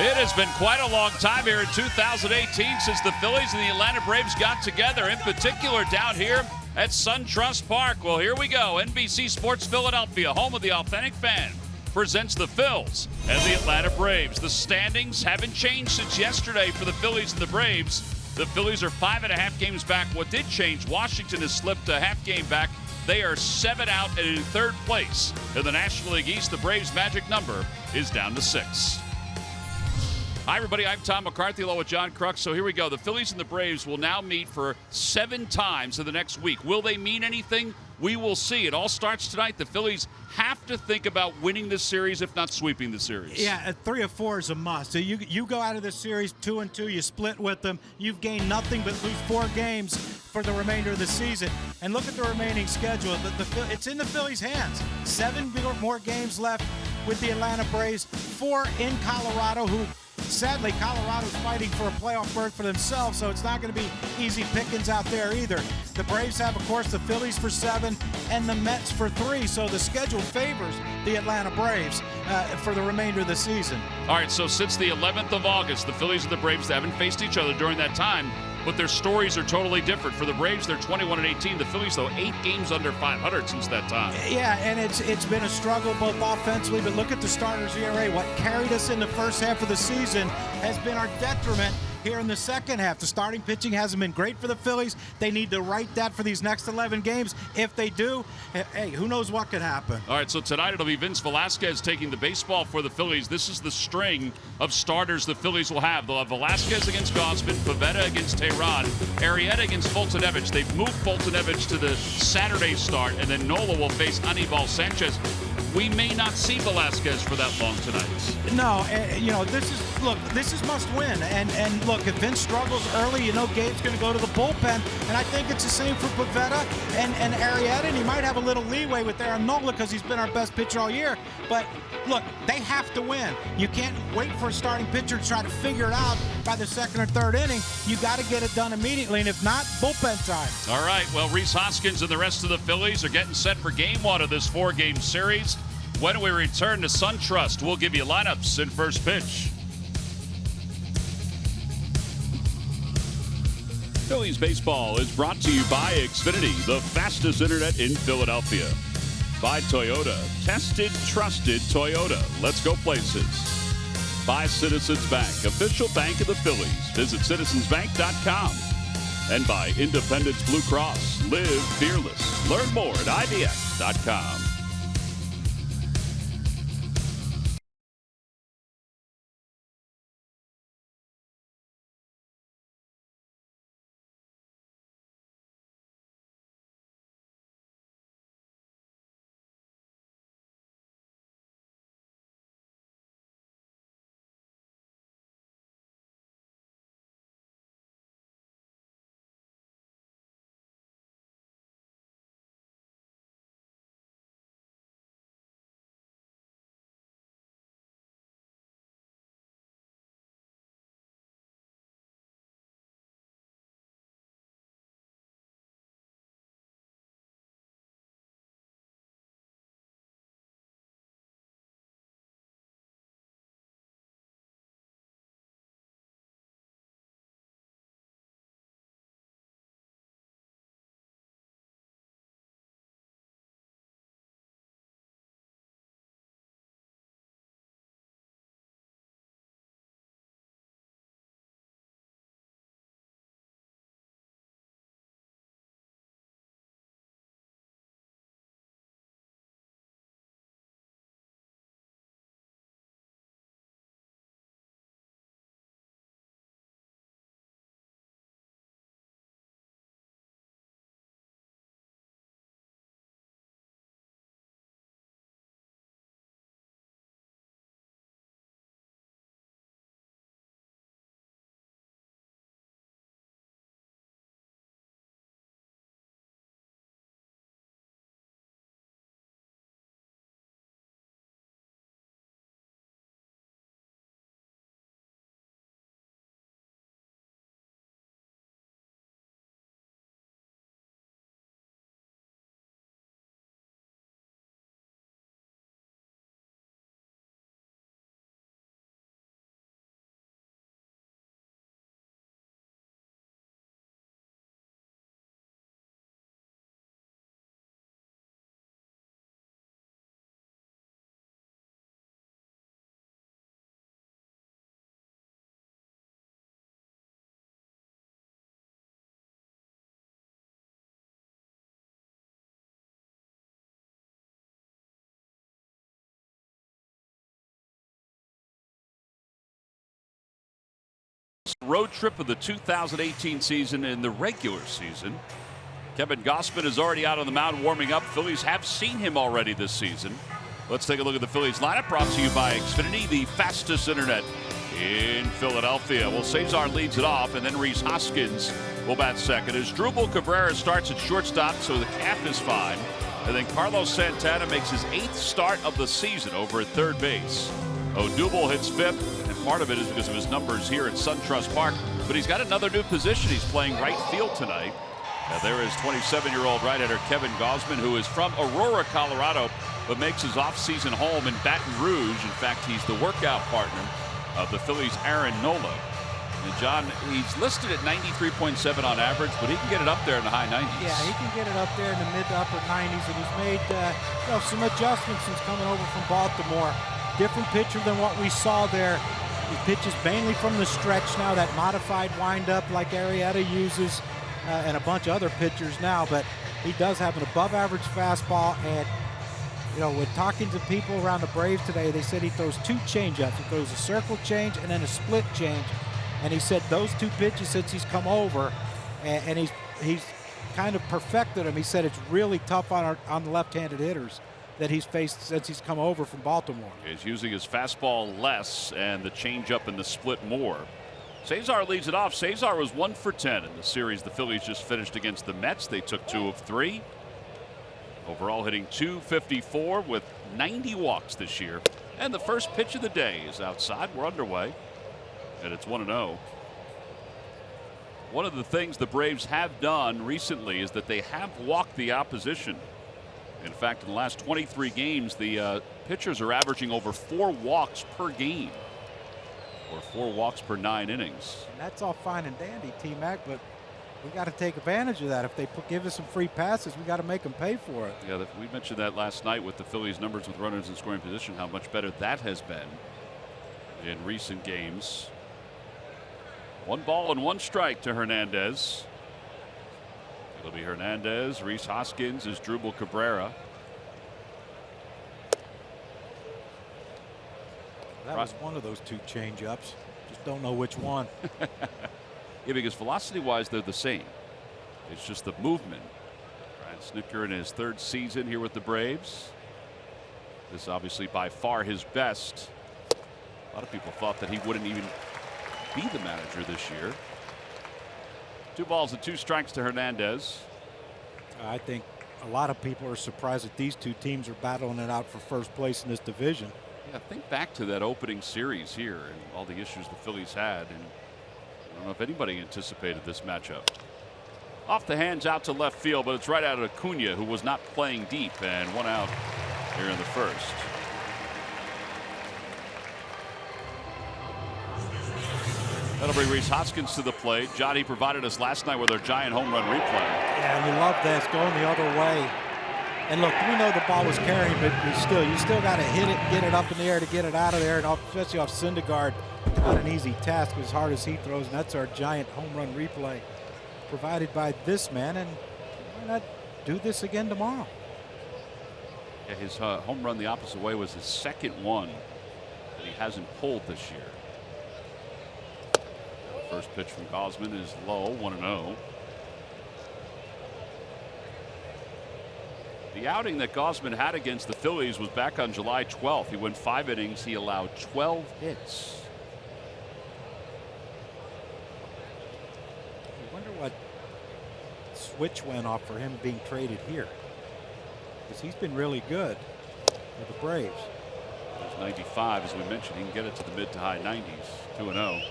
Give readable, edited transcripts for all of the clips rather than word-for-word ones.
It has been quite a long time here in 2018 since the Phillies and the Atlanta Braves got together, in particular down here at SunTrust Park. Well, here we go. NBC Sports Philadelphia, home of the authentic fan, presents the Phils and the Atlanta Braves. The standings haven't changed since yesterday for the Phillies and the Braves. The Phillies are 5.5 games back. What did change, Washington has slipped a half game back. They are 7 out and in third place. In the National League East, the Braves' magic number is down to 6. Hi, everybody. I'm Tom McCarthy along with John Crux. So here we go. The Phillies and the Braves will now meet for 7 times in the next week. Will they mean anything? We will see. It all starts tonight. The Phillies have to think about winning this series, if not sweeping the series. Yeah, 3 or 4 is a must. So you go out of this series 2-2, you split with them, you've gained nothing but lose 4 games for the remainder of the season. And look at the remaining schedule. It's in the Phillies' hands. 7 more games left with the Atlanta Braves, 4 in Colorado, who sadly, Colorado's fighting for a playoff berth for themselves, so it's not going to be easy pickings out there either. The Braves have, of course, the Phillies for 7 and the Mets for 3, so the schedule favors the Atlanta Braves for the remainder of the season. All right, so since the 11th of August, the Phillies and the Braves haven't faced each other during that time, but their stories are totally different. For the Braves, they're 21-18. The Phillies, though, 8 games under 500 since that time. Yeah, and it's been a struggle both offensively, but look at the starters' ERA. What carried us in the first half of the season has been our detriment here in the second half. The starting pitching hasn't been great for the Phillies. They need to right that for these next 11 games. If they do, hey, who knows what could happen. All right, so tonight it'll be Vince Velasquez taking the baseball for the Phillies. This is the string of starters the Phillies will have. They'll have Velasquez against Gausman, Pivetta against Tehran, Arrieta against Foltynewicz. They've moved Foltynewicz to the Saturday start, and then Nola will face Anibal Sanchez. We may not see Velasquez for that long tonight. No, this is must win. And look, if Vince struggles early, Gabe's going to go to the bullpen. And I think it's the same for Pivetta and Arrieta. And he might have a little leeway with Aaron Nola because he's been our best pitcher all year. But look, they have to win. You can't wait for a starting pitcher to try to figure it out by the 2nd or 3rd inning. You got to get it done immediately. And if not, bullpen time. All right, well, Rhys Hoskins and the rest of the Phillies are getting set for game 1 of this 4-game series. When we return to SunTrust, we'll give you lineups in first pitch. Phillies baseball is brought to you by Xfinity, the fastest internet in Philadelphia. By Toyota, tested, trusted Toyota. Let's go places. By Citizens Bank, official bank of the Phillies. Visit citizensbank.com. And by Independence Blue Cross. Live fearless. Learn more at IDX.com. road trip of the 2018 season in the regular season. Kevin Gausman is already out on the mound warming up. Phillies have seen him already this season. Let's take a look at the Phillies lineup, brought to you by Xfinity, the fastest internet in Philadelphia. Well, Cesar leads it off, and then Rhys Hoskins will bat second. As Drupal Cabrera starts at shortstop, so the calf is fine. And then Carlos Santana makes his 8th start of the season over at third base. Odubel hits 5th, and part of it is because of his numbers here at SunTrust Park. But he's got another new position. He's playing right field tonight. There is 27-year-old right-hander Kevin Gausman, who is from Aurora, Colorado, but makes his off-season home in Baton Rouge. In fact, he's the workout partner of the Phillies' Aaron Nola. And John, he's listed at 93.7 on average, but he can get it up there in the high 90s. Yeah, he can get it up there in the mid to upper 90s, and he's made some adjustments since coming over from Baltimore. Different pitcher than what we saw there. He pitches mainly from the stretch now, that modified windup like Arrieta uses. And a bunch of other pitchers now, but he does have an above-average fastball. And when talking to people around the Braves today, they said he throws 2 changeups. He throws a circle change and then a split change. And he said those 2 pitches since he's come over, and he's kind of perfected them. He said it's really tough on the left-handed hitters that he's faced since he's come over from Baltimore. He's using his fastball less and the changeup and the split more. Cesar leads it off. Cesar was 1 for 10 in the series the Phillies just finished against the Mets. They took 2 of 3. Overall hitting .254 with 90 walks this year. And the first pitch of the day is outside. We're underway. And it's 1-0. One of the things the Braves have done recently is that they have walked the opposition. In fact, in the last 23 games, the pitchers are averaging over 4 walks per game. Or 4 walks per 9 innings. And that's all fine and dandy, T-Mac, but we got to take advantage of that. If they give us some free passes, we got to make them pay for it. Yeah, we mentioned that last night with the Phillies' numbers with runners in scoring position, how much better that has been in recent games. 1 ball and 1 strike to Hernandez. It'll be Hernandez. Rhys Hoskins is Drupal Cabrera. That was one of those 2 change-ups. Just don't know which one. Yeah, because velocity-wise, they're the same. It's just the movement. Ryan Snitker in his 3rd season here with the Braves. This obviously by far his best. A lot of people thought that he wouldn't even be the manager this year. 2 balls and 2 strikes to Hernandez. I think a lot of people are surprised that these 2 teams are battling it out for first place in this division. Yeah, think back to that opening series here and all the issues the Phillies had, and I don't know if anybody anticipated this matchup. Off the hands out to left field, but it's right out of Acuna, who was not playing deep, and 1 out here in the first. That'll bring Rhys Hoskins to the plate. Johnny provided us last night with our giant home run replay. Yeah, you love this going the other way. And look, we know the ball was carrying, but you still got to hit it, get it up in the air to get it out of there, and especially off Syndergaard. Not an easy task as hard as he throws, and that's our giant home run replay provided by this man. And why not do this again tomorrow? Yeah, his home run the opposite way was his 2nd one that he hasn't pulled this year. First pitch from Gausman is low, 1-0. The outing that Gausman had against the Phillies was back on July 12th. He went 5 innings. He allowed 12 hits. I wonder what switch went off for him being traded here, because he's been really good with the Braves. There's 95, as we mentioned. He can get it to the mid to high 90s. 2-0.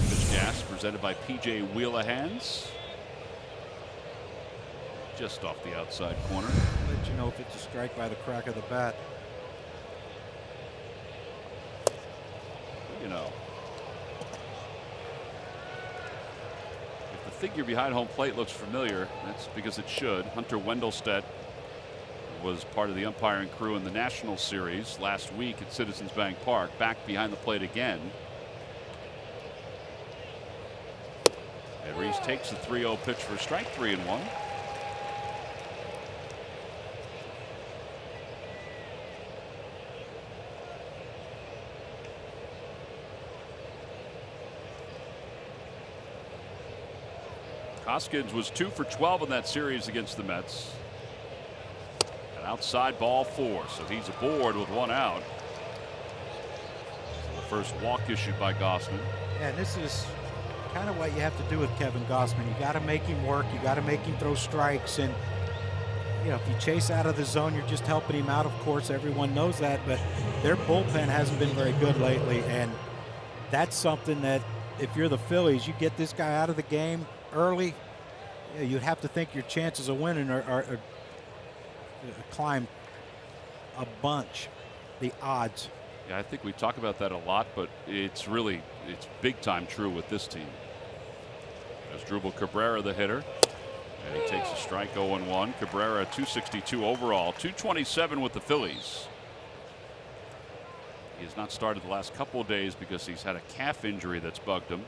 Pitch gas presented by PJ Wheelahans. Just off the outside corner. Let you know if it's a strike by the crack of the bat. You know, if the figure behind home plate looks familiar, that's because it should. Hunter Wendelstedt was part of the umpiring crew in the National Series last week at Citizens Bank Park. Back behind the plate again. And Rhys takes the 3-0 pitch for a strike, 3-1. Hoskins was 2 for 12 in that series against the Mets. An outside ball 4, so he's aboard with 1 out. So the first walk issued by Gausman. And this is kind of what you have to do with Kevin Gausman. You got to make him work. You got to make him throw strikes. And if you chase out of the zone, you're just helping him out. Of course, everyone knows that. But their bullpen hasn't been very good lately, and that's something that if you're the Phillies, you get this guy out of the game early, you'd have to think your chances of winning are climb a bunch, the odds. Yeah, I think we talk about that a lot, but it's big time true with this team. There's Drupal Cabrera, the hitter, and he takes a strike. 0-1. Cabrera 262 overall, 227 with the Phillies. He has not started the last couple of days because he's had a calf injury that's bugged him.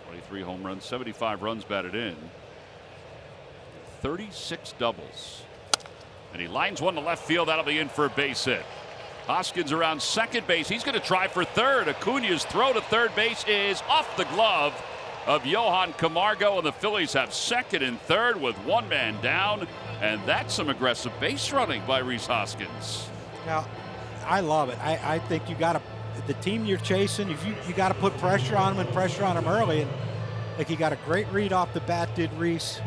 23 home runs, 75 runs batted in, 36 doubles. And he lines one to left field. That'll be in for a base hit. Hoskins around second base. He's going to try for third. Acuna's throw to third base is off the glove of Johan Camargo, and the Phillies have second and third with 1 man down. And that's some aggressive base running by Rhys Hoskins. Now, I love it. I think you got to, the team you're chasing, if you got to put pressure on them and pressure on them early. And like, he got a great read off the bat, did Rhys.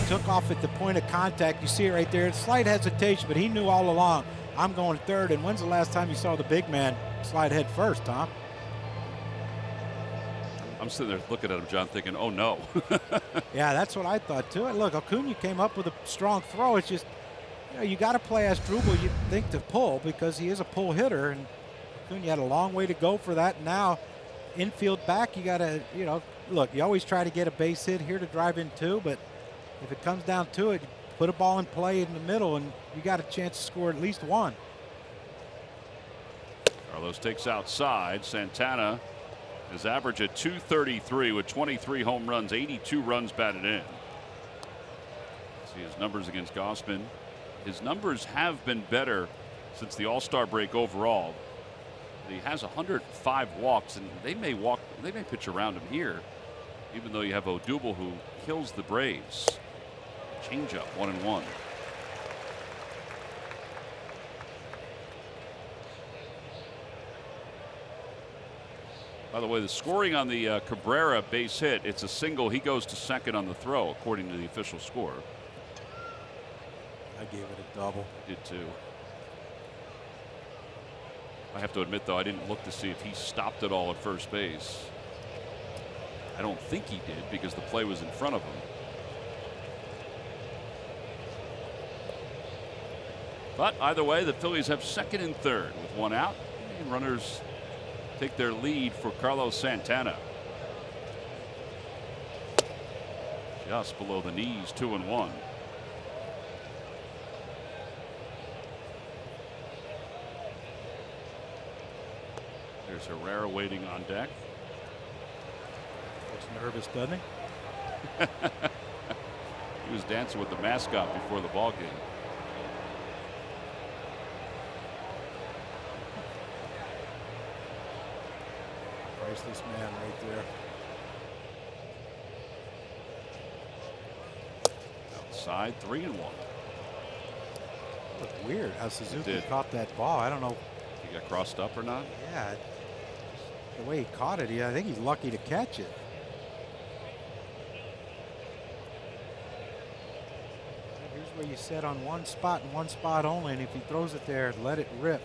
Took off at the point of contact. You see it right there. Slight hesitation, but he knew all along, I'm going third. And when's the last time you saw the big man slide head first, Tom? I'm sitting there looking at him, John, thinking, oh, no. Yeah, that's what I thought, too. And look, Acuna came up with a strong throw. It's just, you got to play as Drupal, you think, to pull, because he is a pull hitter. And Acuna had a long way to go for that. And now, infield back, you got to, look, you always try to get a base hit here to drive in 2, but if it comes down to it, put a ball in play in the middle, and you got a chance to score at least 1. Carlos takes outside. Santana is average at 233 with 23 home runs, 82 runs batted in. See his numbers against Gausman. His numbers have been better since the All-Star break overall. He has 105 walks, and they may pitch around him here, even though you have Odubel, who kills the Braves. Changeup, 1-1. By the way, the scoring on the Cabrera base hit, it's a single. He goes to second on the throw, according to the official score. I gave it a double. I did too. I have to admit, though, I didn't look to see if he stopped it all at first base. I don't think he did, because the play was in front of him. But either way, the Phillies have second and third with 1 out, and runners take their lead for Carlos Santana. Just below the knees, 2-1. There's Herrera waiting on deck. Looks nervous, doesn't he? He was dancing with the mascot before the ball game. Priceless man right there. Outside, 3-1. Looked weird how Suzuki caught that ball. I don't know. He got crossed up or not? Yeah. The way he caught it, I think he's lucky to catch it. Here's where you set on one spot and one spot only, and if he throws it there, let it rip.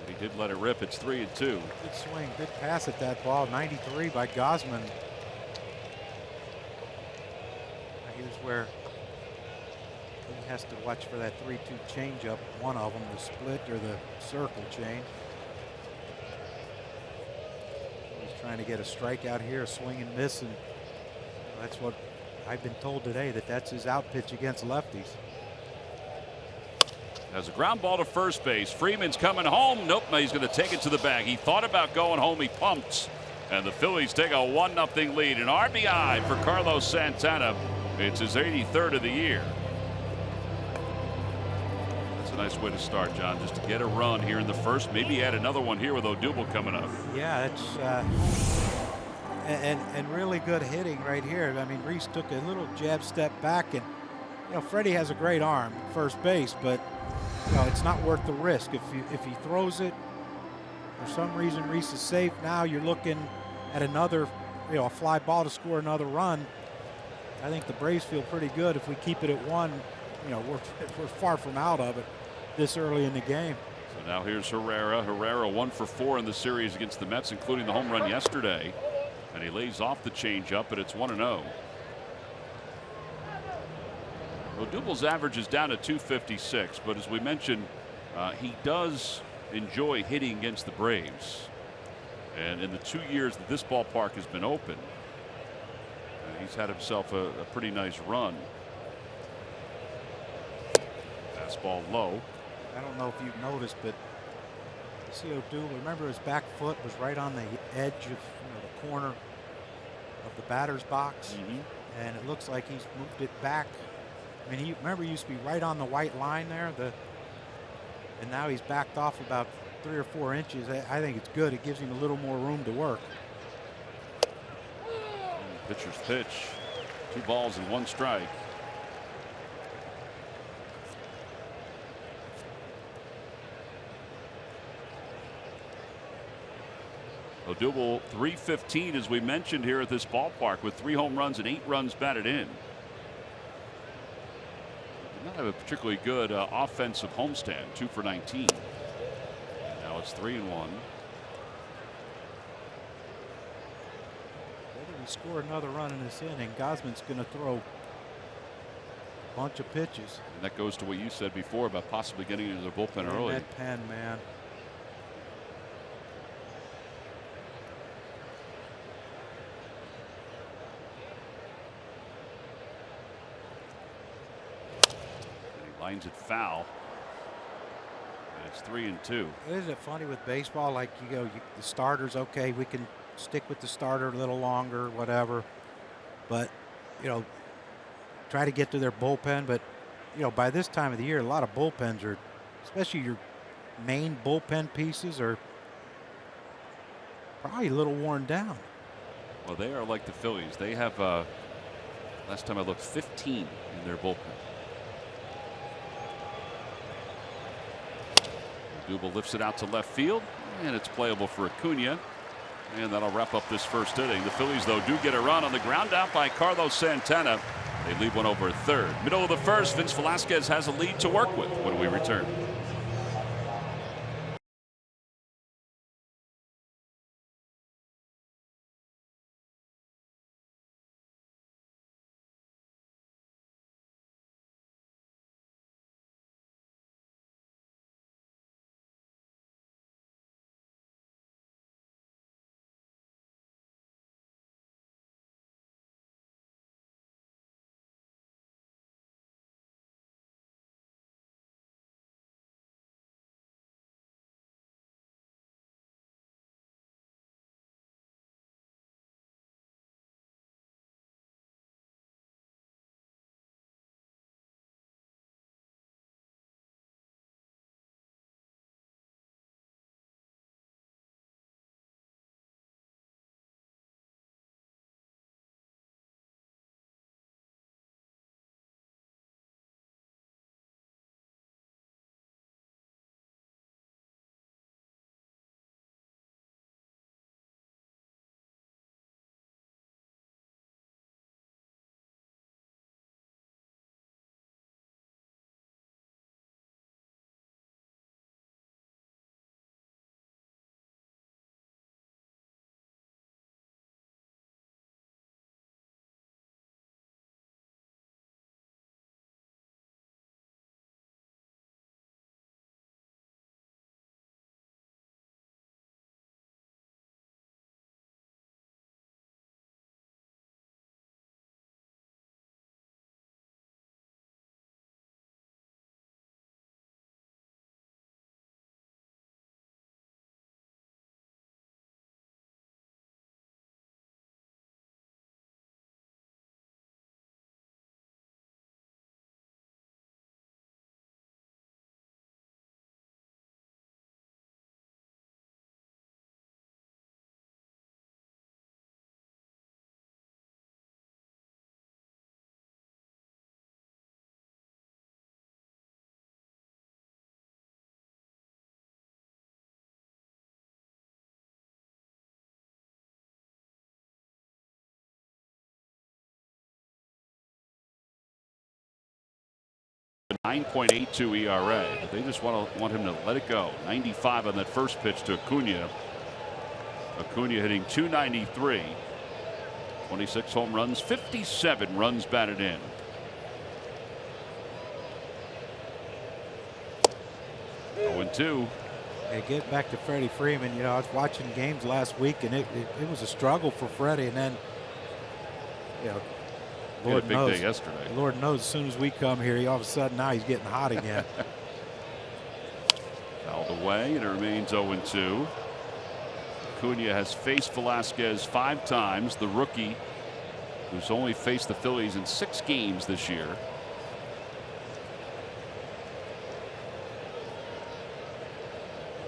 He did let it rip. It's 3-2. Good swing, good pass at that ball. 93 by Gausman. Here's where he has to watch for that 3-2 changeup. One of them, the split or the circle change. He's trying to get a strikeout here, a swing and miss, and that's what I've been told today, that's his out pitch against lefties. Has a ground ball to first base. Freeman's coming home. Nope, he's going to take it to the bag. He thought about going home. He pumps. And the Phillies take a 1-0 lead. An RBI for Carlos Santana. It's his 83rd of the year. a nice way to start, John, just to get a run here in the first. Maybe add another one here with Odubel coming up. Yeah, it's and really good hitting right here. I mean, Reese took a little jab step back, and Freddie has a great arm at first base, but it's not worth the risk. If he throws it, for some reason Reese is safe. Now you're looking at another, a fly ball to score another run. I think the Braves feel pretty good if we keep it at 1. We're far from out of it this early in the game. So now here's Herrera. Herrera 1 for 4 in the series against the Mets, including the home run yesterday. And he lays off the changeup, but it's 1-0. Odubel's average is down to 256, but as we mentioned, he does enjoy hitting against the Braves. And in the 2 years that this ballpark has been open, he's had himself a pretty nice run. Fastball low. I don't know if you've noticed, but see Odubel, remember his back foot was right on the edge of the corner of the batter's box, and it looks like he's moved it back. I mean, he used to be right on the white line there, and now he's backed off about 3 or 4 inches. I think it's good. It gives him a little more room to work. Pitcher's pitch. 2 balls and 1 strike. Odubel .315 as we mentioned here at this ballpark with 3 home runs and 8 runs batted in. Did not have a particularly good offensive homestand. 2 for 19. And now it's 3-1. Whether we score another run in this inning, Gosman's going to throw a bunch of pitches. And that goes to what you said before about possibly getting into their bullpen early. That pen, man. Lines it foul. And it's 3-2. Isn't it funny with baseball? Like the starters, okay, we can stick with the starter a little longer, whatever. But try to get to their bullpen. But by this time of the year, a lot of bullpens are, especially your main bullpen pieces, are probably a little worn down. Well, they are like the Phillies. They have last time I looked 15 in their bullpen. Odubel lifts it out to left field, and it's playable for Acuna, and that'll wrap up this first inning. The Phillies, though, do get a run on the ground out by Carlos Santana. They leave one over third. Middle of the first, Vince Velasquez has a lead to work with when we return. a 9.82 ERA. But they just want him to let it go. 95 on that first pitch to Acuna. Acuna hitting .293. 26 home runs, 57 runs batted in. Oh, 2. Hey, get back to Freddie Freeman. You know, I was watching games last week, and it was a struggle for Freddie. And then, you know, Lord knows, big day yesterday. Lord knows, as soon as we come here, all of a sudden now he's getting hot again. Fouled away, and it remains 0-2. Acuna has faced Velasquez 5 times. The rookie, who's only faced the Phillies in 6 games this year.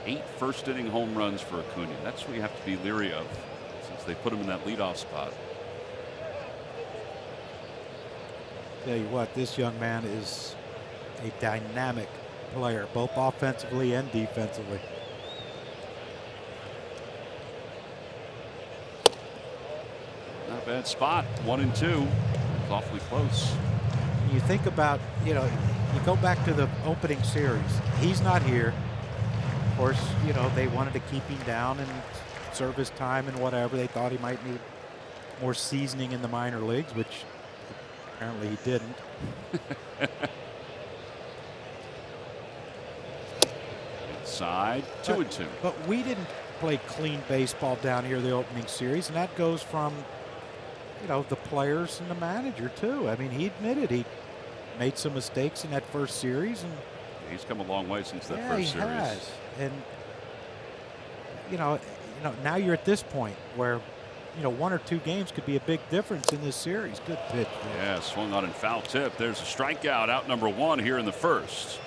Eight first-inning home runs for Acuna. That's what you have to be leery of, since they put him in that leadoff spot. Tell you what, this young man is a dynamic player, both offensively and defensively. Not a bad spot. 1-2. It's awfully close. You think about, you know, you go back to the opening series. He's not here. Of course, you know, they wanted to keep him down and serve his time and whatever. They thought he might need more seasoning in the minor leagues, which apparently he didn't. Inside, 2-2. But we didn't play clean baseball down here the opening series, and that goes from, you know, the players and the manager too. I mean, he admitted he made some mistakes in that first series, and he's come a long way since that yeah, first series. Has. And you know, now you're at this point where, you know, 1 or 2 games could be a big difference in this series. Good pitch. Yeah, swung on and foul tip. There's a strikeout, out number 1 here in the first.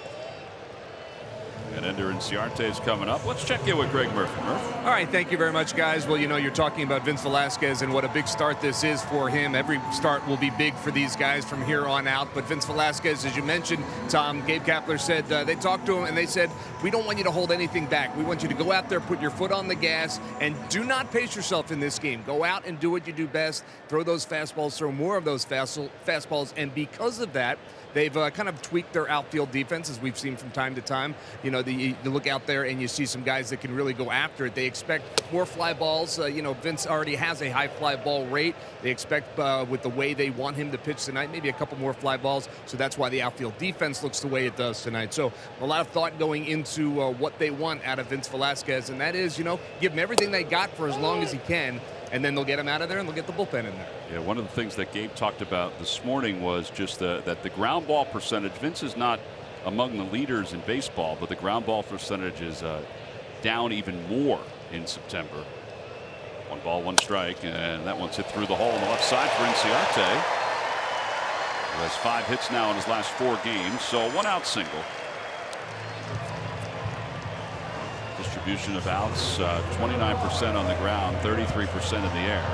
And Ender Inciarte is coming up. Let's check in with Greg Murphy. Murph. All right, thank you very much, guys. Well, you know, you're talking about Vince Velasquez and what a big start this is for him. Every start will be big for these guys from here on out. But Vince Velasquez, as you mentioned, Tom, Gabe Kapler said they talked to him and they said, we don't want you to hold anything back. We want you to go out there, put your foot on the gas, and do not pace yourself in this game. Go out and do what you do best. Throw those fastballs, throw more of those fastballs. And because of that, they've kind of tweaked their outfield defense, as we've seen from time to time. You know, you look out there and you see some guys that can really go after it. They expect more fly balls. You know, Vince already has a high fly ball rate. They expect, with the way they want him to pitch tonight, maybe a couple more fly balls. So that's why the outfield defense looks the way it does tonight. So a lot of thought going into what they want out of Vince Velasquez, and that is, you know, give him everything they got for as long as he can, and then they'll get him out of there and they'll get the bullpen in there. Yeah, one of the things that Gabe talked about this morning was just that the ground ball percentage, Vince is not among the leaders in baseball, but the ground ball percentage is down even more in September. 1 ball, 1 strike, and that one's hit through the hole on the left side for Inciarte, who has 5 hits now in his last 4 games, so a 1-out single. Distribution of outs, 29% on the ground, 33% in the air.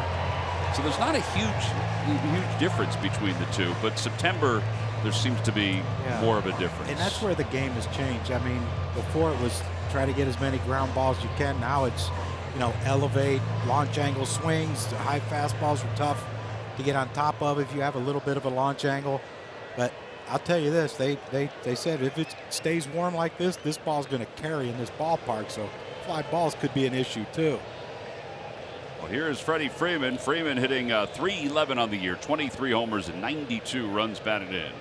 So there's not a huge difference between the two, but September there seems to be more of a difference. And that's where the game has changed. I mean, before it was try to get as many ground balls as you can. Now it's, you know, elevate, launch angle swings. The high fastballs are tough to get on top of if you have a little bit of a launch angle. But I'll tell you this, they said if it stays warm like this ball's going to carry in this ballpark. So fly balls could be an issue too. Well, here's Freddie Freeman. Freeman hitting .311 on the year, 23 homers and 92 runs batted in.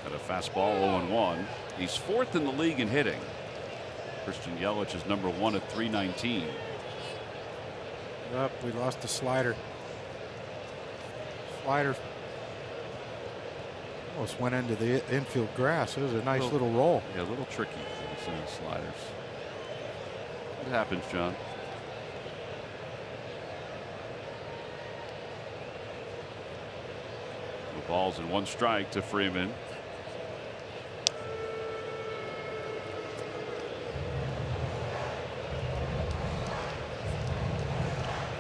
Got a fastball 0-1. He's 4th in the league in hitting. Christian Yelich is number 1 at .319. Up, we lost the slider. Slider almost went into the infield grass. It was a nice little roll. Yeah, a little tricky for the sliders. It happens, John. The balls and 1 strike to Freeman.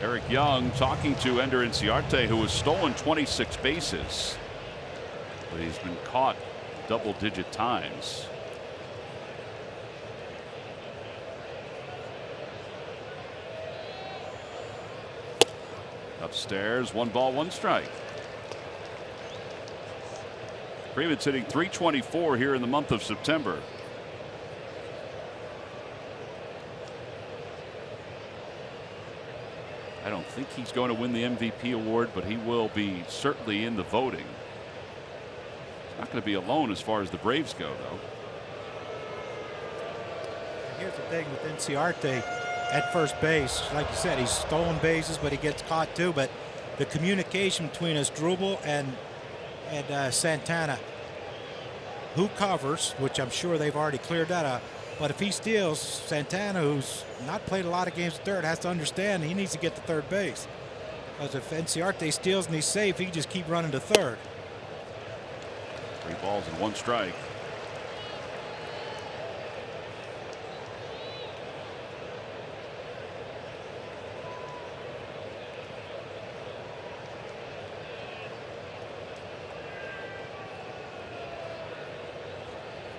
Eric Young talking to Ender Inciarte, who has stolen 26 bases. But he's been caught double-digit times. Upstairs, 1 ball, 1 strike. Freeman's hitting .324 here in the month of September. I don't think he's going to win the MVP award, but he will be certainly in the voting. He's not going to be alone as far as the Braves go, though. Here's the thing with Inciarte at first base. Like you said, he's stolen bases, but he gets caught too. But the communication between Asdrubal and Santana, who covers, which I'm sure they've already cleared that up. But if he steals, Santana, who's not played a lot of games at third, has to understand he needs to get to third base. Because if Inciarte steals and he's safe, he can just keep running to third. 3 balls and 1 strike.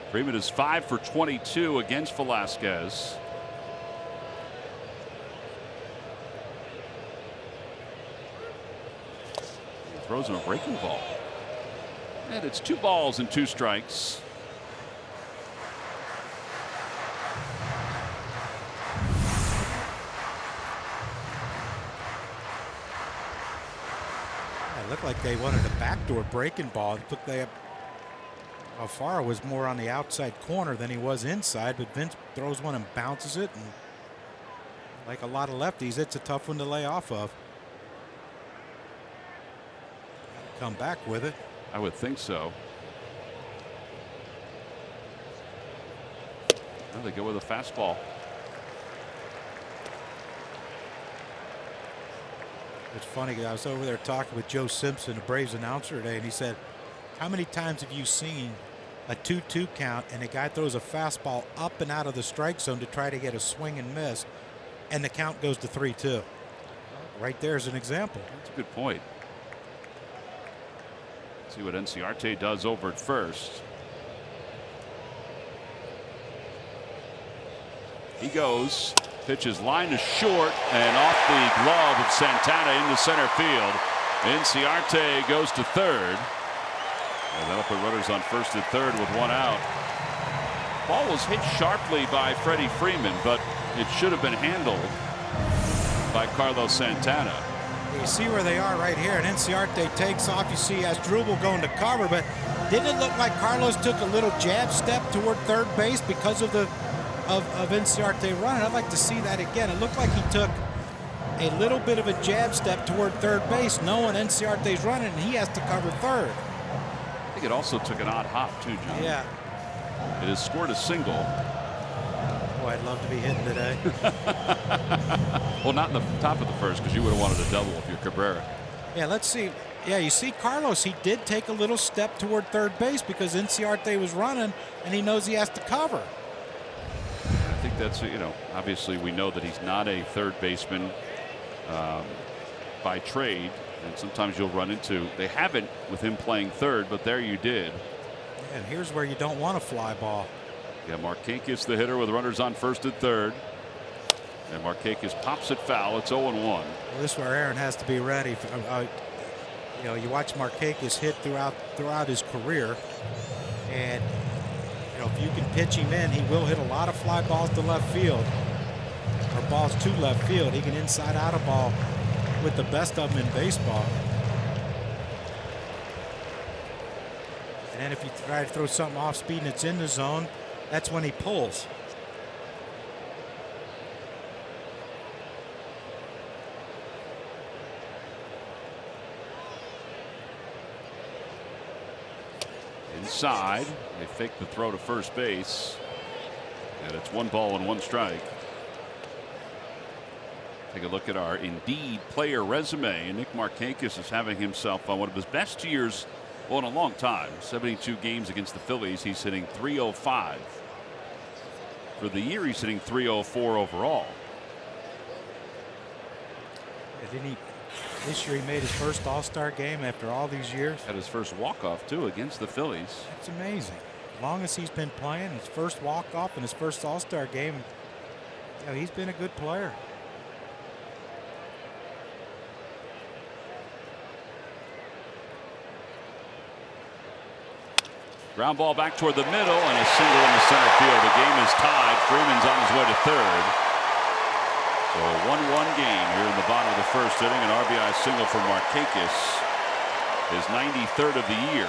Freeman is 5 for 22 against Velasquez. He throws him a breaking ball. And it's 2 balls and 2 strikes. It looked like they wanted a backdoor breaking ball. It looked like Alfaro was more on the outside corner than he was inside, but Vince throws one and bounces it, and like a lot of lefties, it's a tough one to lay off of. Come back with it. I would think so. Well, they go with a fastball. It's funny, I was over there talking with Joe Simpson, the Braves announcer today, and he said, how many times have you seen a 2-2 count and a guy throws a fastball up and out of the strike zone to try to get a swing and miss, and the count goes to 3-2? Right there is an example. That's a good point. See what Inciarte does over at first. He goes, pitches line to short, and off the glove of Santana into center field. Inciarte goes to third. And that'll put runners on first and third with 1 out. Ball was hit sharply by Freddie Freeman, but it should have been handled by Carlos Santana. You see where they are right here, and Inciarte takes off. You see Asdrubal going to cover, but didn't it look like Carlos took a little jab step toward third base because of Inciarte running? I'd like to see that again. It looked like he took a little bit of a jab step toward third base, knowing Inciarte's running, and he has to cover third. I think it also took an odd hop too, John. Yeah. It has scored a single. Boy, I'd love to be hitting today. Well, not in the top of the first, because you would have wanted a double if you're Cabrera. Yeah, let's see. Yeah, you see Carlos, he did take a little step toward third base because Inciarte was running, and he knows he has to cover. I think that's, obviously we know that he's not a third baseman by trade. And sometimes you'll run into, they haven't with him playing third, but there you did. And here's where you don't want a fly ball. Yeah, Markakis the hitter with runners on first and third. And Markakis pops it foul. It's 0-1. Well, this is where Aaron has to be ready. You watch Markakis hit throughout his career, and if you can pitch him in, he will hit a lot of fly balls to left field, or balls to left field. He can inside out a ball with the best of them in baseball. And then if you try to throw something off speed and it's in the zone, that's when he pulls. Inside, they fake the throw to first base, and it's 1 ball and 1 strike. Take a look at our Indeed player resume. Nick Markakis is having himself on one of his best years in a long time. 72 games against the Phillies. He's hitting .305. For the year, he's hitting .304 overall. This year he made his first All-Star game after all these years. Had his first walk-off, too, against the Phillies. It's amazing. As long as he's been playing, his first walk-off and his first All-Star game, he's been a good player. Ground ball back toward the middle and a single in the center field. The game is tied. Freeman's on his way to third. So a 1-1 game here in the bottom of the first inning. An RBI single for Markakis, his 93rd of the year.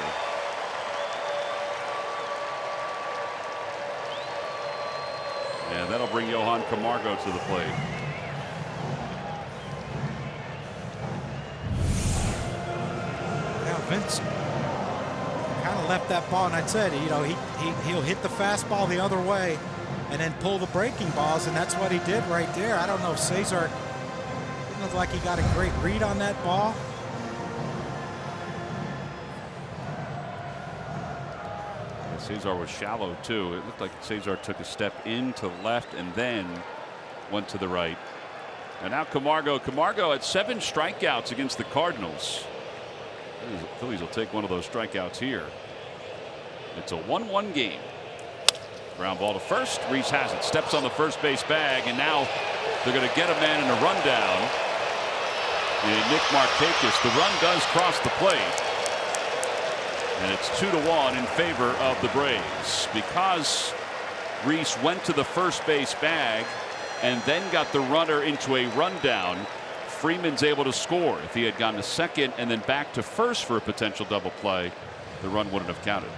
And that'll bring Johan Camargo to the plate. Yeah, Vince kind of left that ball, and I said, you know, he'll hit the fastball the other way and then pull the breaking balls, and that's what he did right there. I don't know if Cesar didn't look like he got a great read on that ball. Cesar was shallow too. It looked like Cesar took a step into left and then went to the right. And now Camargo had 7 strikeouts against the Cardinals. The Phillies will take one of those strikeouts here. It's a 1-1 game. Ground ball to first. Reese has it. Steps on the first base bag, and now they're going to get a man in a rundown. And Nick Markakis. The run does cross the plate. And it's 2-1 in favor of the Braves, because Reese went to the first base bag and then got the runner into a rundown. Freeman's able to score. If he had gone to second and then back to first for a potential double play, the run wouldn't have counted.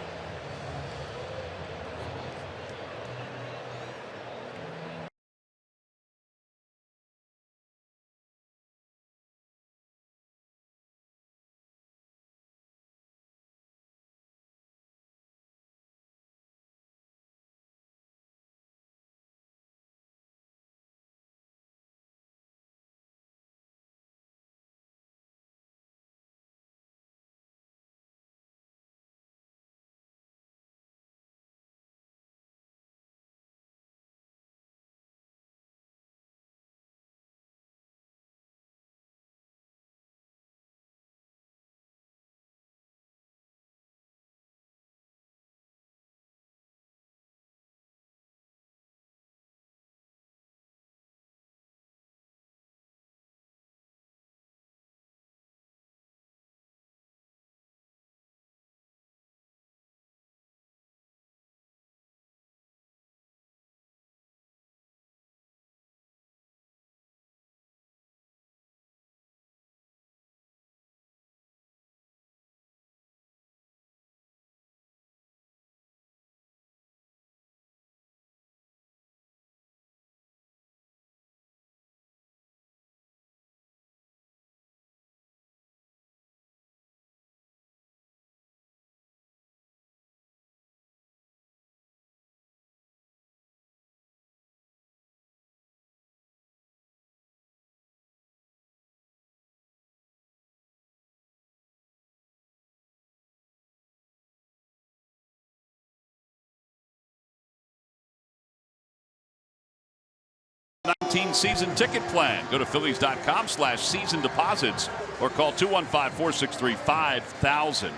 Season ticket plan. Go to Phillies.com/season deposits or call 215-463-5000.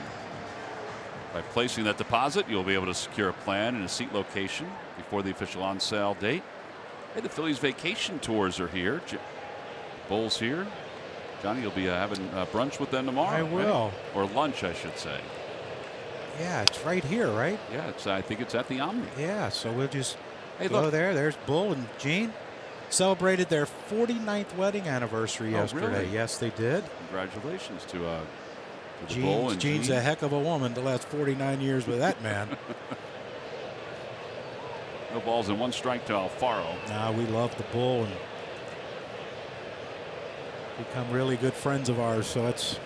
By placing that deposit, you'll be able to secure a plan and a seat location before the official on sale date. Hey, the Phillies vacation tours are here. Bulls here. Johnny, you'll be having brunch with them tomorrow. I will. Right? Or lunch, I should say. Yeah, it's right here, right? Yeah, I think it's at the Omni. Yeah, so we'll just go look. there. There's Bull and Gene. Celebrated their 49th wedding anniversary yesterday. Really? Yes, they did. Congratulations to the Bull and Gene's Gene. a heck of a woman to last 49 years with that man. No balls and 1 strike to Alfaro. Nah, we love the Bull and become really good friends of ours, so it's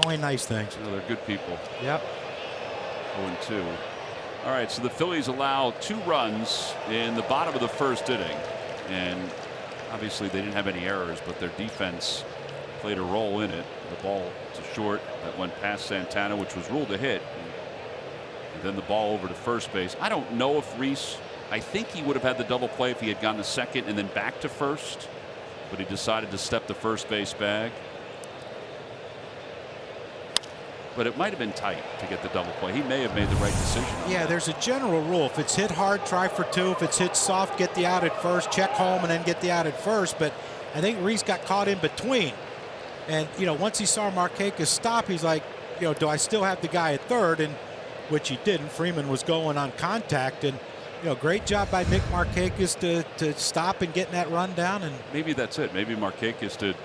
only nice things. No, they're good people. Yep. 0-2. All right, so the Phillies allow 2 runs in the bottom of the first inning. And obviously they didn't have any errors, but their defense played a role in it. The ball to short that went past Santana, which was ruled a hit. And then the ball over to first base. I don't know if Reese, I think he would have had the double play if he had gone to second and then back to first, but he decided to step the first base bag. But it might have been tight to get the double play. He may have made the right decision. Yeah, there's a general rule. If it's hit hard, try for 2. If it's hit soft, get the out at first, check home, and then get the out at first. But I think Reese got caught in between. And, you know, once he saw Markakis stop, he's like, you know, do I still have the guy at third? And which he didn't. Freeman was going on contact, and great job by Nick Markakis to stop and getting that run down. And maybe that's it. Maybe Markakis did.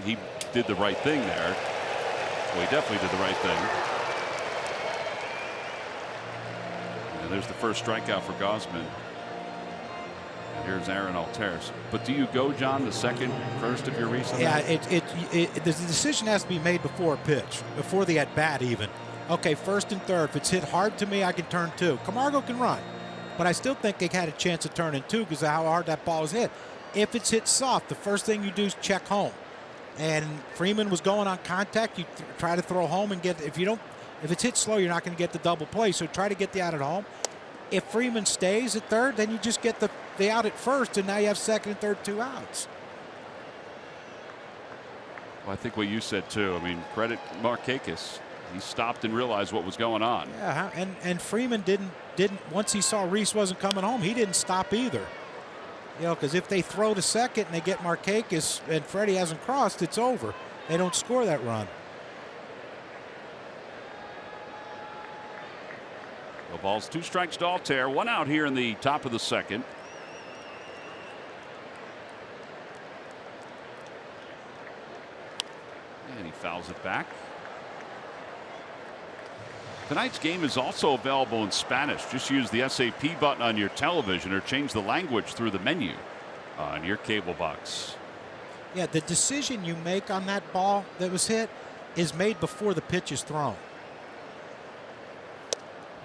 He did the right thing there. Well, he definitely did the right thing. And there's the first strikeout for Gausman. And here's Aaron Alteris. But do you go, John, the first of your reason? Yeah, the decision has to be made before a pitch, before the at bat even. Okay, first and third. If it's hit hard to me, I can turn two. Camargo can run, but I still think they had a chance of turning two because of how hard that ball was hit. If it's hit soft, the first thing you do is check home. And Freeman was going on contact. You try to throw home and get. If it's hit slow, you're not going to get the double play. So try to get the out at home. If Freeman stays at third, then you just get the out at first, and now you have second and third, 2 outs. Well, I think what you said too. Credit Markakis. He stopped and realized what was going on. Yeah, and Freeman didn't once he saw Reese wasn't coming home, he didn't stop either. Because if they throw to second and they get Markakis and Freddie hasn't crossed, it's over. They don't score that run. The ball's 2 strikes to Altair. 1 out here in the top of the second. And he fouls it back. Tonight's game is also available in Spanish. Just use the SAP button on your television or change the language through the menu on your cable box. Yeah, the decision you make on that ball that was hit is made before the pitch is thrown.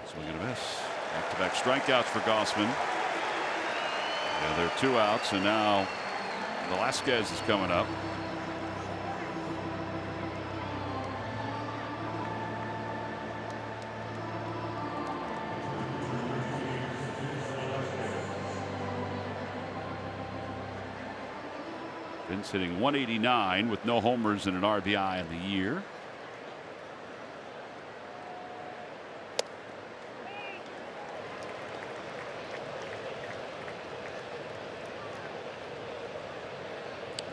Swing and a miss. Back-to-back strikeouts for Gausman. Yeah, there are 2 outs, and now Velasquez is coming up. Vince hitting 189 with no homers and an RBI in the year.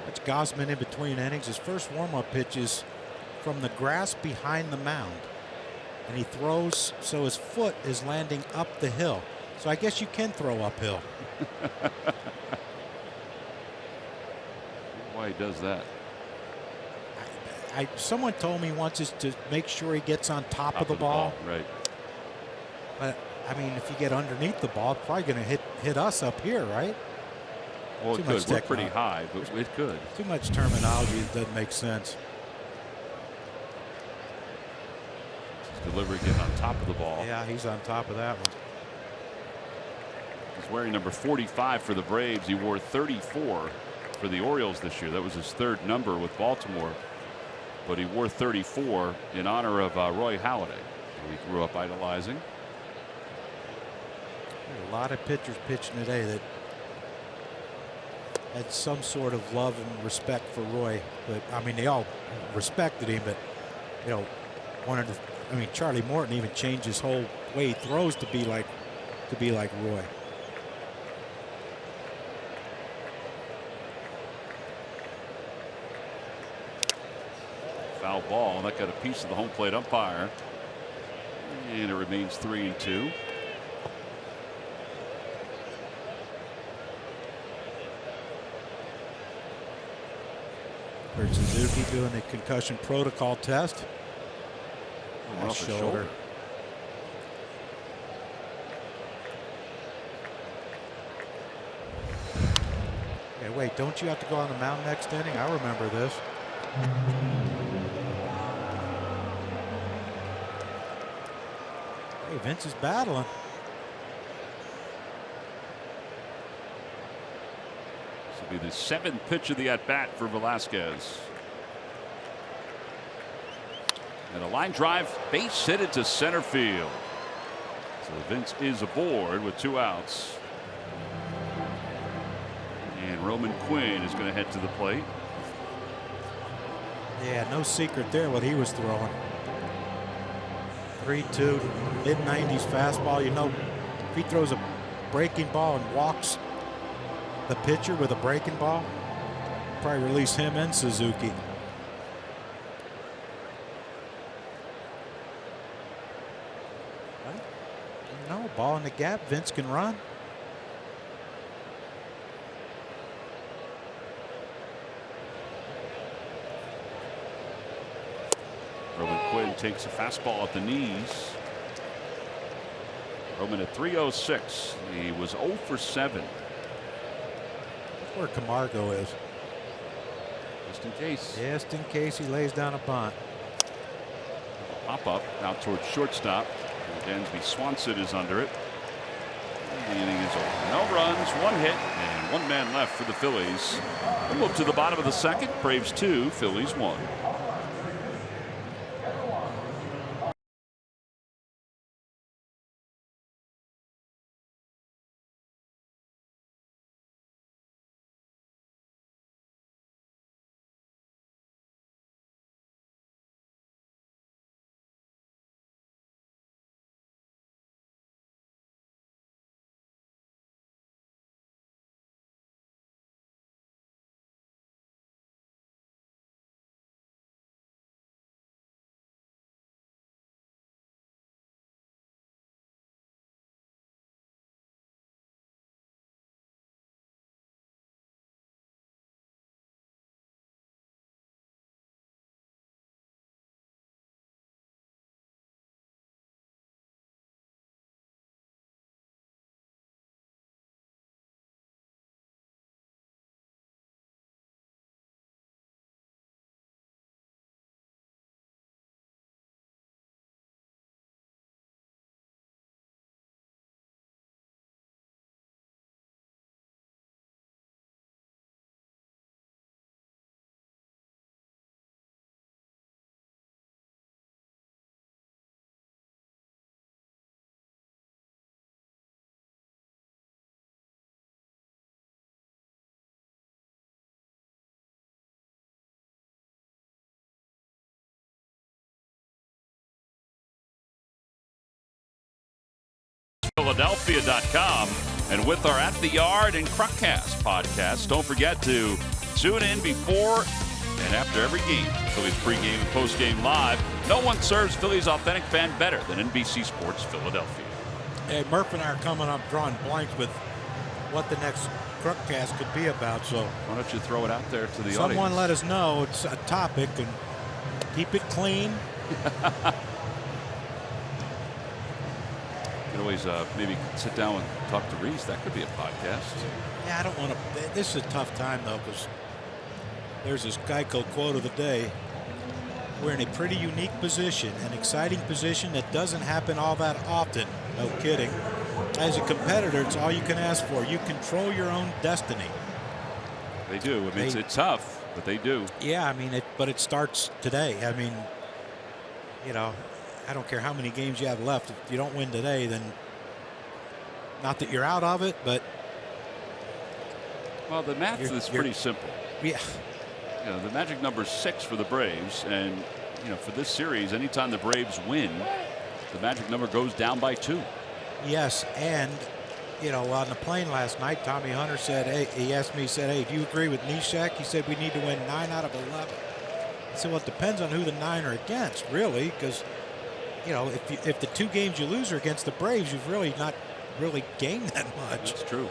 That's Gausman in between innings. His first warm-up pitch is from the grass behind the mound. And he throws so his foot is landing up the hill. So I guess you can throw uphill. Why he does that? Someone told me once is to make sure he gets on top of the ball. Right. But if you get underneath the ball, it's probably going to hit us up here, right? Well, it could. We're pretty high, but it could. Too much terminology that doesn't make sense. His delivery getting on top of the ball. Yeah, he's on top of that one. He's wearing number 45 for the Braves. He wore 34 for the Orioles this year. That was his 3rd number with Baltimore, but he wore 34 in honor of Roy Halladay, who he grew up idolizing. A lot of pitchers pitching today that had some sort of love and respect for Roy, but they all respected him, but wanted to. Charlie Morton even changed his whole way he throws to be like Roy. Foul ball, and that got a piece of the home plate umpire, and it remains 3-2. Here's Suzuki doing the concussion protocol test. Off the shoulder. Hey, wait, don't you have to go on the mound next inning? I remember this. Hey, Vince is battling. This will be the 7th pitch of the at-bat for Velasquez. And a line drive, base hit it to center field. So Vince is aboard with 2 outs. And Roman Quinn is going to head to the plate. Yeah, no secret there what he was throwing. 3-2, mid-90s fastball. If he throws a breaking ball and walks the pitcher with a breaking ball, probably release him and Suzuki. No, ball in the gap. Vince can run. Roman Quinn takes a fastball at the knees. Roman at 306. He was 0 for 7. That's where Camargo is. Just in case. Just in case he lays down a bunt. Pop up out towards shortstop. Dansby Swanson is under it. The inning is over. No runs, 1 hit, and 1 man left for the Phillies. We'll move to the bottom of the second. Braves 2, Phillies 1. Philadelphia.com, and with our At the Yard and Cruckcast podcast. Don't forget to tune in before and after every game. Phillies pregame and postgame live. No one serves Phillies authentic fan better than NBC Sports Philadelphia. Hey, Murph and I are coming up drawing blanks with what the next Cruckcast could be about. So why don't you throw it out there to the audience? Someone let us know it's a topic and keep it clean. You can always maybe sit down and talk to Reese. That could be a podcast. Yeah, I don't want to. This is a tough time, though, because there's this Geico quote of the day. We're in a pretty unique position, an exciting position that doesn't happen all that often. No kidding. As a competitor, it's all you can ask for. You control your own destiny. They do. I mean, it's tough, but they do. Yeah, I mean, but it starts today. I mean, you know, I don't care how many games you have left. If you don't win today, then not that you're out of it, but well, the math is pretty simple. Yeah. You know, the magic number is 6 for the Braves, and you know, for this series, anytime the Braves win, the magic number goes down by 2. Yes, and you know, on the plane last night, Tommy Hunter said, "Hey," he asked me, he said, "Hey, do you agree with Nishak?" He said, "We need to win 9 out of 11." I said, "Well, it depends on who the 9 are against, really, because." You know, if the 2 games you lose are against the Braves, you've really not gained that much. That's true.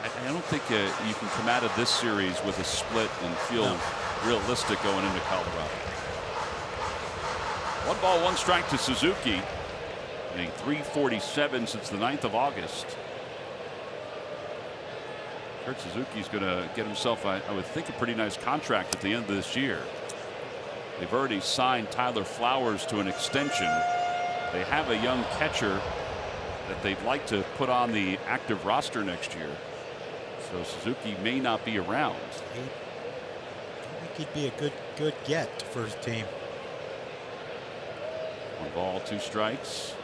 I don't think you can come out of this series with a split and feel realistic going into Colorado. 1 ball, 1 strike to Suzuki. Hitting .347 since the 9th of August. Kurt Suzuki's going to get himself, I would think, a pretty nice contract at the end of this year. They've already signed Tyler Flowers to an extension. They have a young catcher that they'd like to put on the active roster next year. So Suzuki may not be around. I think he'd be a good get for his team. 1 ball, 2 strikes.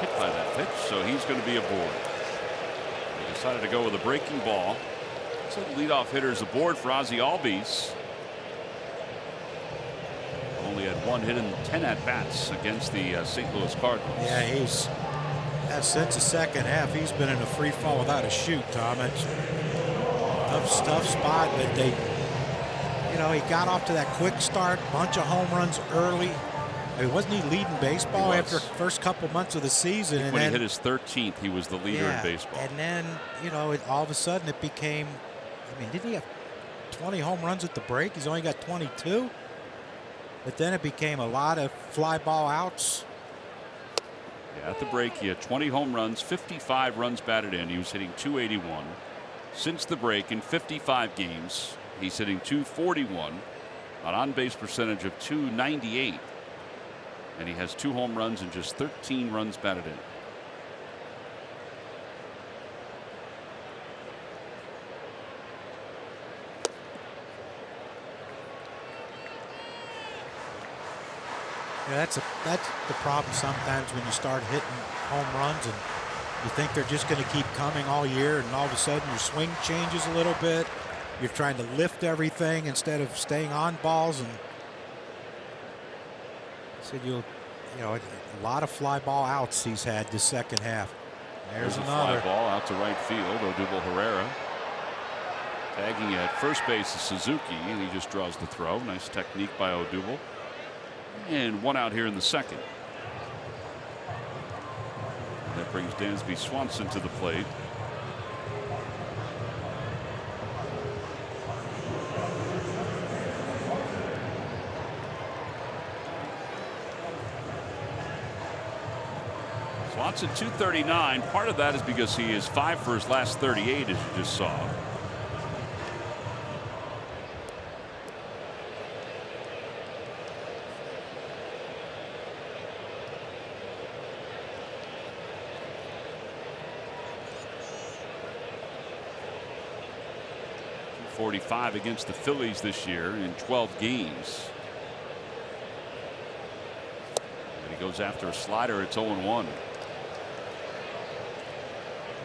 hit by that pitch, so he's going to be aboard. They decided to go with a breaking ball. So the leadoff hitter's aboard for Ozzie Albies. Only had one hit in 10 at-bats against the St. Louis Cardinals. Yeah, since the second half, he's been in a free fall without a shoot, Tom. It's a tough spot, but he got off to that quick start, bunch of home runs early. I mean, wasn't he leading baseball after the first couple months of the season? And when he hit his 13th, he was the leader in baseball. And then, all of a sudden it became, didn't he have 20 home runs at the break? He's only got 22. But then it became a lot of fly ball outs. Yeah, at the break, he had 20 home runs, 55 runs batted in. He was hitting .281. Since the break, in 55 games, he's hitting .241, an on-base percentage of .298. And he has 2 home runs and just 13 runs batted in. Yeah, that's the problem sometimes when you start hitting home runs and you think they're just going to keep coming all year, and all of a sudden your swing changes a little bit. You're trying to lift everything instead of staying on balls, and so a lot of fly ball outs he's had this second half. There's another fly ball out to right field. Odubel Herrera tagging at first base is Suzuki, and he just draws the throw. Nice technique by Odubel. And one out here in the second. And that brings Dansby Swanson to the plate. Swanson 239. Part of that is because he is 5 for his last 38, as you just saw. .45 against the Phillies this year in 12 games. And he goes after a slider. It's 0-1.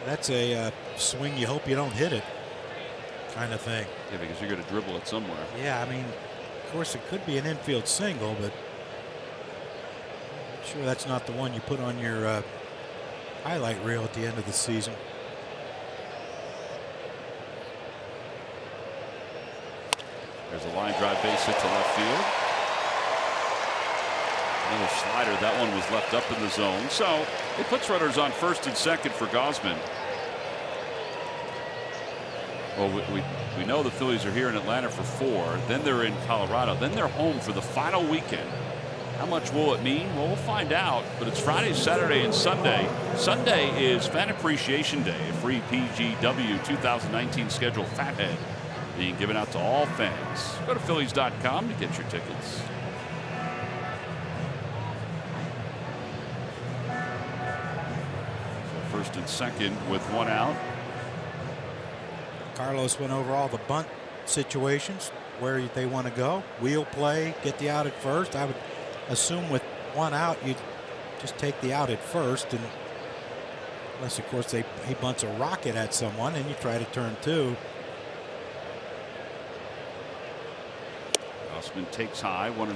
That's a swing you hope you don't hit it kind of thing. Yeah, because you're going to dribble it somewhere. Yeah, of course it could be an infield single, but I'm sure that's not the one you put on your highlight reel at the end of the season. There's a line drive base hit to left field. Another slider. That one was left up in the zone. So it puts runners on first and second for Gausman. Well, we know the Phillies are here in Atlanta for 4. Then they're in Colorado. Then they're home for the final weekend. How much will it mean? Well, we'll find out. But it's Friday, Saturday, and Sunday. Sunday is Fan Appreciation Day, a free PGW 2019 schedule fathead being given out to all fans. Go to Phillies.com to get your tickets. So first and second with one out. Carlos went over all the bunt situations where they want to go. Wheel play, get the out at first. I would assume with one out, you'd just take the out at first, and unless, of course, he bunts a rocket at someone and you try to turn 2. Gausman takes high, 1-0.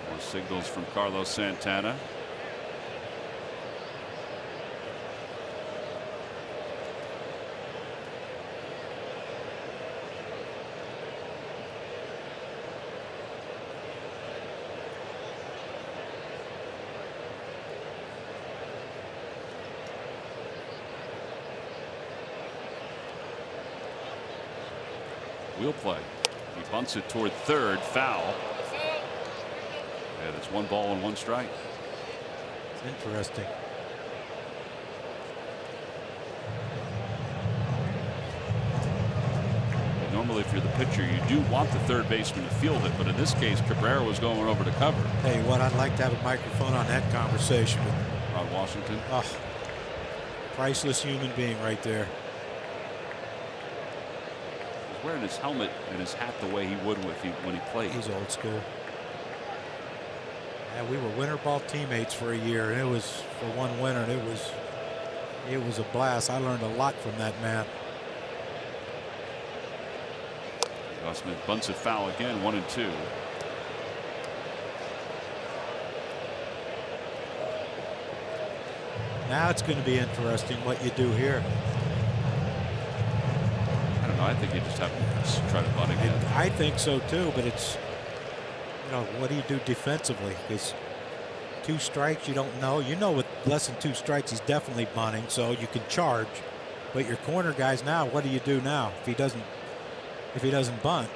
More signals from Carlos Santana. Wheel play. He bunts it toward third. Foul. And it's 1 ball and 1 strike. It's interesting. Normally, if you're the pitcher, you do want the third baseman to field it, but in this case, Cabrera was going over to cover. Tell you what, I'd like to have a microphone on that conversation with Ron Washington. priceless human being right there. He's wearing his helmet and his hat the way he would when he played. He's old school. Yeah, we were winter ball teammates for a year, and it was for one winter, and it was a blast. I learned a lot from that man. Smith bunts it foul again, 1-2. Now it's going to be interesting what you do here. I don't know. I think you just have to try to bunt again. I think so too, but it's, you know, what do you do defensively? Because 2 strikes, you don't know. You know, with less than 2 strikes, he's definitely bunting, so you can charge. But your corner guys now, what do you do now if he doesn't bunt?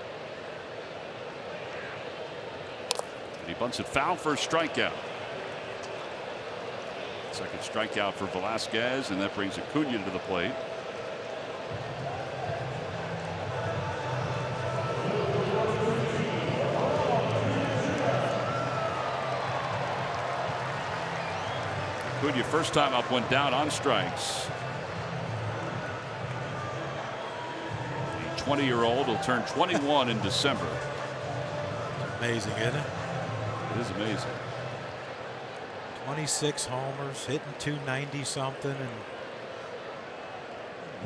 And he bunts it foul for a strikeout. Second strikeout for Velasquez, and that brings Acuna to the plate. Acuna, first time up, went down on strikes. The 20-year-old will turn 21 in December. Amazing, isn't it? It is amazing. 26 homers, hitting 290 something, and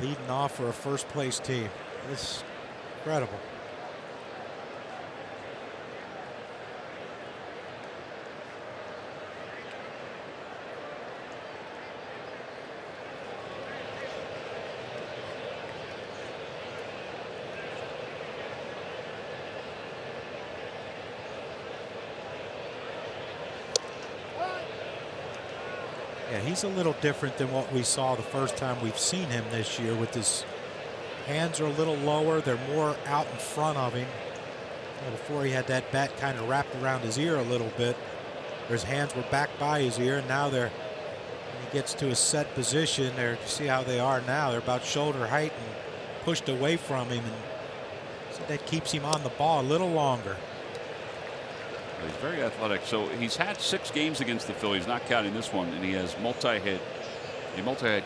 leading off for a first place team. It's incredible. Yeah, he's a little different than what we saw the first time we've seen him this year. With his hands are a little lower, they're more out in front of him. You know, before he had that bat kind of wrapped around his ear a little bit. His hands were back by his ear, and now they're, when he gets to a set position, you see how they are now. They're about shoulder height and pushed away from him, and so that keeps him on the ball a little longer. He's very athletic. So he's had 6 games against the Phillies, not counting this one, and he has a multi-hit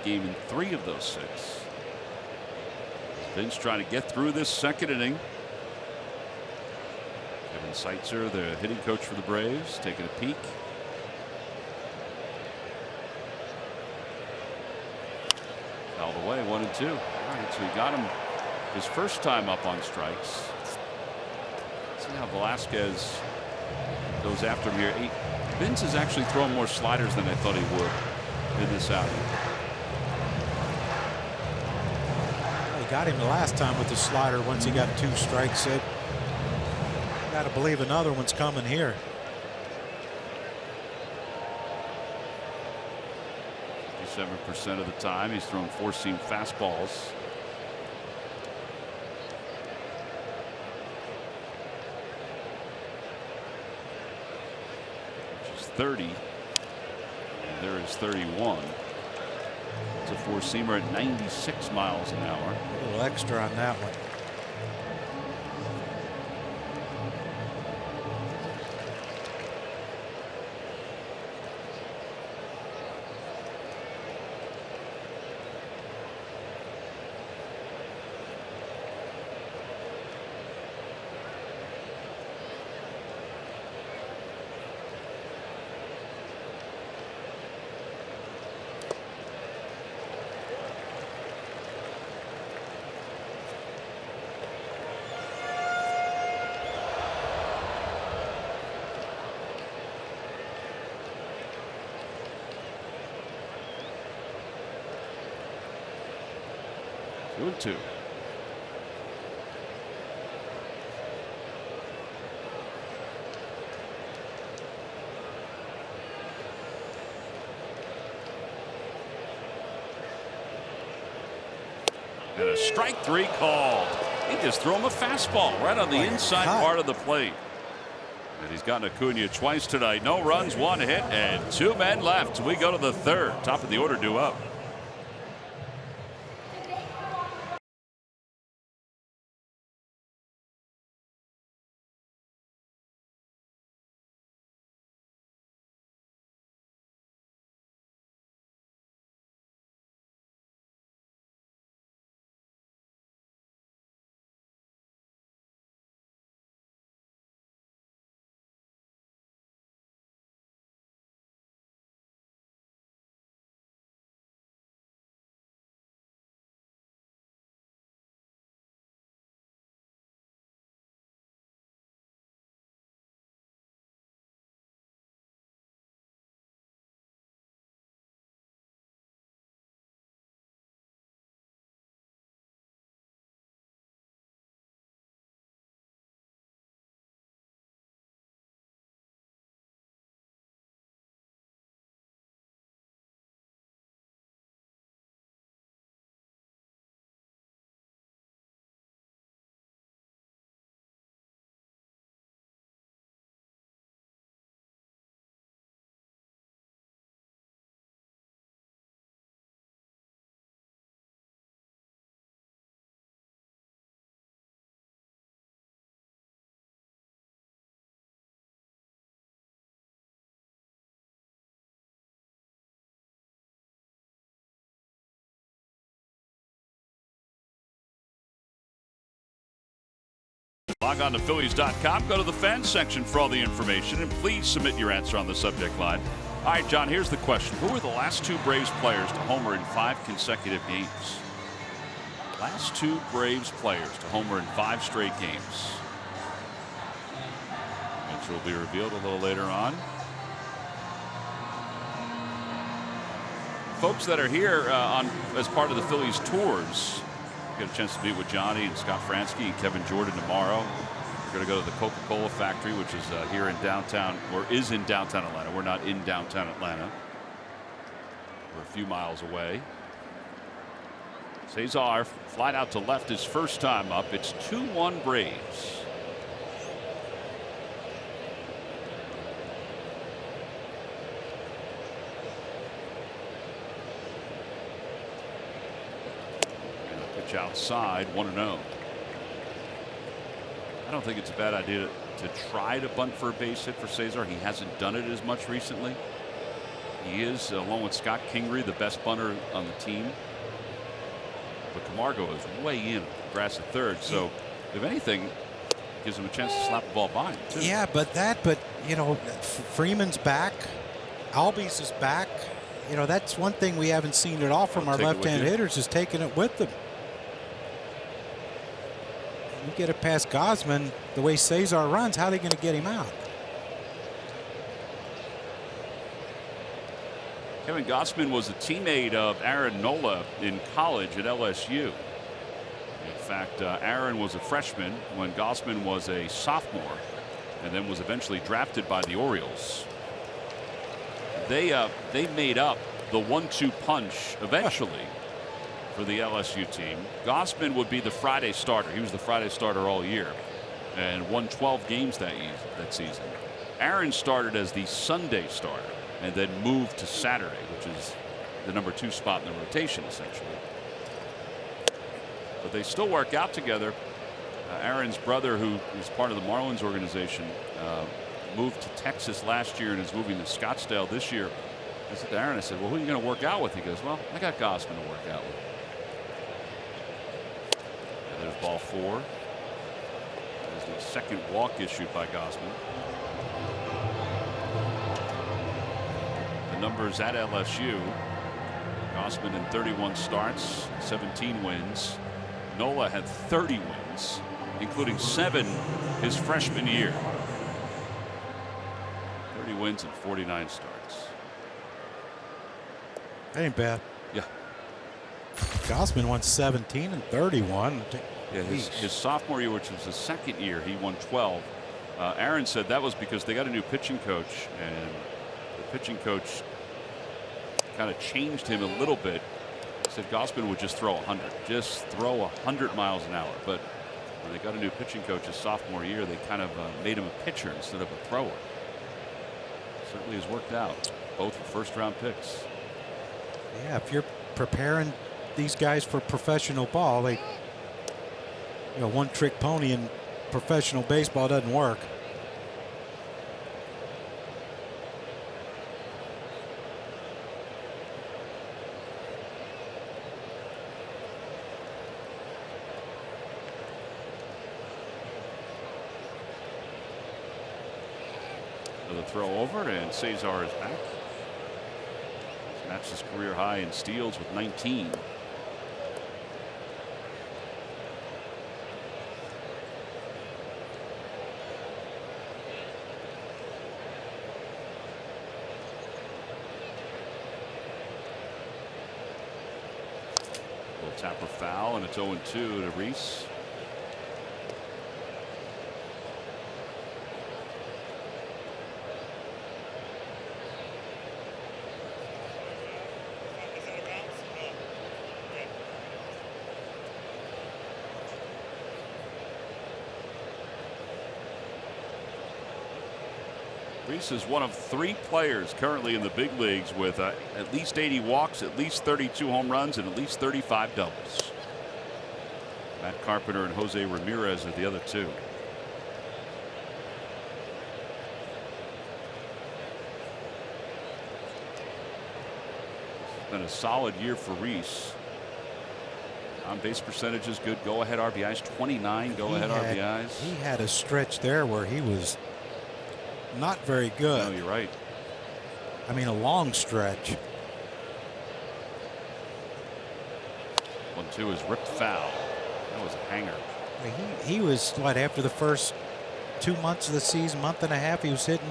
game in 3 of those 6. Vince trying to get through this second inning. Kevin Seitzer, the hitting coach for the Braves, taking a peek. Fouled away, 1-2. All right, so he got him his first time up on strikes. Let's see how Velasquez goes after him here. Vince is actually throwing more sliders than I thought he would in this outing. He got him the last time with the slider once he got 2 strikes. Got to believe another one's coming here. % of the time he's thrown 4-seam fastballs. Which is 30. And there is 31. It's a 4-seamer at 96 miles an hour. A little extra on that one. Two. And a strike 3 called. He just threw him a fastball right on the inside part of the plate. And he's gotten Acuna twice tonight. No runs, 1 hit, and 2 men left. We go to the 3rd. Top of the order due up. Log on to Phillies.com. Go to the fans section for all the information, and please submit your answer on the subject line. All right, John, here's the question. Who were the last two Braves players to homer in 5 consecutive games? Last two Braves players to homer in 5 straight games. Answer will be revealed a little later on. Folks that are here as part of the Phillies tours get a chance to meet with Johnny and Scott Fransky and Kevin Jordan tomorrow. We're going to go to the Coca-Cola factory, which is here in downtown, or is in downtown Atlanta. We're not in downtown Atlanta. We're a few miles away. Cesar flied out to left his first time up. It's 2-1 Braves. Outside, 1-0. I don't think it's a bad idea to try to bunt for a base hit for Cesar. He hasn't done it as much recently. He is, along with Scott Kingery, the best bunter on the team. But Camargo is way in grass at third, so if anything, gives him a chance to slap the ball by him too. Yeah, but you know, Freeman's back, Albies is back. You know, that's one thing we haven't seen at all from our left-hand hitters, is taking it with them. You get it past Gausman, the way Cesar runs, how are they going to get him out? Kevin Gausman was a teammate of Aaron Nola in college at LSU. In fact, Aaron was a freshman when Gausman was a sophomore, and then was eventually drafted by the Orioles. They made up the 1-2 punch eventually. For the LSU team. Gausman would be the Friday starter. He was the Friday starter all year and won 12 games that season. Aaron started as the Sunday starter and then moved to Saturday, which is the number 2 spot in the rotation essentially. But they still work out together. Aaron's brother, who is part of the Marlins organization, moved to Texas last year and is moving to Scottsdale this year. I said to Aaron, I said, well, who are you going to work out with? He goes, well, I got Gausman to work out with. There's ball 4. There's the second walk issued by Gausman. The numbers at LSU. Gausman in 31 starts, 17 wins. Nola had 30 wins, including 7 his freshman year. 30 wins and 49 starts. That ain't bad. Yeah. Gausman won 17 and 31. Yeah, his sophomore year, which was his second year, he won 12. Aaron said that was because they got a new pitching coach, and the pitching coach kind of changed him a little bit. He said Gausman would just throw 100, just throw 100 miles an hour. But when they got a new pitching coach his sophomore year, they kind of made him a pitcher instead of a thrower. Certainly has worked out. Both were first-round picks. Yeah, if you're preparing these guys for professional ball, they, you know, one-trick pony in professional baseball doesn't work. The throw over, and Cesar is back. That's his career high in steals with 19. Little tapper foul, and it's 0-2 to Reese. Reese is one of 3 players currently in the big leagues with at least 80 walks, at least 32 home runs, and at least 35 doubles. Matt Carpenter and Jose Ramirez are the other 2. It's been a solid year for Reese. On base percentage is good. Go ahead RBIs, 29 go ahead RBIs. He had a stretch there where he was not very good. No, you're right. I mean, a long stretch. 1-2 is ripped foul. That was a hanger. He was what, after the first 2 months of the season, month and a half, he was hitting,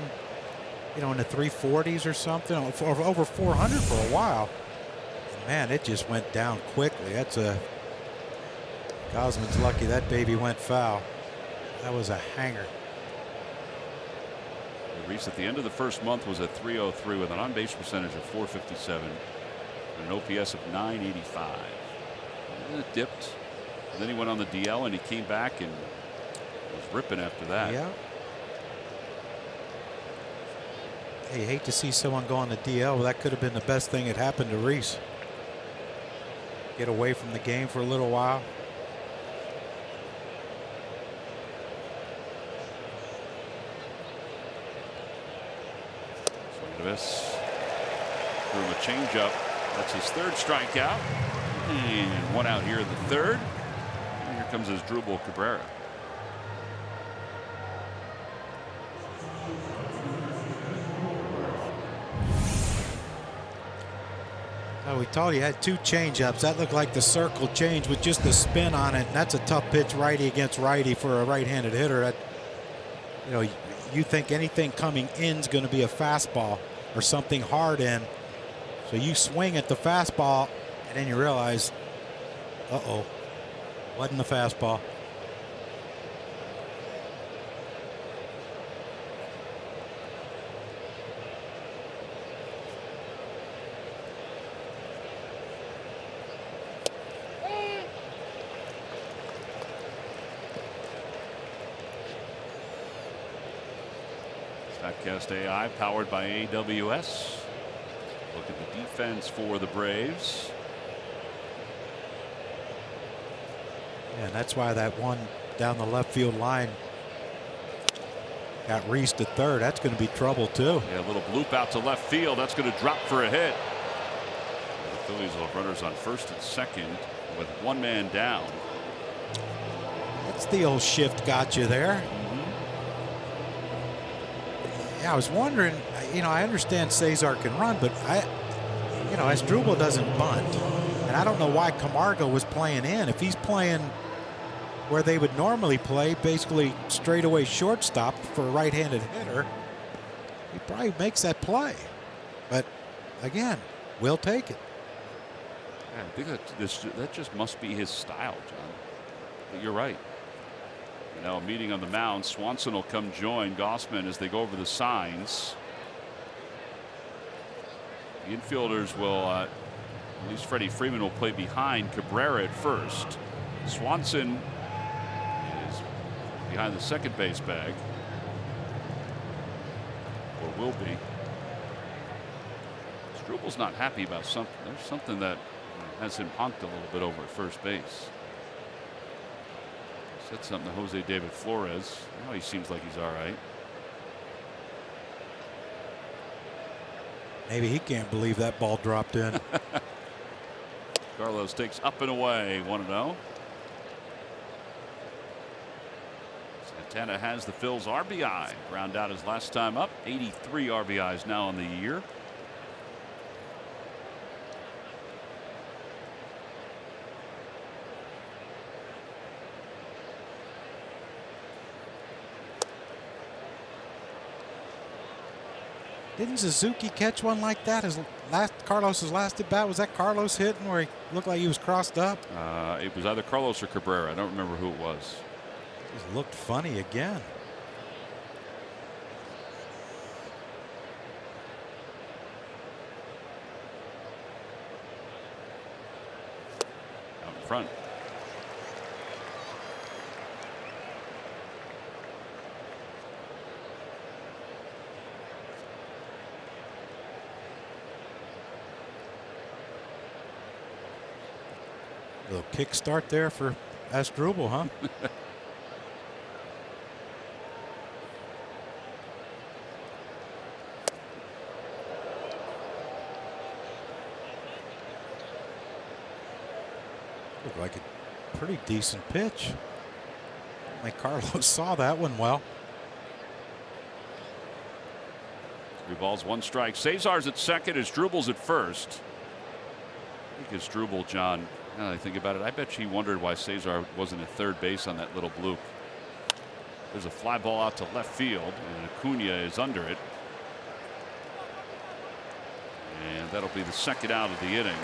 you know, in the 340s or something, over 400 for a while. And man, it just went down quickly. That's a Gosman's lucky that baby went foul. That was a hanger. Reese at the end of the first month was at 303 with an on-base percentage of 457 and an OPS of 985. And it dipped. And then he went on the DL and he came back and was ripping after that. Yeah. Hey, hate to see someone go on the DL, but that could have been the best thing that happened to Reese. Get away from the game for a little while. This threw him a changeup. That's his third strikeout. And one out here in the third. And here comes his Drupal Cabrera. Oh, we told you he had 2 changeups. That looked like the circle change with just the spin on it. And that's a tough pitch, righty against righty, for a right-handed hitter. That, you know, you think anything coming in is going to be a fastball or something hard in. So you swing at the fastball and then you realize, uh-oh, wasn't the fastball. Statcast AI powered by AWS. Look at the defense for the Braves. Yeah, and that's why that one down the left field line got Reese to third. That's going to be trouble too. Yeah, a little bloop out to left field. That's going to drop for a hit. The Phillies will have runners on first and second with one man down. That's the old shift got you there. Yeah, I was wondering, you know, I understand Cesar can run, but you know, Asdrubal doesn't bunt. And I don't know why Camargo was playing in. If he's playing where they would normally play, basically straightaway shortstop for a right-handed hitter, he probably makes that play. But again, we'll take it. Yeah, I think that just must be his style, John. But you're right. Now a meeting on the mound. Swanson will come join Gossman as they go over the signs. The infielders will, at least Freddie Freeman will play behind Cabrera at first. Swanson is behind the second base bag, or will be. Strubal's not happy about something. There's something that has him honked a little bit over at first base. Said something to Jose David Flores. Now he seems like he's all right. Maybe he can't believe that ball dropped in. Carlos takes up and away, 1-0. Santana has the Phil's RBI. Round out his last time up. 83 RBIs now on the year. Didn't Suzuki catch one like that? Carlos's last at bat, was that Carlos hitting where he looked like he was crossed up? It was either Carlos or Cabrera. I don't remember who it was. Just looked funny again. Out in front. Little kick start there for Asdrubal, huh? Looked like a pretty decent pitch. Like Carlos saw that one well. 3 balls, 1 strike. Cesar's at second. Asdrubal's at first. I think Asdrubal, John, now that I think about it, I bet he wondered why Cesar wasn't at third base on that little bloop. There's a fly ball out to left field, and Acuna is under it. And that'll be the second out of the inning.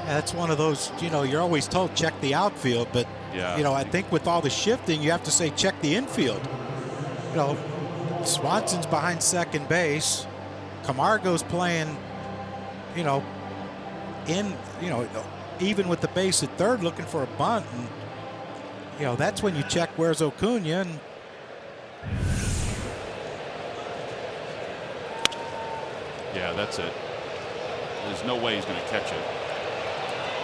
That's one of those, you know, you're always told check the outfield, but, yeah, you know, I think with all the shifting, you have to say check the infield. You know, Swanson's behind second base. Camargo's playing, you know, even with the base at third looking for a bunt. And, you know, that's when you check where's Acuna. And yeah, that's it. There's no way he's going to catch it.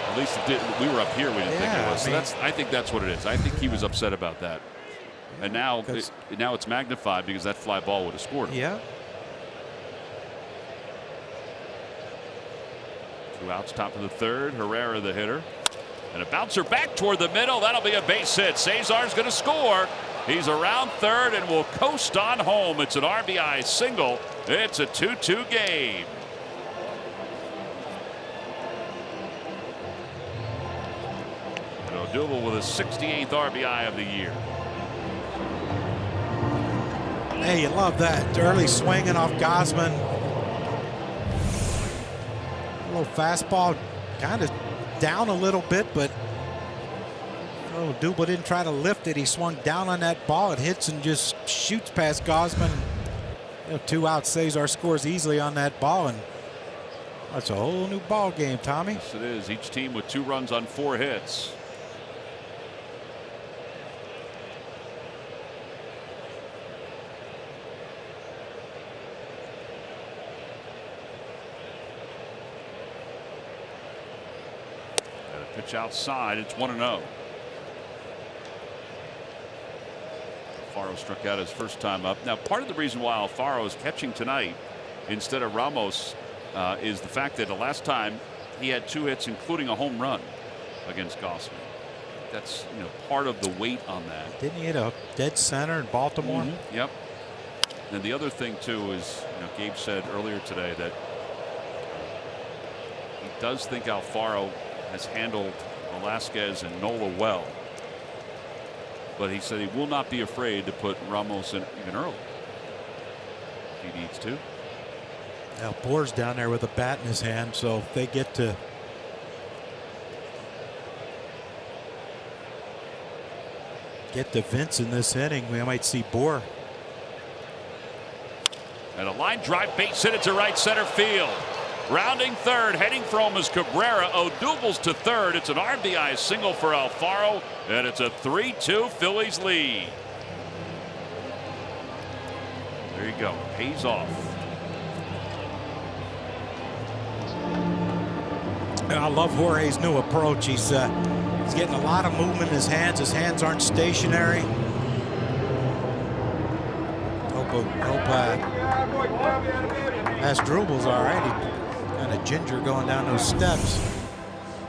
At least it did. We were up here. We didn't think it was. So I think that's what it is. I think he was upset about that. And now it's magnified because that fly ball would have scored him. Yeah. 2 outs, top of the third. Herrera, the hitter. And a bouncer back toward the middle. That'll be a base hit. Cesar's going to score. He's around third and will coast on home. It's an RBI single. It's a 2-2 game. And Odubel with his 68th RBI of the year. Hey, you love that. Early swinging off Gausman. A little fastball, kind of down a little bit, but Odubel didn't try to lift it. He swung down on that ball. It hits and just shoots past Gausman. You know, 2 outs. Cesar scores easily on that ball, and that's a whole new ball game, Tommy. Yes, it is. Each team with 2 runs on 4 hits. Pitch outside. It's 1-0. Alfaro struck out his first time up. Now, part of the reason why Alfaro is catching tonight instead of Ramos is the fact that the last time he had 2 hits, including a home run against Gausman. That's, you know, part of the weight on that. Didn't he hit a dead center in Baltimore? Mm-hmm. Yep. And the other thing too is, you know, Gabe said earlier today that he does think Alfaro has handled Velasquez and Nola well, but he said he will not be afraid to put Ramos in even early if he needs to. Now Boer's down there with a bat in his hand, so if they get to Vince in this inning, we might see Boer. And a line drive base hit it to right center field. Rounding third, heading for home is Cabrera. Odubel's to third. It's an RBI single for Alfaro, and it's a 3-2 Phillies lead. There you go. Pays off. I love Jorge's new approach. He's getting a lot of movement in his hands. His hands aren't stationary. Hope Asdrubal's all right. Kind of ginger going down those steps.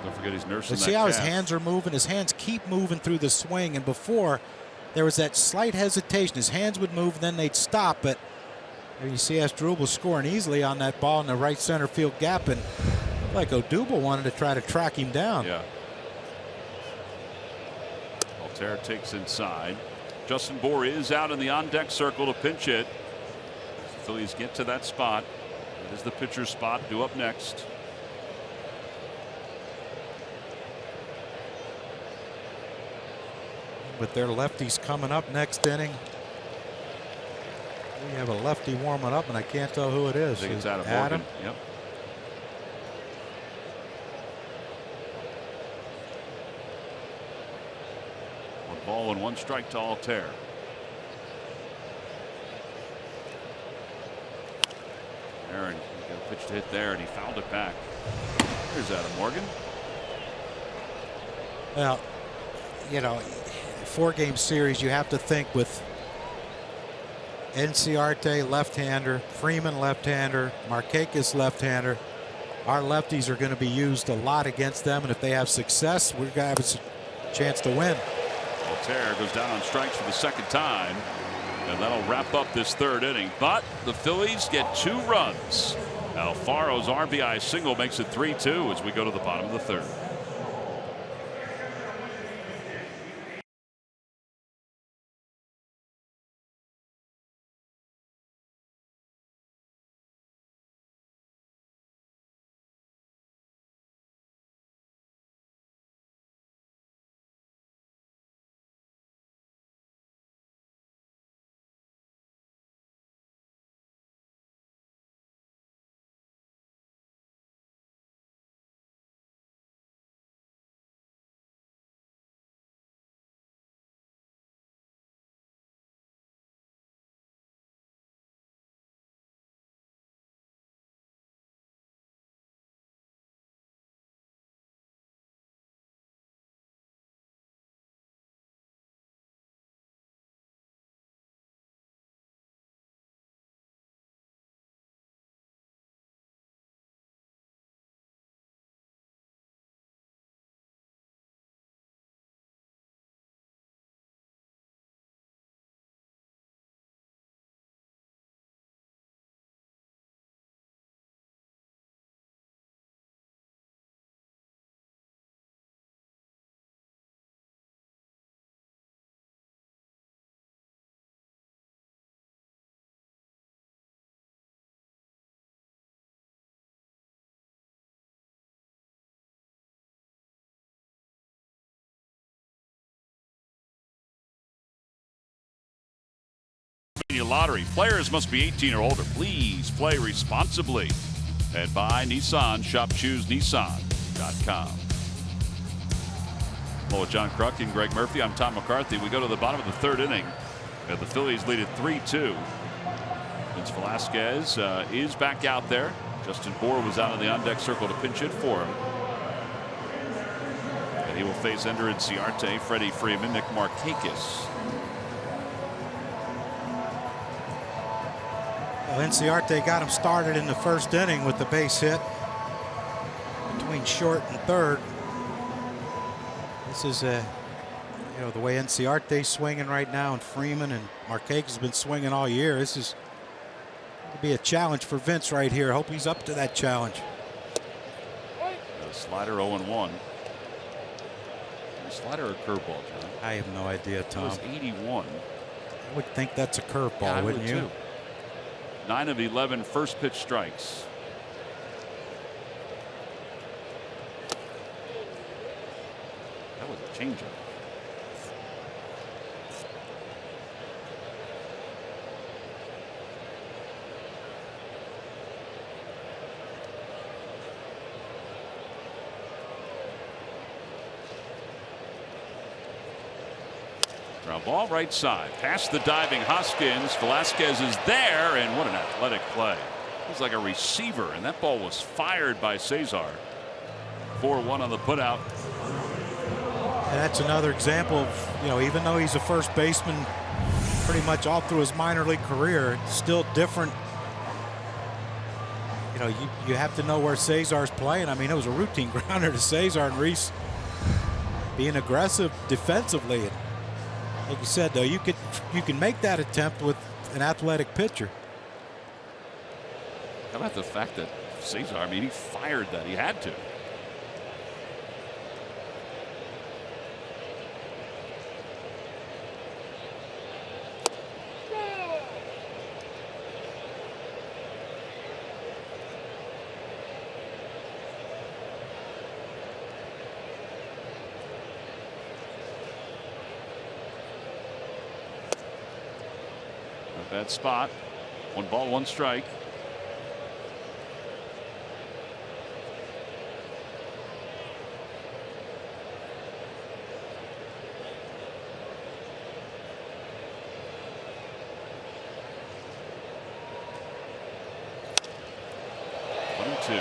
Don't forget he's nursing. But see how his hands are moving? His hands keep moving through the swing. And before, there was that slight hesitation. His hands would move, then they'd stop. But there you see Asdrubal scoring easily on that ball in the right center field gap. And like Odubel wanted to try to track him down. Yeah. Altair takes inside. Justin Boer is out in the on-deck circle to pinch hit. The Phillies get to that spot. It is the pitcher's spot. Due up next. But their lefties coming up next inning. We have a lefty warming up, and I can't tell who it is. I think it's Adam. Yep. One ball and 1 strike to Altair. Aaron got a pitch to hit there, and he fouled it back. Here's Adam Morgan. Well, you know, 4-game series, you have to think with Enciarte left-hander, Freeman left-hander, Markakis left-hander. Our lefties are going to be used a lot against them, and if they have success, we're going to have a chance to win. Altair goes down on strikes for the second time, and that'll wrap up this third inning. But the Phillies get 2 runs. Alfaro's RBI single makes it 3-2 as we go to the bottom of the third. Lottery. Players must be 18 or older. Please play responsibly. And buy Nissan. Shop ChooseNissan.com. Hello, John Kruk and Greg Murphy. I'm Tom McCarthy. We go to the bottom of the third inning. And the Phillies lead it 3-2. Vince Velasquez is back out there. Justin Bour was out in the on-deck circle to pinch hit for him. And he will face Ender Enciarte, Freddie Freeman, Nick Markakis. Well, Enciarte got him started in the first inning with the base hit between short and third. This is the way Enciarte's swinging right now, and Freeman and Markakis has been swinging all year. This is going to be a challenge for Vince right here. Hope he's up to that challenge. The slider 0-1. Slider or curveball, John? I have no idea, Tom. It was 81. I would think that's a curveball, yeah, wouldn't you? Too. 9 of 11 first pitch strikes. That was a changeup. Ground ball right side. Past the diving Hoskins. Velasquez is there, and what an athletic play. It was like a receiver, and that ball was fired by Cesar. 4-1 on the putout. And that's another example of, even though he's a first baseman pretty much all through his minor league career, it's still different. You have to know where Cesar's playing. I mean, it was a routine grounder to Cesar, and Reese being aggressive defensively. Like you said, though, you can make that attempt with an athletic pitcher. How about the fact that Cesar, I mean, he fired that. He had to. Bad spot. 1 ball, 1 strike. One and 2.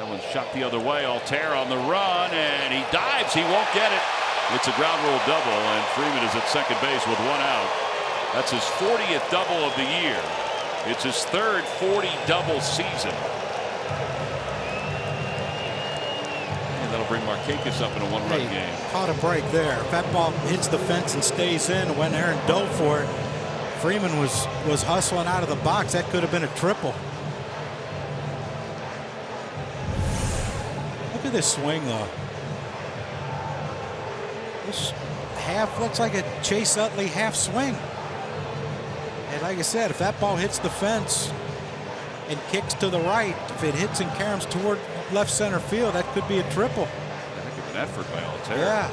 That one's shot the other way. Altair on the run, and he dives. He won't get it. It's a ground rule double, and Freeman is at second base with 1 out. That's his 40th double of the year. It's his third 40 double season. And that'll bring Markakis up in a 1-run game. Caught a break there. If that ball hits the fence and stays in, went there and dove for it. Freeman was hustling out of the box. That could have been a triple. Look at this swing, though. This half looks like a Chase Utley half swing. And like I said, if that ball hits the fence and kicks to the right, if it hits and caroms toward left center field, that could be a triple. Heck of an effort by Altair. Yeah.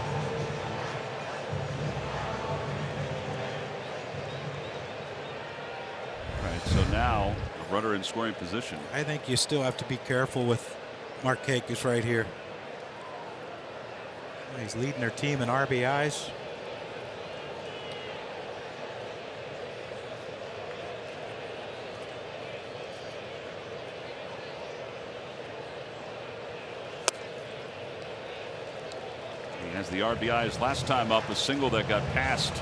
All right, so now a runner in scoring position. I think you still have to be careful with Markakis right here. He's leading their team in RBIs. He has the RBIs last time up, a single that got past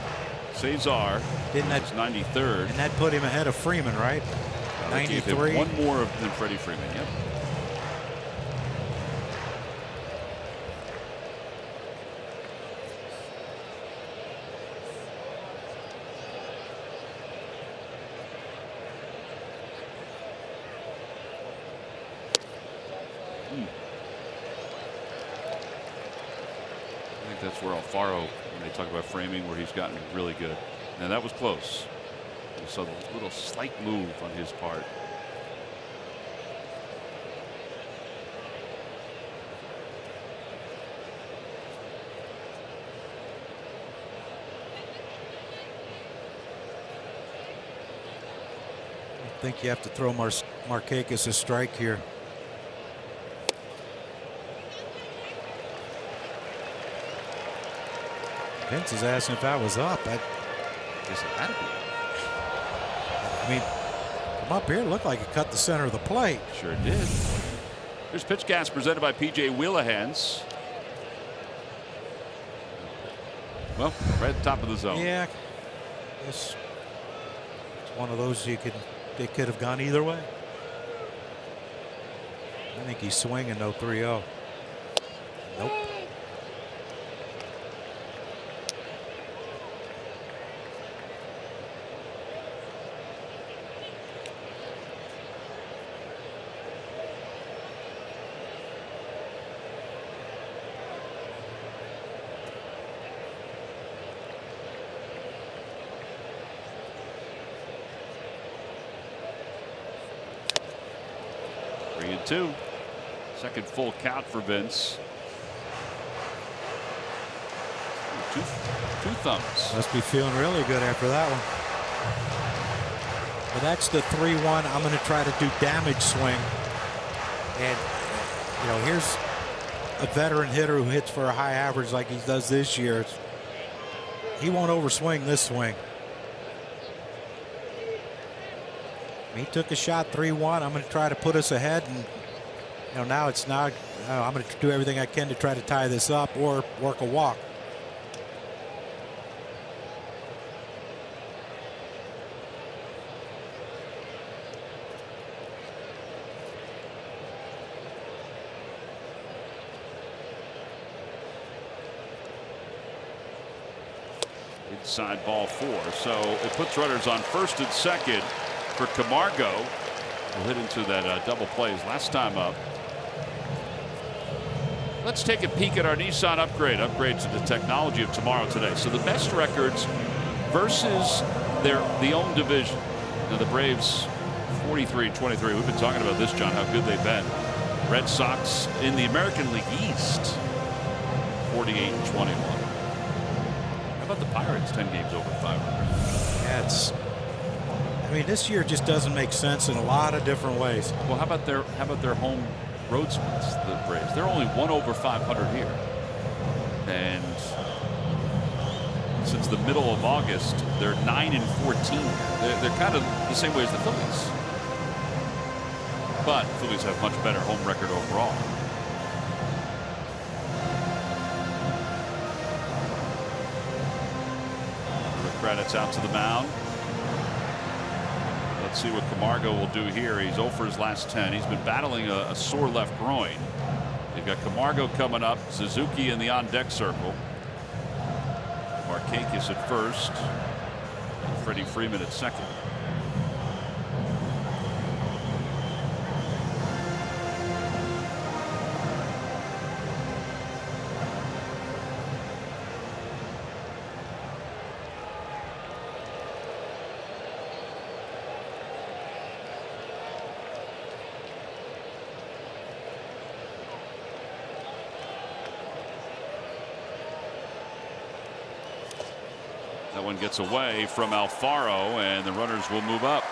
Cesar. Didn't that 93rd? And that put him ahead of Freeman, right? 93. One more than Freddie Freeman. Yep. That's where Alfaro, when they talk about framing, where he's gotten really good. Now that was close. You saw the little slight move on his part. I think you have to throw Markakis a strike here. Vince is asking if I was up. I guess it had to be. I mean, from up here, it looked like it cut the center of the plate. Sure did. Here's Pitch Gas presented by PJ Wheelahans. Well, right at the top of the zone. Yeah, it's one of those it could have gone either way. I think he's swinging though. 3-0. Nope. Two. Second full count for Vince. Two thumbs. Must be feeling really good after that one. But that's the 3-1. I'm going to try to do damage swing. And, you know, here's a veteran hitter who hits for a high average like he does this year. He won't overswing this swing. He took a shot 3-1. I'm going to try to put us ahead, and you know now it's not. I'm going to do everything I can to try to tie this up or work a walk. Inside ball 4, so it puts runners on first and second for Camargo. Will hit into that double plays last time up. Let's take a peek at our Nissan upgrade to the technology of tomorrow today. So the best records versus the own division. Now the Braves 43-23. We've been talking about this, John, how good they've been. Red Sox in the American League East 48-21. How about the Pirates? 10 games over 500. Yeah, I mean, this year just doesn't make sense in a lot of different ways. Well, how about their home road splits, the Braves? They're only 1 over 500 here, and since the middle of August, they're 9-14. They're kind of the same way as the Phillies. but Phillies have much better home record overall. Credits out to the mound. Let's see what Camargo will do here. He's 0 for his last 10. He's been battling a sore left groin. They've got Camargo coming up, Suzuki in the on-deck circle, Markakis at first, and Freddie Freeman at second. That one gets away from Alfaro, and the runners will move up.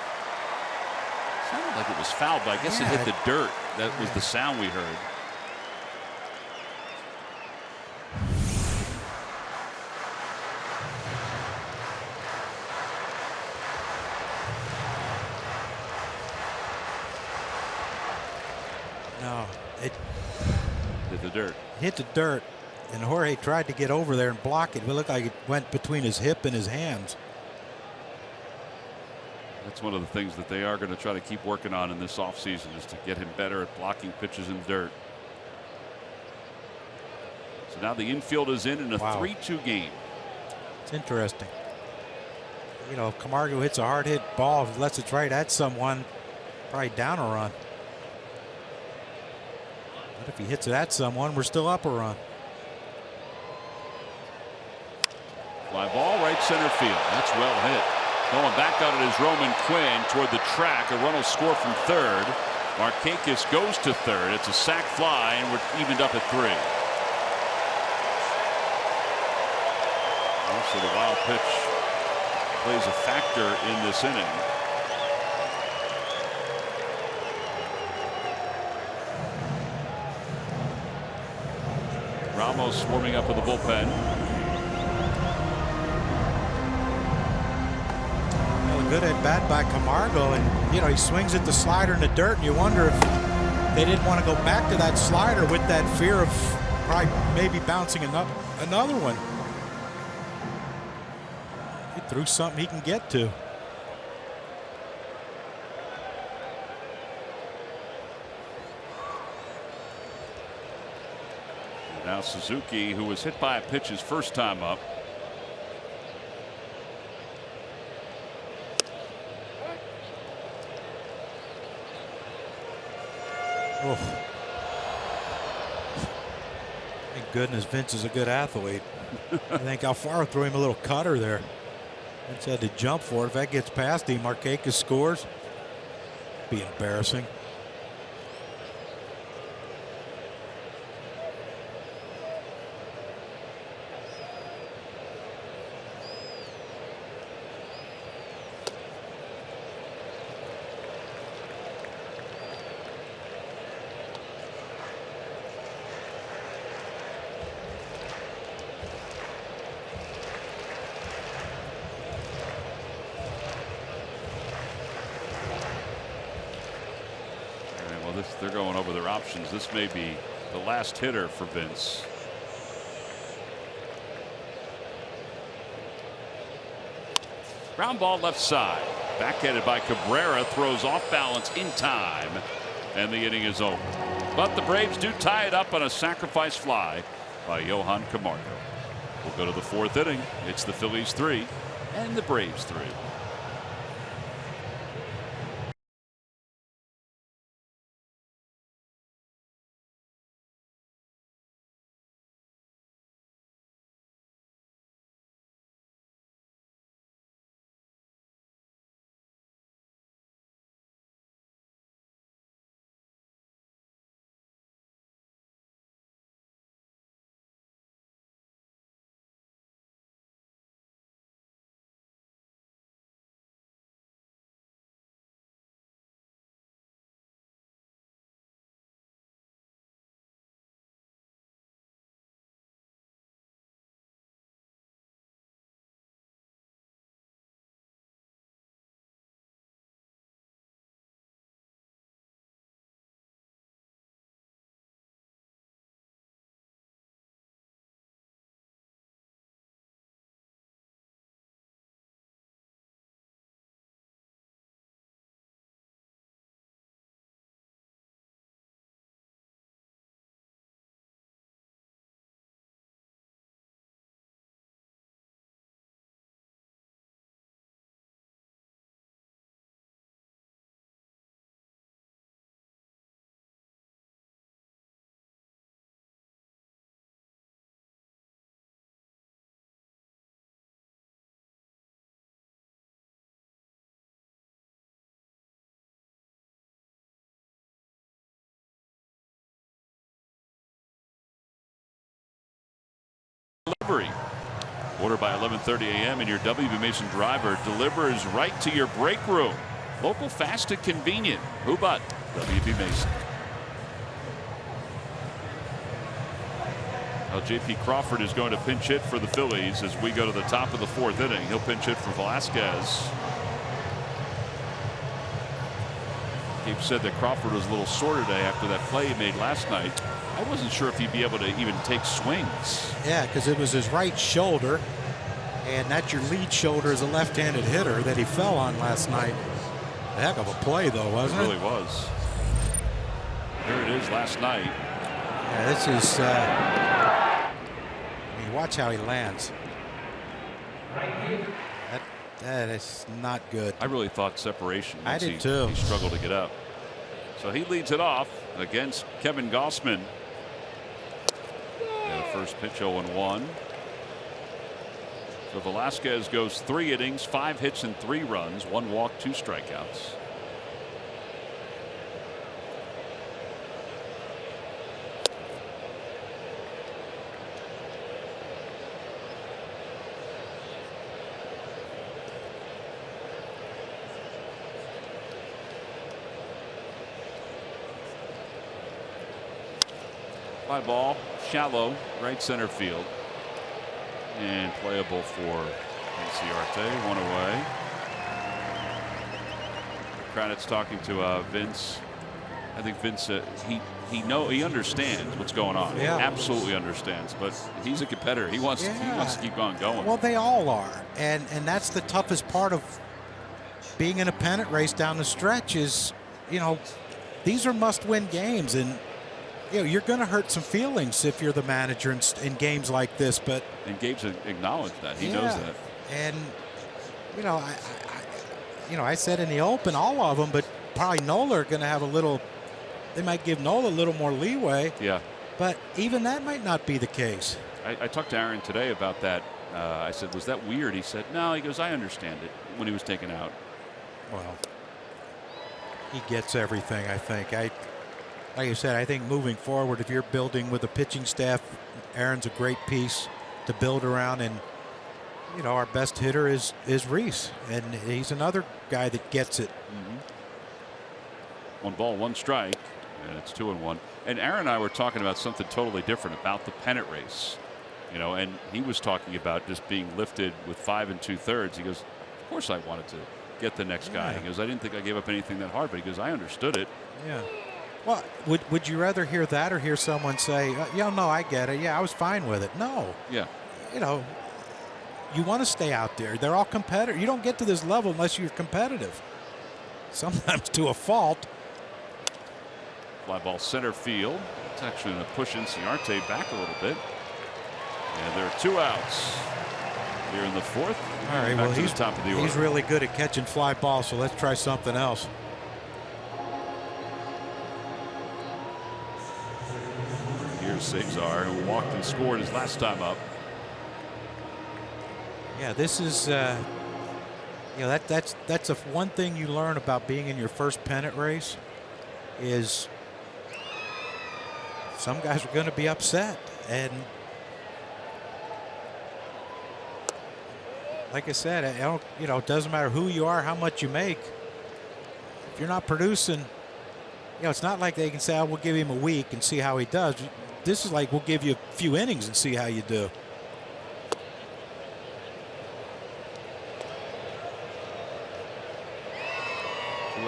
Sounded like it was fouled, but I guess it hit the dirt. That was the sound we heard. No, it hit the dirt. Hit the dirt. And Jorge tried to get over there and block it. It looked like it went between his hip and his hands. That's one of the things that they are going to try to keep working on in this offseason, is to get him better at blocking pitches in dirt. So now the infield is in a 3-2 game. It's interesting. You know, if Camargo hits a hard hit ball, lets it right at someone, probably down a run. But if he hits it at someone, we're still up a run. Fly ball, right center field. That's well hit. Going back on it is Roman Quinn toward the track. A run will score from third. Markakis goes to third. It's a sac fly, and we're evened up at 3. Also, the wild pitch plays a factor in this inning. Ramos warming up with the bullpen. Good at bat by Camargo, and you know, he swings at the slider in the dirt, and you wonder if they didn't want to go back to that slider with that fear of probably maybe bouncing another one. He threw something he can get to. Now Suzuki, who was hit by a pitch his first time up. Oh. Thank goodness Vince is a good athlete. I think Alfaro threw him a little cutter there. Vince had to jump for it. If that gets past him, Markakis scores. Be embarrassing. They're going over their options. This may be the last hitter for Vince. Ground ball left side. Backhanded by Cabrera. Throws off balance in time. And the inning is over. But the Braves do tie it up on a sacrifice fly by Johan Camargo. We'll go to the 4th inning. It's the Phillies 3 and the Braves 3. delivery. Order by 11:30 a.m. and your WB Mason driver delivers right to your break room. Local, fast, and convenient. Who but WB Mason? Well, J.P. Crawford is going to pinch hit for the Phillies as we go to the top of the 4th inning. He'll pinch hit for Velasquez. Gabe said that Crawford was a little sore today after that play he made last night. I wasn't sure if he'd be able to even take swings. Yeah, because it was his right shoulder, and that's your lead shoulder as a left-handed hitter that he fell on last night. A heck of a play, though, wasn't it? It really was. Here it is last night. Yeah, this is. I mean, watch how he lands. That is not good. I really thought separation. I did too. He struggled to get up. So he leads it off against Kevin Gossman. And the first pitch 0-1. So Velasquez goes 3 innings, 5 hits and 3 runs, 1 walk, 2 strikeouts. Fly ball, shallow, right center field. And playable for Arte, 1 away. Kranitz talking to Vince. I think Vince, he understands what's going on. Yeah. He absolutely understands, but he's a competitor. He wants to keep on going. Well, they all are, and that's the toughest part of being in a pennant race down the stretch is, you know, these are must-win games, and you know, you're going to hurt some feelings if you're the manager in games like this. But and Gabe's acknowledged that. He knows that. And you know, I said in the open all of them, but probably Nola are going to have a little. They might give Nola a little more leeway. Yeah. But even that might not be the case. I talked to Aaron today about that. I said, was that weird? He said, no. He goes, I understand it, when he was taken out. Well, he gets everything, I think. Like you said, I think moving forward, if you're building with a pitching staff, Aaron's a great piece to build around. And, you know, our best hitter is Reese. And he's another guy that gets it. Mm-hmm. 1 ball, 1 strike. And it's 2-1. And Aaron and I were talking about something totally different about the pennant race. You know, and he was talking about just being lifted with 5 2/3. He goes, of course I wanted to get the next guy. He goes, I didn't think I gave up anything that hard. But he goes, I understood it. Yeah. Well, would you rather hear that or hear someone say, yeah, no, I get it. Yeah, I was fine with it. No. Yeah. You know, you want to stay out there. They're all competitive. You don't get to this level unless you're competitive. Sometimes to a fault. Fly ball center field. It's actually going to push Arte back a little bit. And there are 2 outs here in the 4th. All right, well, he's top of the order. He's really good at catching fly balls, so let's try something else. Here's Cesar, who walked and scored his last time up. Yeah, this is, you know, that's one thing you learn about being in your first pennant race is some guys are going to be upset. And like I said, you know, it doesn't matter who you are, how much you make. If you're not producing, you know, it's not like they can say, oh, we'll give him a week and see how he does. This is like, we'll give you a few innings and see how you do.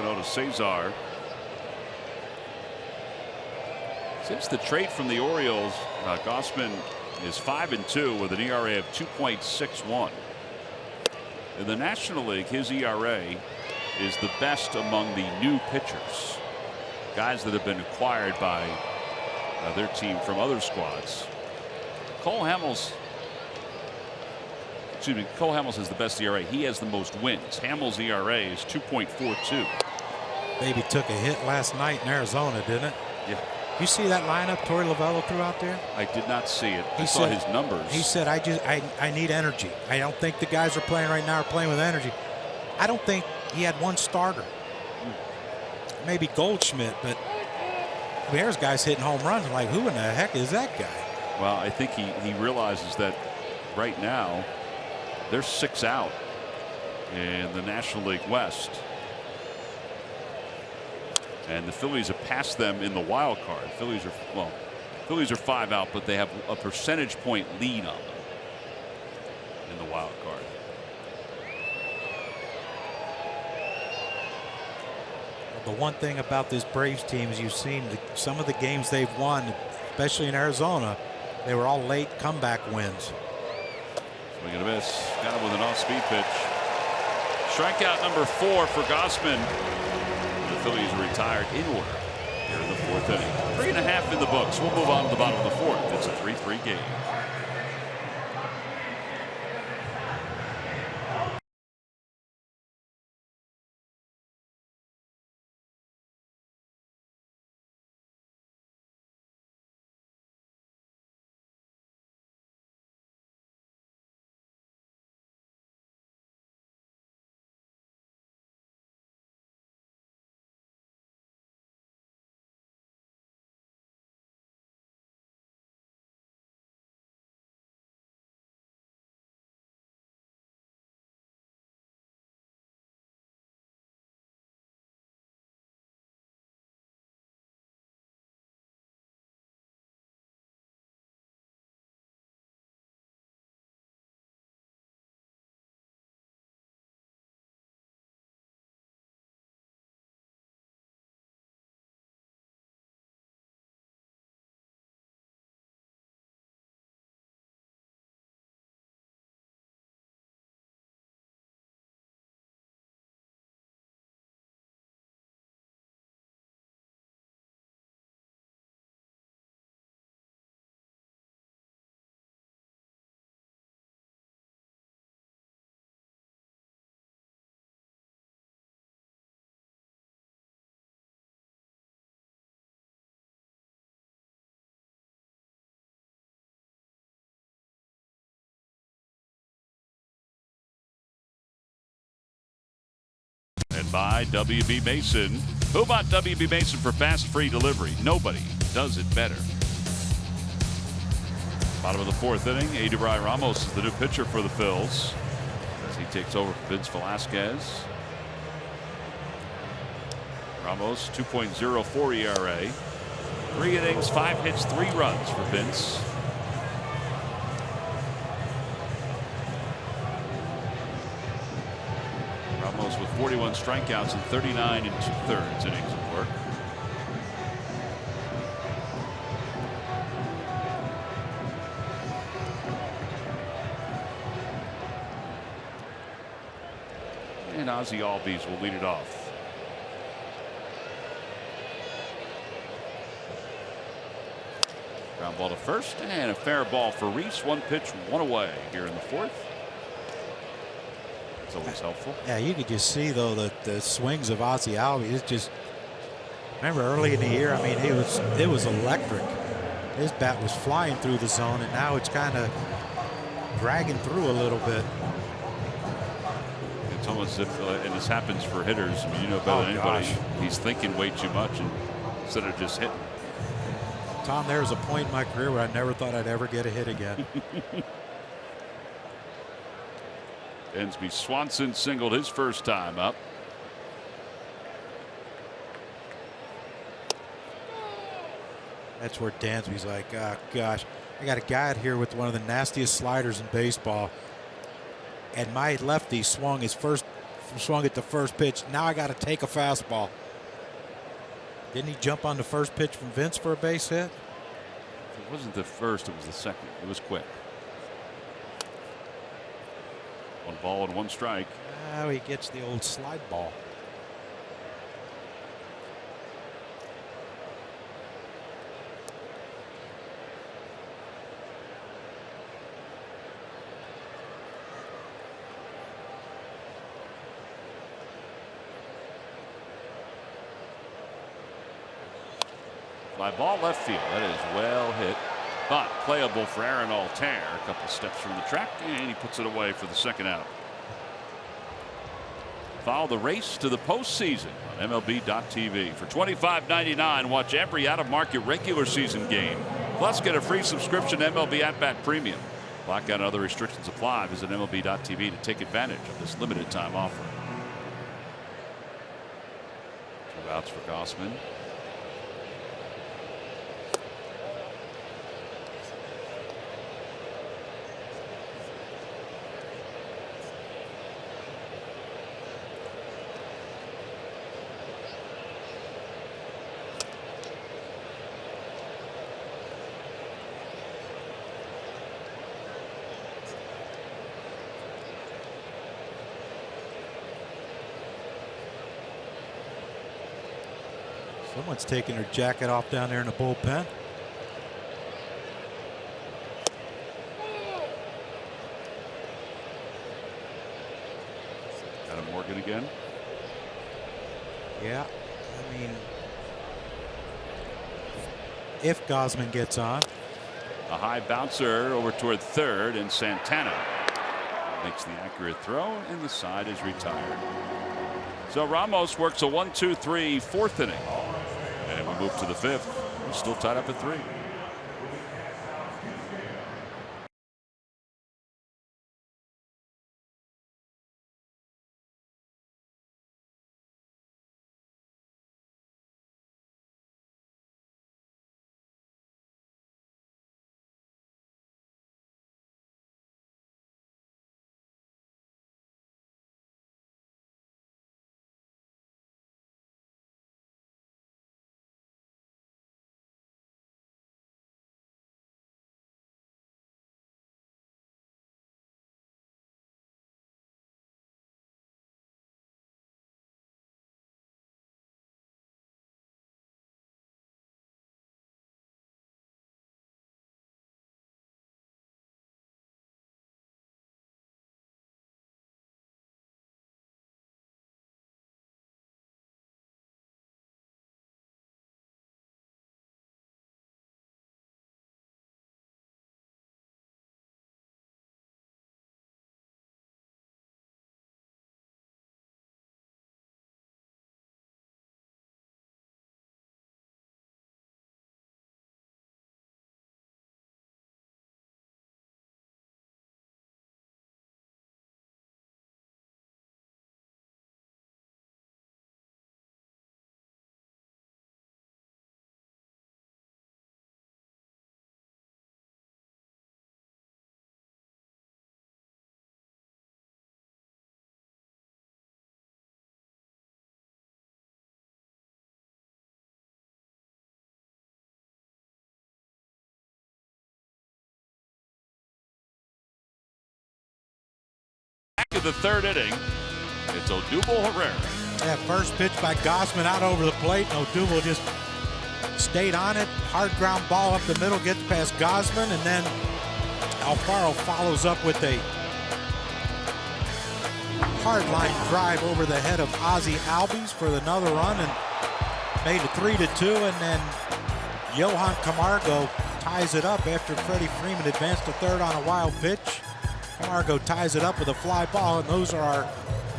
To Cesar. Since the trade from the Orioles, Gossman is 5-2 with an ERA of 2.61. In the National League, his ERA is the best among the new pitchers, guys that have been acquired by their team from other squads. Cole Hamels has the best ERA. He has the most wins. Hamels' ERA is 2.42. Baby took a hit last night in Arizona, didn't it? Yeah. You see that lineup Torey Lovullo threw out there? I did not see it. I saw his numbers. He said, I need energy. I don't think the guys are playing right now are playing with energy. I don't think he had 1 starter. Maybe Goldschmidt, but I mean, there's guys hitting home runs. I'm like, who in the heck is that guy? Well, I think he realizes that right now they're 6 out in the National League West. And the Phillies have passed them in the wild card. Phillies are 5 out, but they have a percentage point lead on them in the wild card. The one thing about this Braves team is you've seen some of the games they've won, especially in Arizona, they were all late comeback wins. Swing and a miss. Got him with an off-speed pitch. Strikeout number 4 for Gausman. The Phillies are retired in order here in the 4th inning. 3.5 in the books. We'll move on to the bottom of the 4th. It's a 3-3 game. And by W.B. Mason. Who bought W.B. Mason for fast free delivery? Nobody does it better. Bottom of the 4th inning. Adebray Ramos is the new pitcher for the Phils as he takes over for Vince Velasquez. Ramos 2.04 ERA. 3 innings, 5 hits, 3 runs for Vince. Ramos with 41 strikeouts and 39 2/3 innings of work. And Ozzie Albies will lead it off. Ground ball to first and a fair ball for Reese. 1 pitch, 1 away here in the 4th. It's always helpful. Yeah, you could just see though that the swings of Ozzie Albies. It's just, remember early in the year, I mean, it was electric. His bat was flying through the zone, and now it's kind of dragging through a little bit. It's almost as if, and this happens for hitters. I mean, you know better than anybody. Gosh. He's thinking way too much instead of just hitting. Tom, there was a point in my career where I never thought I'd ever get a hit again. Dansby Swanson singled his first time up. That's where Dansby's like, oh, gosh, I got a guy out here with one of the nastiest sliders in baseball, and my lefty swung at the first pitch. Now I got to take a fastball. Didn't he jump on the first pitch from Vince for a base hit? It wasn't the first, it was the second. It was quick. 1 ball and 1 strike. Oh, he gets the old slide ball. Fly ball left field. That is well hit, but playable for Aaron Altair. A couple steps from the track, and he puts it away for the 2nd out. Follow the race to the postseason on MLB.tv. For $25.99, watch every out-of-market regular season game. Plus, get a free subscription to MLB At Bat Premium. Blackout and other restrictions apply. Visit MLB.tv to take advantage of this limited time offer. 2 outs for Gausman. Someone's taking her jacket off down there in the bullpen. Adam Morgan again. Yeah, I mean, if Gausman gets on. A high bouncer over toward third, and Santana makes the accurate throw, and the side is retired. So Ramos works a 1-2-3 fourth inning. And we move to the fifth. We're still tied up at 3. Back to the third inning. It's Odubel Herrera. Yeah, first pitch by Gausman out over the plate. And Odubel just stayed on it. Hard ground ball up the middle, gets past Gausman, and then Alfaro follows up with a hard line drive over the head of Ozzie Albies for another run, and made it 3-2. And then Johan Camargo ties it up after Freddie Freeman advanced to third on a wild pitch. Camargo ties it up with a fly ball, and those are our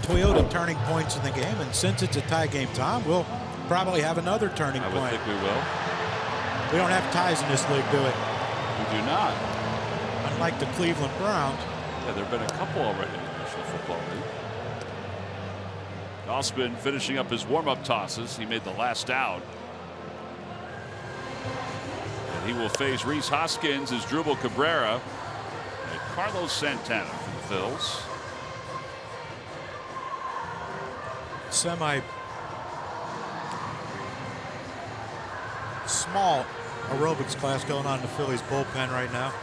Toyota turning points in the game. And since it's a tie game, Tom, we'll probably have another turning point. I think we will. We don't have ties in this league, do we? We do not. Unlike the Cleveland Browns. Yeah, there have been a couple already in the National Football League. Gausman finishing up his warm-up tosses. He made the last out. And he will face Rhys Hoskins, Asdrubal Cabrera, and Carlos Santana for the Phils. Semi small aerobics class going on in the Phillies bullpen right now.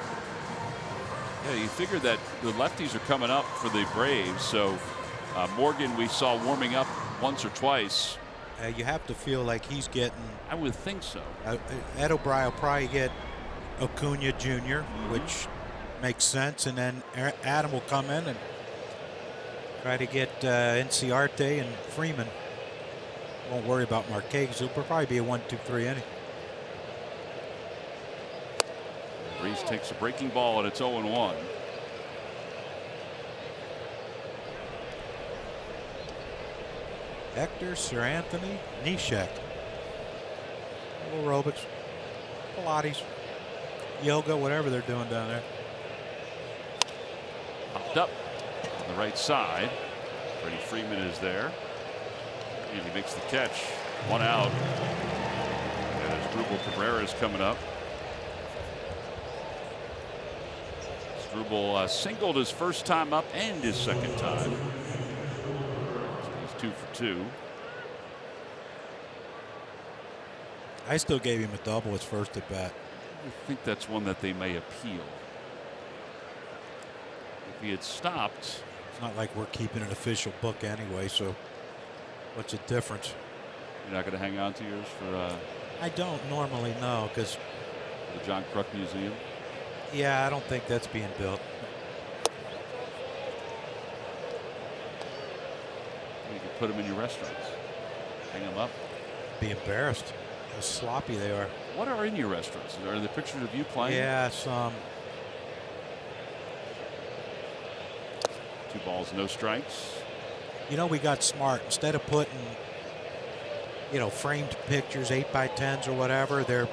Yeah, you figure that the lefties are coming up for the Braves, so Morgan we saw warming up once or twice. You have to feel like he's getting. I would think so. Ed O'Brien will probably get Acuna Jr., which makes sense, and then Adam will come in and try to get Inciarte and Freeman. Won't worry about Marquez. It'll probably be a 1-2-3 inning. Reese takes a breaking ball, and it's 0-1. Hector, Sir Anthony, Neshek. Aerobics, Pilates, yoga, whatever they're doing down there. Popped up on the right side. Freddie Freeman is there. And he makes the catch. 1 out. And Asdrubal Cabrera is coming up. Asdrubal singled his first time up and his second time. So he's 2 for 2. I still gave him a double his first at bat. I think that's one that they may appeal. If he had stopped. It's not like we're keeping an official book anyway, so what's the difference? You're not going to hang on to yours for. I don't normally, no, because the John Kruk Museum. Yeah, I don't think that's being built. You could put them in your restaurants. Hang them up. Be embarrassed how sloppy they are. What are in your restaurants? Are there pictures of you playing? Yeah, some. 2 balls, no strikes. You know, we got smart. Instead of putting, you know, framed pictures, 8x10s or whatever,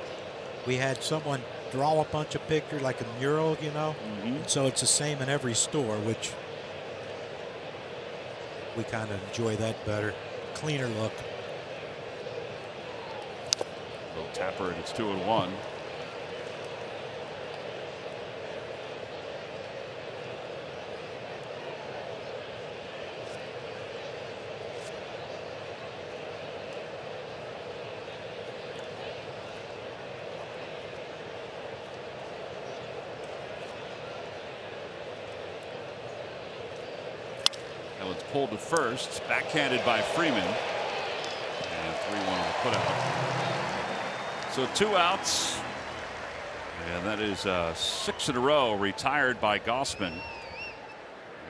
we had someone draw a bunch of pictures like a mural, you know. And so it's the same in every store, which we kind of enjoy that better. Cleaner look. Little tapper, and it's 2-1. It's pulled to first, backhanded by Freeman, and 3-1 on the putout. So 2 outs, and that is 6 in a row retired by Gossman.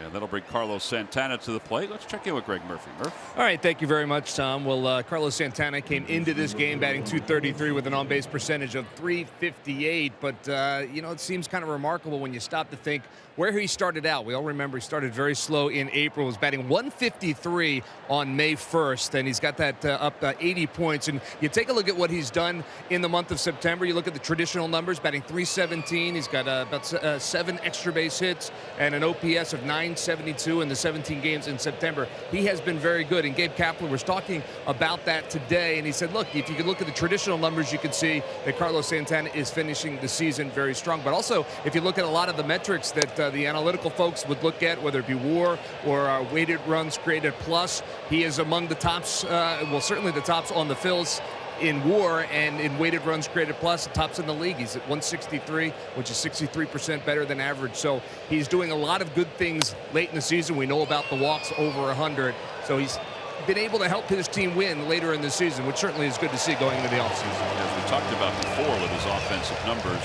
And that'll bring Carlos Santana to the plate. Let's check in with Greg Murphy. Murph. All right, thank you very much, Tom. Well, Carlos Santana came into this game batting .233 with an on-base percentage of .358. But, you know, it seems kind of remarkable when you stop to think where he started out. We all remember he started very slow in April, was batting .153 on May 1st, and he's got that up 80 points. And you take a look at what he's done in the month of September. You look at the traditional numbers, batting .317. He's got about 7 extra base hits and an OPS of 972 in the 17 games in September. He has been very good, and Gabe Kapler was talking about that today, and he said, look, if you could look at the traditional numbers, you can see that Carlos Santana is finishing the season very strong. But also, if you look at a lot of the metrics that the analytical folks would look at, whether it be WAR or weighted runs created plus, he is among the tops, well, certainly the tops on the Phillies in WAR, and in weighted runs created plus, tops in the league. He's at 163, which is 63% better than average. So he's doing a lot of good things late in the season. We know about the walks over 100. So he's been able to help his team win later in the season, which certainly is good to see going into the offseason. As we talked about before with his offensive numbers,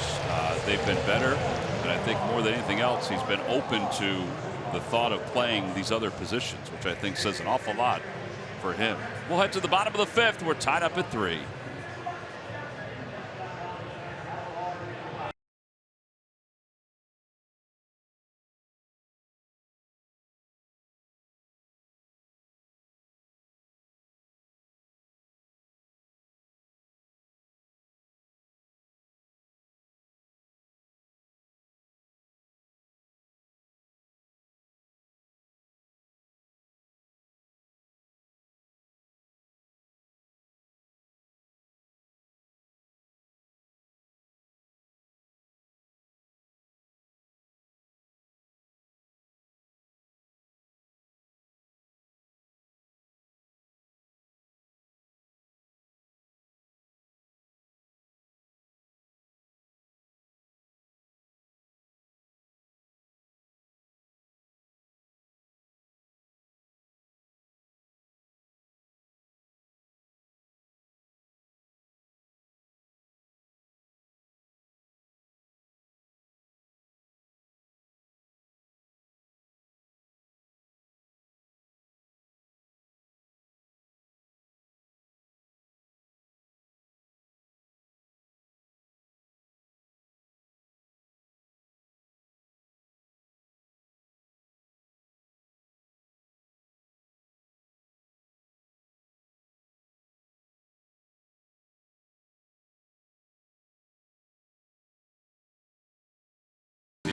they've been better. And I think more than anything else, he's been open to the thought of playing these other positions, which I think says an awful lot for him. We'll head to the bottom of the 5th. We're tied up at 3.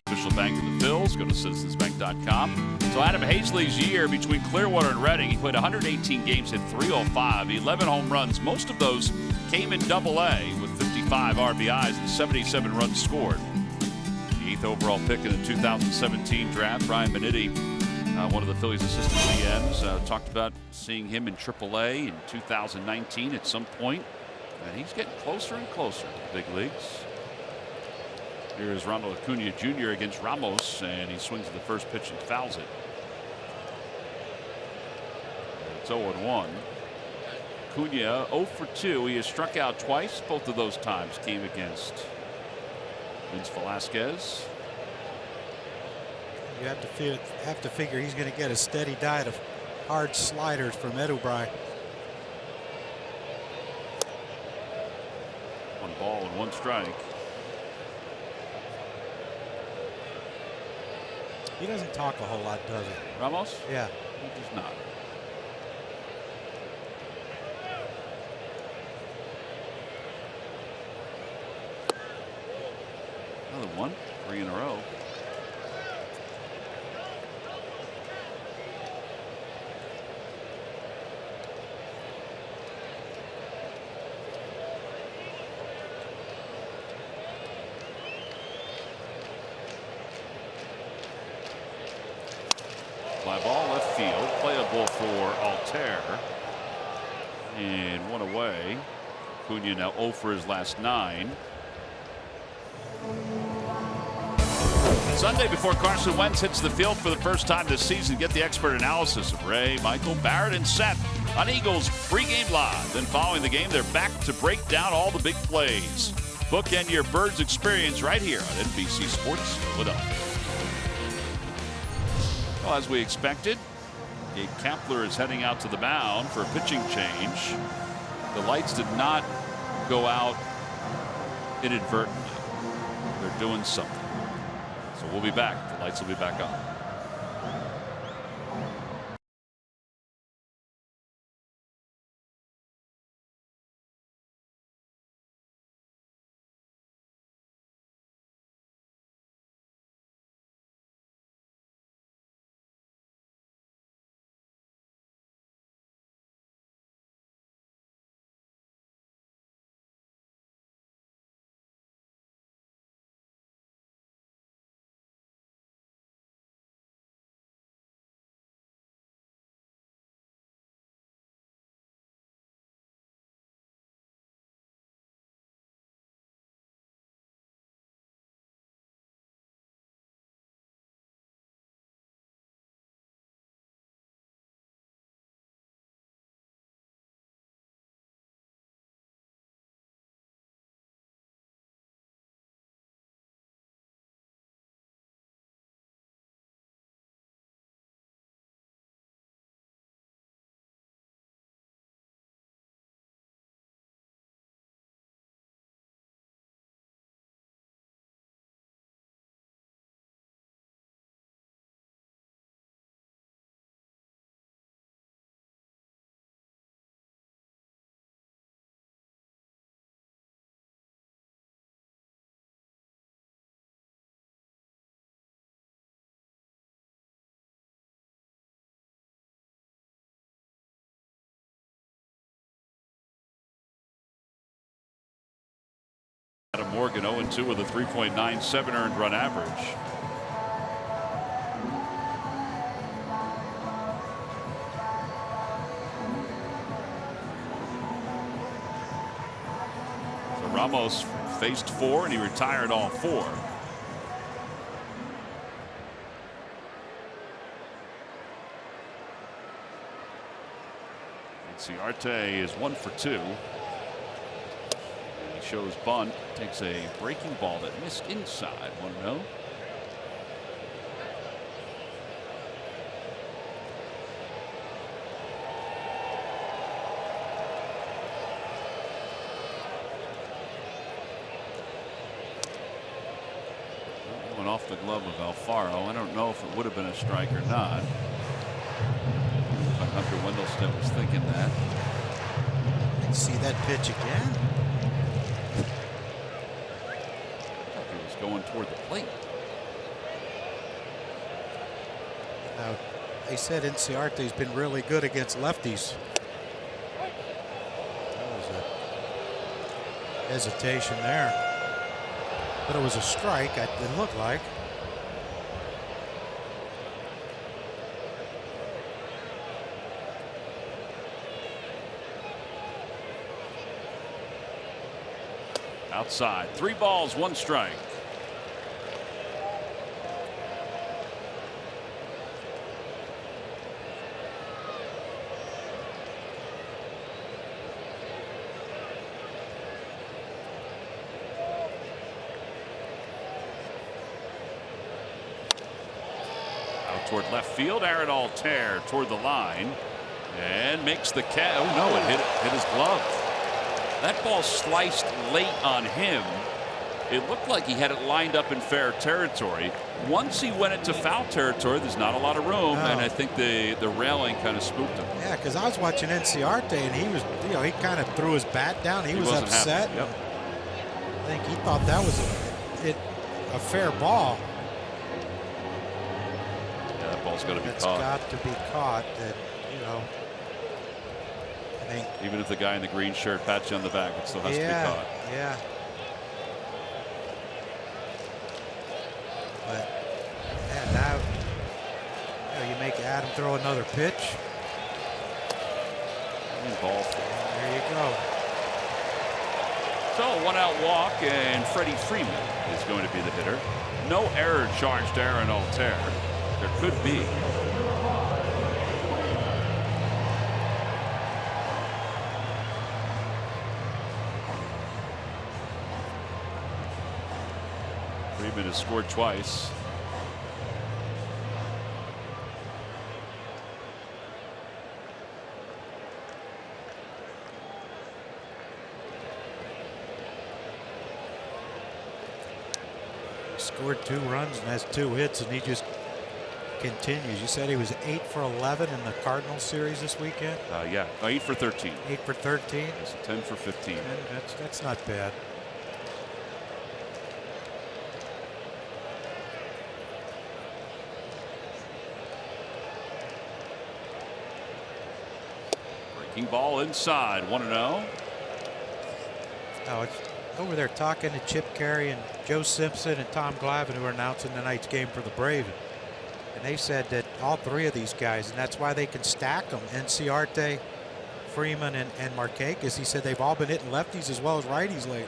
Official bank of the Phils. Go to citizensbank.com. So Adam Hazley's year between Clearwater and Reading, he played 118 games, hit .305, 11 home runs. Most of those came in Double-A with 55 RBIs and 77 runs scored. The 8th overall pick in the 2017 draft, Brian Benetti, one of the Phillies assistant GMs, talked about seeing him in Triple-A in 2019 at some point, and he's getting closer and closer to the big leagues. Here's Ronald Acuna Jr. against Ramos, and he swings at the first pitch and fouls it. It's 0-1. Acuna 0 for 2. He has struck out twice. Both of those times came against Vince Velasquez. You have to figure he's going to get a steady diet of hard sliders from Edubrai. 1 ball and 1 strike. He doesn't talk a whole lot, does he? Ramos? Yeah. He does not. Another one. 3 in a row. Fly ball left field, playable for Altair, and 1 away. Acuna now 0 for his last 9. Sunday before Carson Wentz hits the field for the first time this season, get the expert analysis of Ray, Michael, Barrett, and Seth on Eagles pregame live. Then following the game, they're back to break down all the big plays. Bookend your Birds experience right here on NBC Sports Philadelphia. Well, as we expected, Gabe Kapler is heading out to the mound for a pitching change. The lights did not go out inadvertently. They're doing something. So we'll be back. The lights will be back on. Adam Morgan 0-2 with a 3.97 earned run average. So Ramos faced 4 and he retired all 4. Ciarte is 1 for 2. Shows bunt, takes a breaking ball that missed inside. 1-0. Went off the glove of Alfaro. I don't know if it would have been a strike or not. But Hunter Wendelstedt was thinking that. See that pitch again. Going toward the plate. They said Inciarte's been really good against lefties. That was a hesitation there. But it was a strike, it looked like. Outside. 3 balls, 1 strike. Out toward left field. Aaron Altair toward the line and makes the catch. Oh no, it hit his glove. That ball sliced late on him. It looked like he had it lined up in fair territory. Once he went into foul territory, there's not a lot of room, and I think the railing kind of spooked him. Yeah, because I was watching Inciarte, and he was, he kind of threw his bat down. He was upset. Yep. I think he thought that was a fair ball. Yeah, that ball's got to be caught. It's got to be caught. That, I think, even if the guy in the green shirt pats you on the back, it still has to be caught. Yeah. But man, now you make Adam throw another pitch. Ball. There you go. So 1-out walk, and Freddie Freeman is going to be the hitter. No error charged to Aaron Altair. There could be. Freeman has scored twice. Scored 2 runs and has 2 hits, and he just continues. You said he was 8 for 11 in the Cardinals series this weekend? Yeah, 8 for 13. 8 for 13? That's 10 for 15. That's not bad. Breaking ball inside, 1-0. Oh, it's over there talking to Chip Carey and Joe Simpson and Tom Glavine, who are announcing tonight's game for the Braves. And they said that all 3 of these guys, and that's why they can stack them, Inciarte, Freeman, and Markakis. He said they've all been hitting lefties as well as righties lately.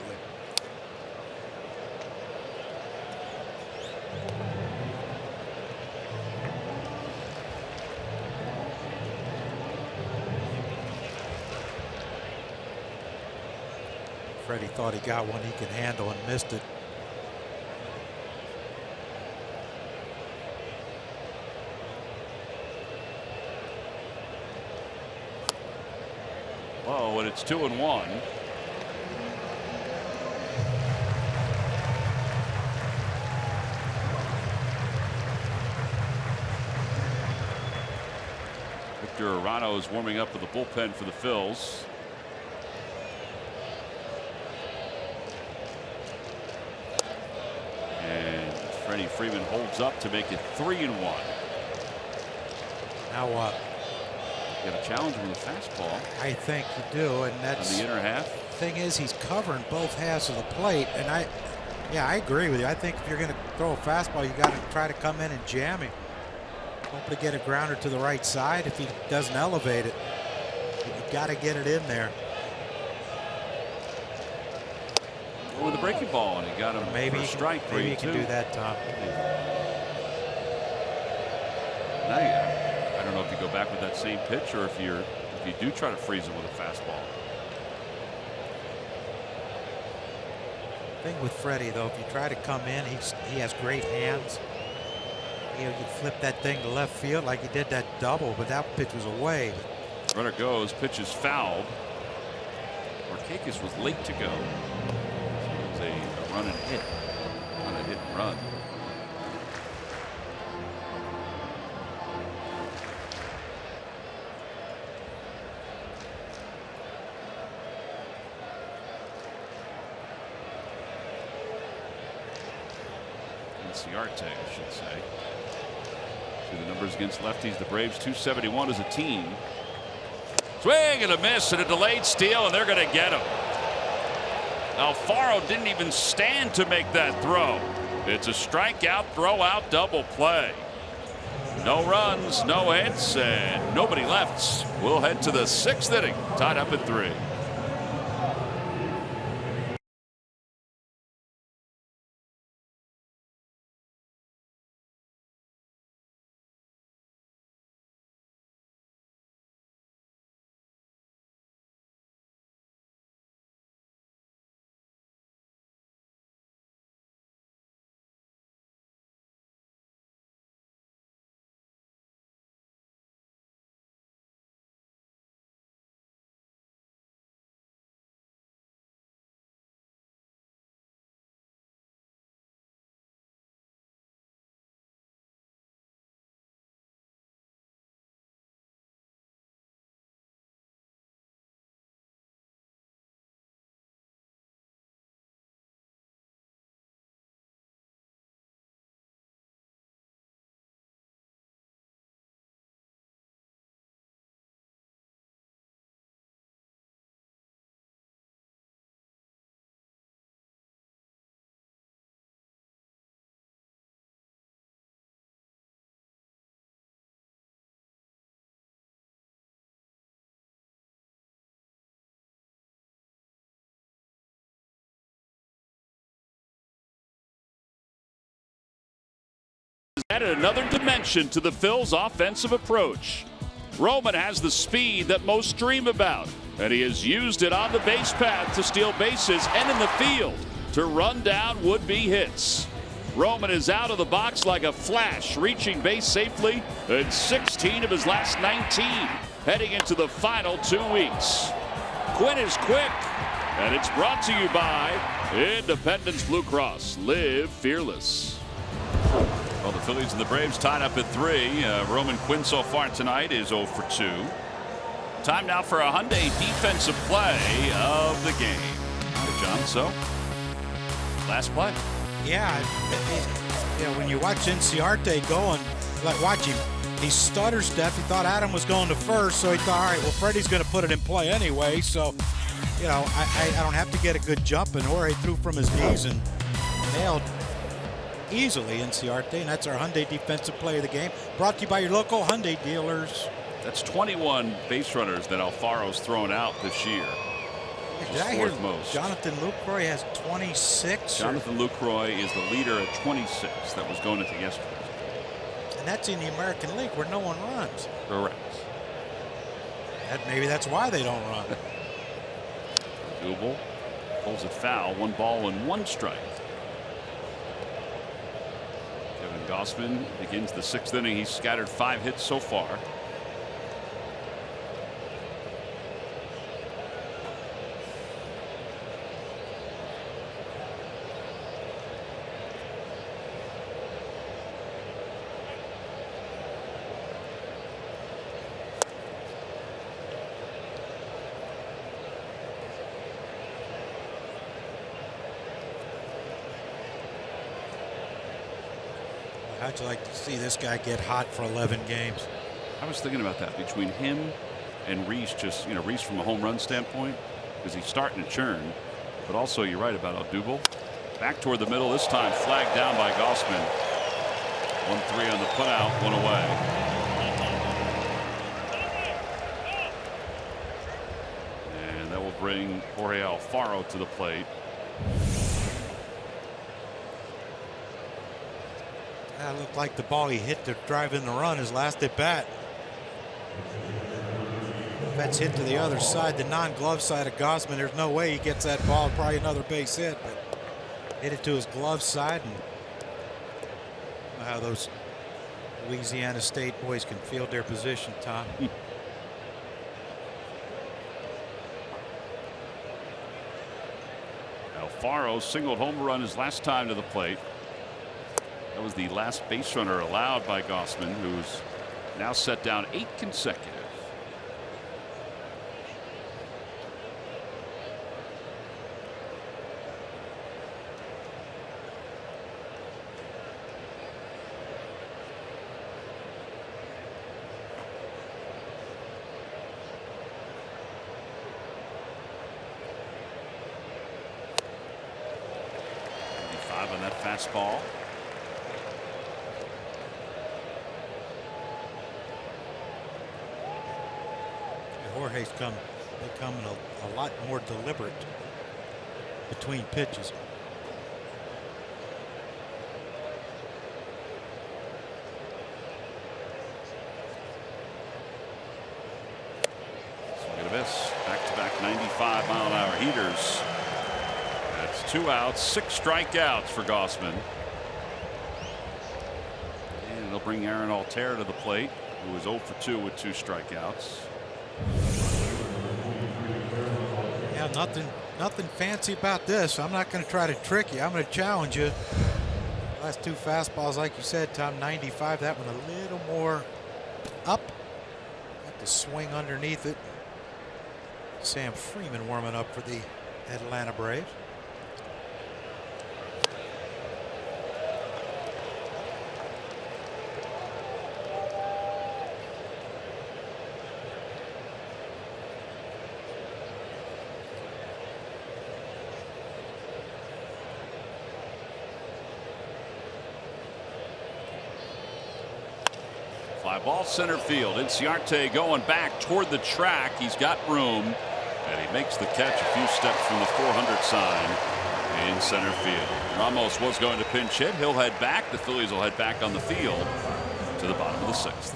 Freddie thought he got one he can handle and missed it. Oh, and it's 2-1. Victor Arano is warming up for the bullpen for the Phils. And Freddie Freeman holds up to make it 3-1. Now what? You got a challenge with a fastball. I think you do, and that's on the inner half. Thing is, he's covering both halves of the plate, and I agree with you. I think if you're going to throw a fastball, you got to try to come in and jam him. Hope to get a grounder to the right side. If he doesn't elevate it, you got to get it in there. With a breaking ball, and he got him maybe for a strike. Maybe he can do that, Tom. Now, I don't know if you go back with that same pitch, or if you do try to freeze him with a fastball. Thing with Freddie, though, if you try to come in, he has great hands. You flip that thing to left field like he did that double, but that pitch was away. Runner goes, pitch is fouled. Markakis was late to go. So it was a run and hit, not a hit and run. Inciarte, I should say. See the numbers against lefties. The Braves 271 as a team. Swing and a miss and a delayed steal, and they're going to get him. Alfaro didn't even stand to make that throw. It's a strikeout, throw out, double play. No runs, no hits, and nobody left. We'll head to the 6th inning, tied up at 3. Added another dimension to the Phil's offensive approach. Roman has the speed that most dream about, and he has used it on the base path to steal bases and in the field to run down would-be hits. Roman is out of the box like a flash, reaching base safely in 16 of his last 19, heading into the final 2 weeks. Quinn is quick, and it's brought to you by Independence Blue Cross. Live fearless. Well, the Phillies and the Braves tied up at 3. Roman Quinn so far tonight is 0 for 2. Time now for a Hyundai defensive play of the game. John, so last play. Yeah, when you watch Inciarte going, like watch him, he stutter stepped. He thought Adam was going to first, so he thought, all right, well, Freddie's going to put it in play anyway. So, I don't have to get a good jump, and Jorge threw from his knees and nailed easily Inciarte, and that's our Hyundai defensive play of the game. Brought to you by your local Hyundai dealers. That's 21 base runners that Alfaro's thrown out this year. Did I hear most. Jonathan Lucroy has 26? Jonathan Lucroy is the leader at 26. That was going into yesterday. And that's in the American League where no one runs. Correct. Maybe that's why they don't run. Double pulls it foul. 1 ball and 1 strike. Kevin Gausman begins the 6th inning. He's scattered 5 hits so far. How'd you like to see this guy get hot for 11 games? I was thinking about that between him and Reese. Just Reese from a home run standpoint, because he's starting to churn. But also, you're right about Odubel. Back toward the middle this time, flagged down by Gausman. 1-3 on the putout, 1 away. And that will bring Jorge Alfaro to the plate. That looked like the ball he hit to drive in the run his last at bat. If that's hit to the other side, the non-glove side of Gausman, there's no way he gets that ball. Probably another base hit, but hit it to his glove side. And how those Louisiana State boys can field their position, Tom. Alfaro singled home run his last time to the plate. That was the last base runner allowed by Gausman, who's now set down 8 consecutive. fastball. Jorge's becoming a lot more deliberate between pitches. Swing and a miss. Back-to-back 95-mile-an-hour heaters. That's 2 outs, 6 strikeouts for Gausman. And it'll bring Aaron Altair to the plate, who was 0 for 2 with 2 strikeouts. Yeah, nothing fancy about this. I'm not going to try to trick you. I'm going to challenge you. Last 2 fastballs, like you said, Tom, 95. That one a little more up. Got the swing underneath it. Sam Freeman warming up for the Atlanta Braves. Fly ball center field. Inciarte going back toward the track. He's got room, and he makes the catch a few steps from the 400 sign in center field. Ramos was going to pinch hit. He'll head back. The Phillies will head back on the field to the bottom of the 6th.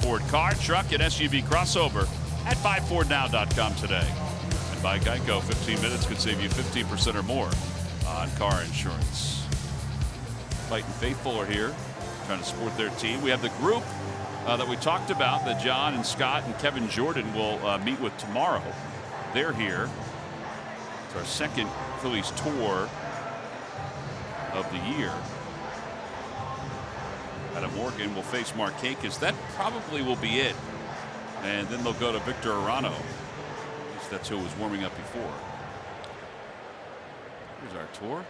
Ford car, truck, and SUV crossover at buyfordnow.com today. And by Geico, 15 minutes could save you 15% or more on car insurance. Fighting Faithful are here, trying to support their team. We have the group that we talked about that John and Scott and Kevin Jordan will meet with tomorrow. They're here. It's our second Phillies tour of the year. Adam Morgan will face Markakis. That probably will be it. And then they'll go to Victor Arano. At least that's who was warming up before. Here's our tour.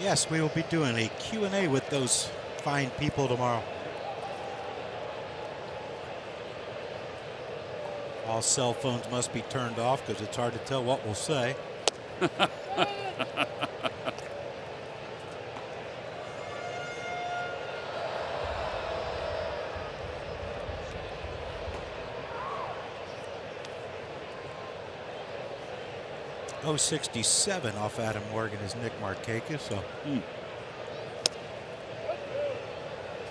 Yes, we will be doing a Q&A with those fine people tomorrow. All cell phones must be turned off because it's hard to tell what we'll say. .067 off Adam Morgan is Nick Markakis. So it's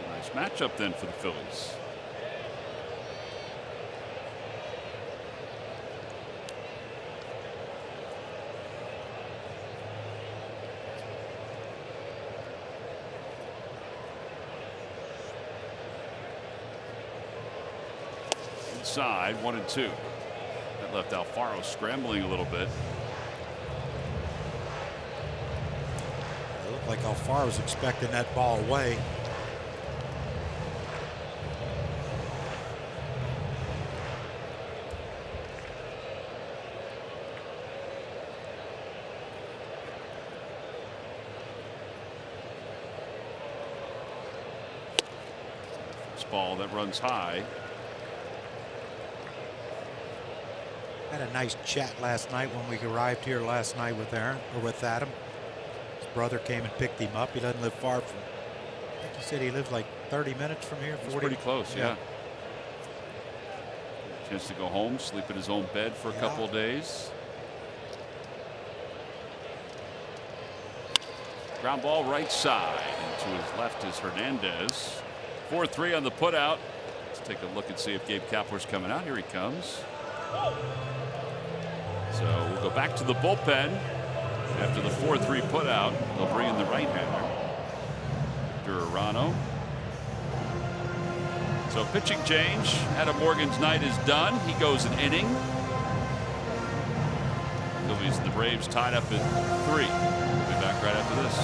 a nice matchup then for the Phillies. Inside 1-2. That left Alfaro scrambling a little bit. It looked like Alfaro was expecting that ball away. Next ball that runs high. Had a nice chat last night when we arrived here last night with Adam. His brother came and picked him up. He doesn't live far from. I think he said he lives like 30 minutes from here. 40. It's pretty close, yeah. Chance to go home, sleep in his own bed for a couple of days. Ground ball right side. And to his left is Hernandez. 4-3 on the putout. Let's take a look and see if Gabe Kapler's coming out. Here he comes. So we'll go back to the bullpen. After the 4-3 putout, they'll bring in the right-hander, Victor Arano. So pitching change. Adam Morgan's night is done. He goes an inning. Phillies and the Braves tied up at 3. We'll be back right after this.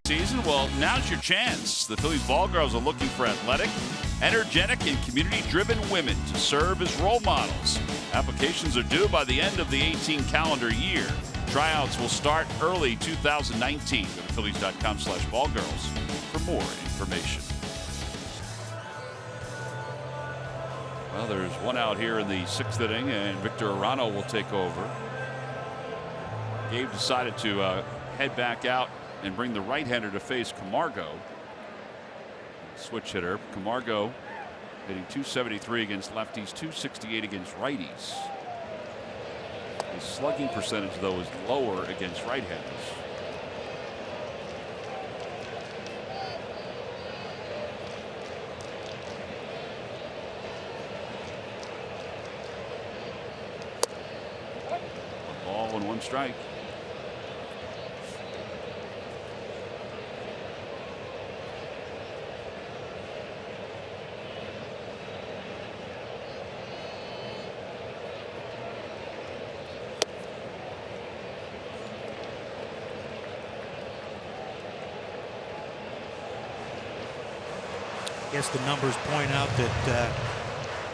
Season. Well, now's your chance. The Phillies ball girls are looking for athletic, energetic, and community-driven women to serve as role models. Applications are due by the end of the 18 calendar year. Tryouts will start early 2019. Go to Phillies.com/ballgirls for more information. Well, there's one out here in the 6th inning, and Victor Arano will take over. Gabe decided to head back out and bring the right-hander to face Camargo. Switch hitter. Camargo hitting .273 against lefties, .268 against righties. His slugging percentage, though, is lower against right-handers. One ball and 1 strike. I guess the numbers point out that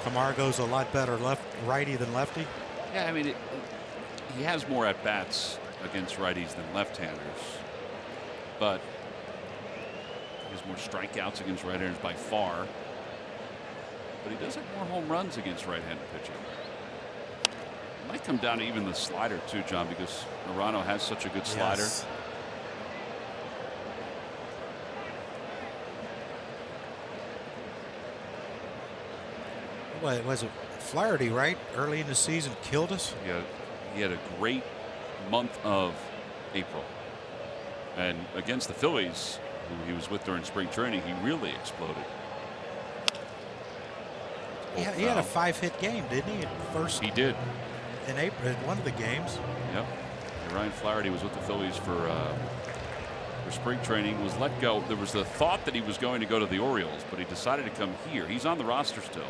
Camargo's a lot better righty than lefty. Yeah, I mean, he has more at-bats against righties than left-handers, but he has more strikeouts against right-handers by far. But he does have more home runs against right-handed pitching. It might come down to even the slider too, John, because Arano has such a good slider. Yes. What was it? Flaherty, right? Early in the season, killed us. Yeah, he had a great month of April, and against the Phillies, who he was with during spring training, he really exploded. Yeah, he had a 5-hit game, didn't he? First. He did. In April, in one of the games. Yep. And Ryan Flaherty was with the Phillies for spring training. Was let go. There was the thought that he was going to go to the Orioles, but he decided to come here. He's on the roster still.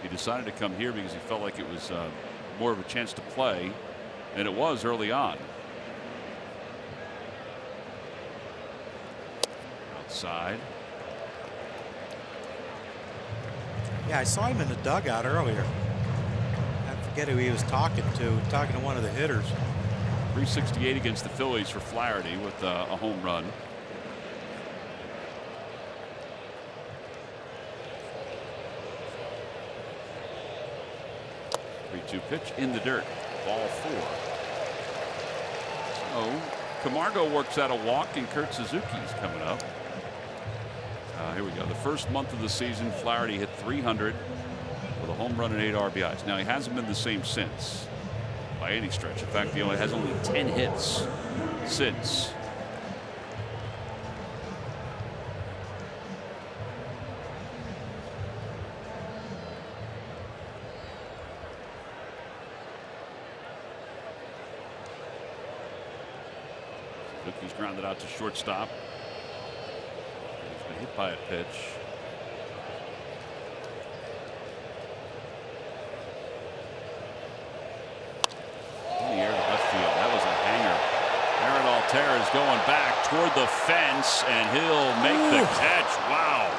He decided to come here because he felt like it was more of a chance to play, and it was early on. Outside. Yeah, I saw him in the dugout earlier. I forget who he was talking to one of the hitters. 368 against the Phillies for Flaherty with a home run. 3-2 pitch in the dirt. Ball 4. So Camargo works out a walk, and Kurt Suzuki's coming up. Here we go. The first month of the season, Flaherty hit 300 with a home run and 8 RBIs. Now, he hasn't been the same since by any stretch. In fact, he has only 10 hits since. Suzuki's grounded out to shortstop. He's been hit by a pitch. In the air to left field. That was a hanger. Aaron Altair is going back toward the fence, and he'll make the catch. Wow.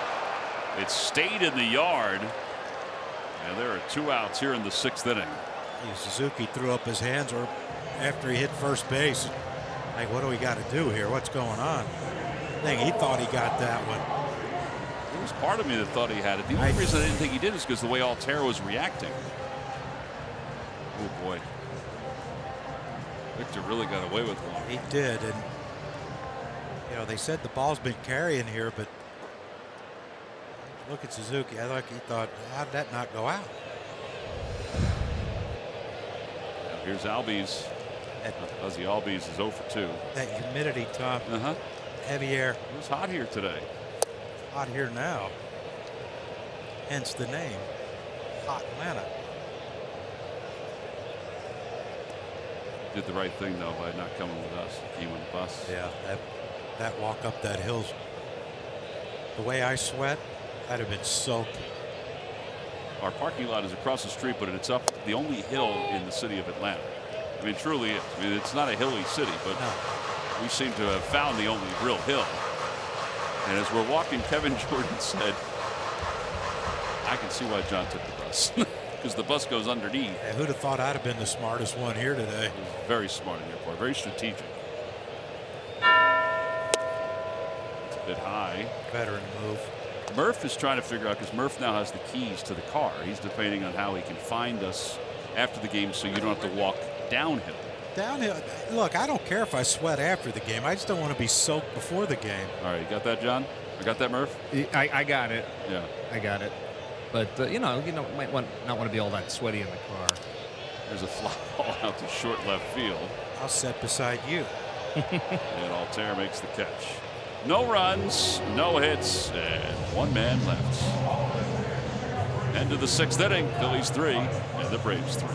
It stayed in the yard. And there are 2 outs here in the 6th inning. Suzuki threw up his hands after he hit first base. Like, what do we got to do here? What's going on? I think he thought he got that one. There was part of me that thought he had it. The only reason I didn't think he did is because the way Altair was reacting. Oh boy. Victor really got away with one. He did, and they said the ball's been carrying here, but look at Suzuki. I think he thought, how did that not go out? Now here's Albies. Ozzie Albies is 0 for 2. That humidity, Tom. Heavy air. It was hot here today. Hot here now. Hence the name, Hot Atlanta. Did the right thing though by not coming with us. He went bus. Yeah, that walk up that hill. The way I sweat, I'd have been soaked. Our parking lot is across the street, but it's up the only hill in the city of Atlanta. I mean, truly is. I mean, it's not a hilly city, but we seem to have found the only real hill. And as we're walking, Kevin Jordan said, I can see why John took the bus. Because the bus goes underneath. Yeah, who'd have thought I'd have been the smartest one here today? It was very smart on your part, very strategic. It's a bit high. Veteran move. Murph is trying to figure out, because Murph now has the keys to the car. He's debating on how he can find us after the game so you don't have to walk downhill. Downhill. Look, I don't care if I sweat after the game. I just don't want to be soaked before the game. All right, you got that, John? I got that, Murph? I got it. Yeah. I got it. But, might not want to be all that sweaty in the car. There's a fly ball out to short left field. I'll sit beside you. And Altair makes the catch. No runs, no hits, and 1 man left. End of the 6th inning. Phillies 3 and the Braves 3.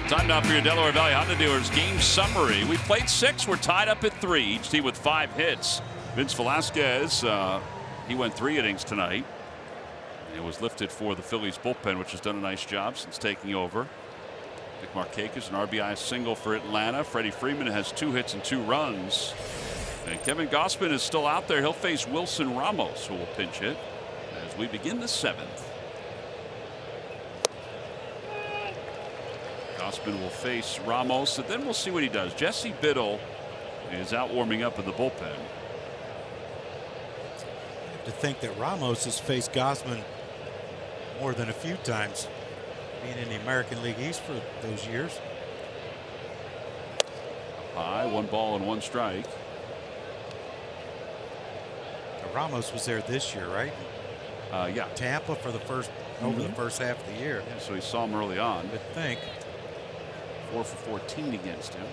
Time now for your Delaware Valley Honda Dealers game summary. We played 6. We're tied up at 3. Each team with 5 hits. Vince Velasquez, he went 3 innings tonight. It was lifted for the Phillies bullpen, which has done a nice job since taking over. Nick Markakis, an RBI single for Atlanta. Freddie Freeman has 2 hits and 2 runs. And Kevin Gausman is still out there. He'll face Wilson Ramos, who will pinch hit as we begin the 7th. Gausman will face Ramos, and then we'll see what he does. Jesse Biddle is out warming up in the bullpen. I have to think that Ramos has faced Gausman more than a few times, being in the American League East for those years. High, 1 ball and 1 strike. Ramos was there this year, right? Yeah. Tampa for the first over the first half of the year. Yeah, so he saw him early on. I would think. 4 for 14 against him.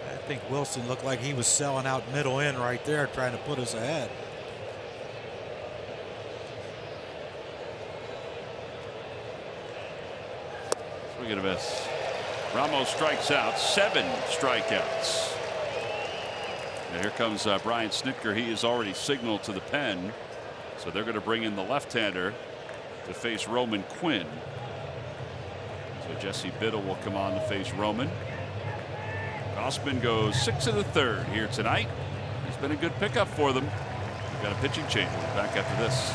I think Wilson looked like he was selling out middle end right there, trying to put us ahead. Swing and a miss. Ramos strikes out, 7 strikeouts. And here comes Brian Snitker. He is already signaled to the pen, so they're going to bring in the left-hander to face Roman Quinn. So Jesse Biddle will come on to face Roman. Gausman goes 6 1/3 here tonight. It's been a good pickup for them. We've got a pitching change. We'll be back after this.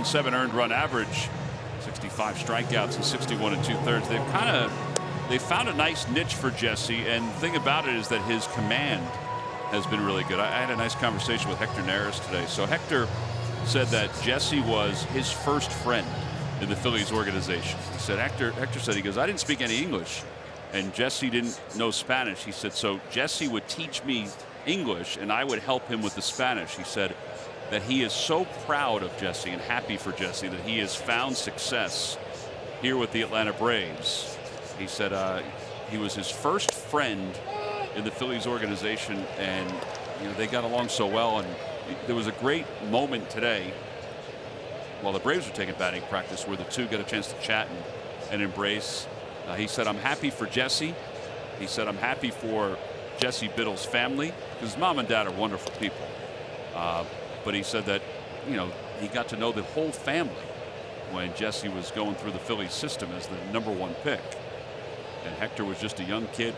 Seven earned run average, 65 strikeouts and 61 2/3. They found a nice niche for Jesse, and the thing about it is that his command has been really good. I had a nice conversation with Hector Neris today. So Hector said that Jesse was his first friend in the Phillies organization. He said Hector said, he goes, I didn't speak any English, and Jesse didn't know Spanish. He said, so Jesse would teach me English and I would help him with the Spanish. He said that he is so proud of Jesse and happy for Jesse that he has found success here with the Atlanta Braves. He said he was his first friend in the Phillies organization, and they got along so well. And there was a great moment today while the Braves were taking batting practice where the two got a chance to chat and embrace. He said, I'm happy for Jesse. He said, I'm happy for Jesse Biddle's family, because his mom and dad are wonderful people. But he said that, he got to know the whole family when Jesse was going through the Phillies system as the #1 pick. And Hector was just a young kid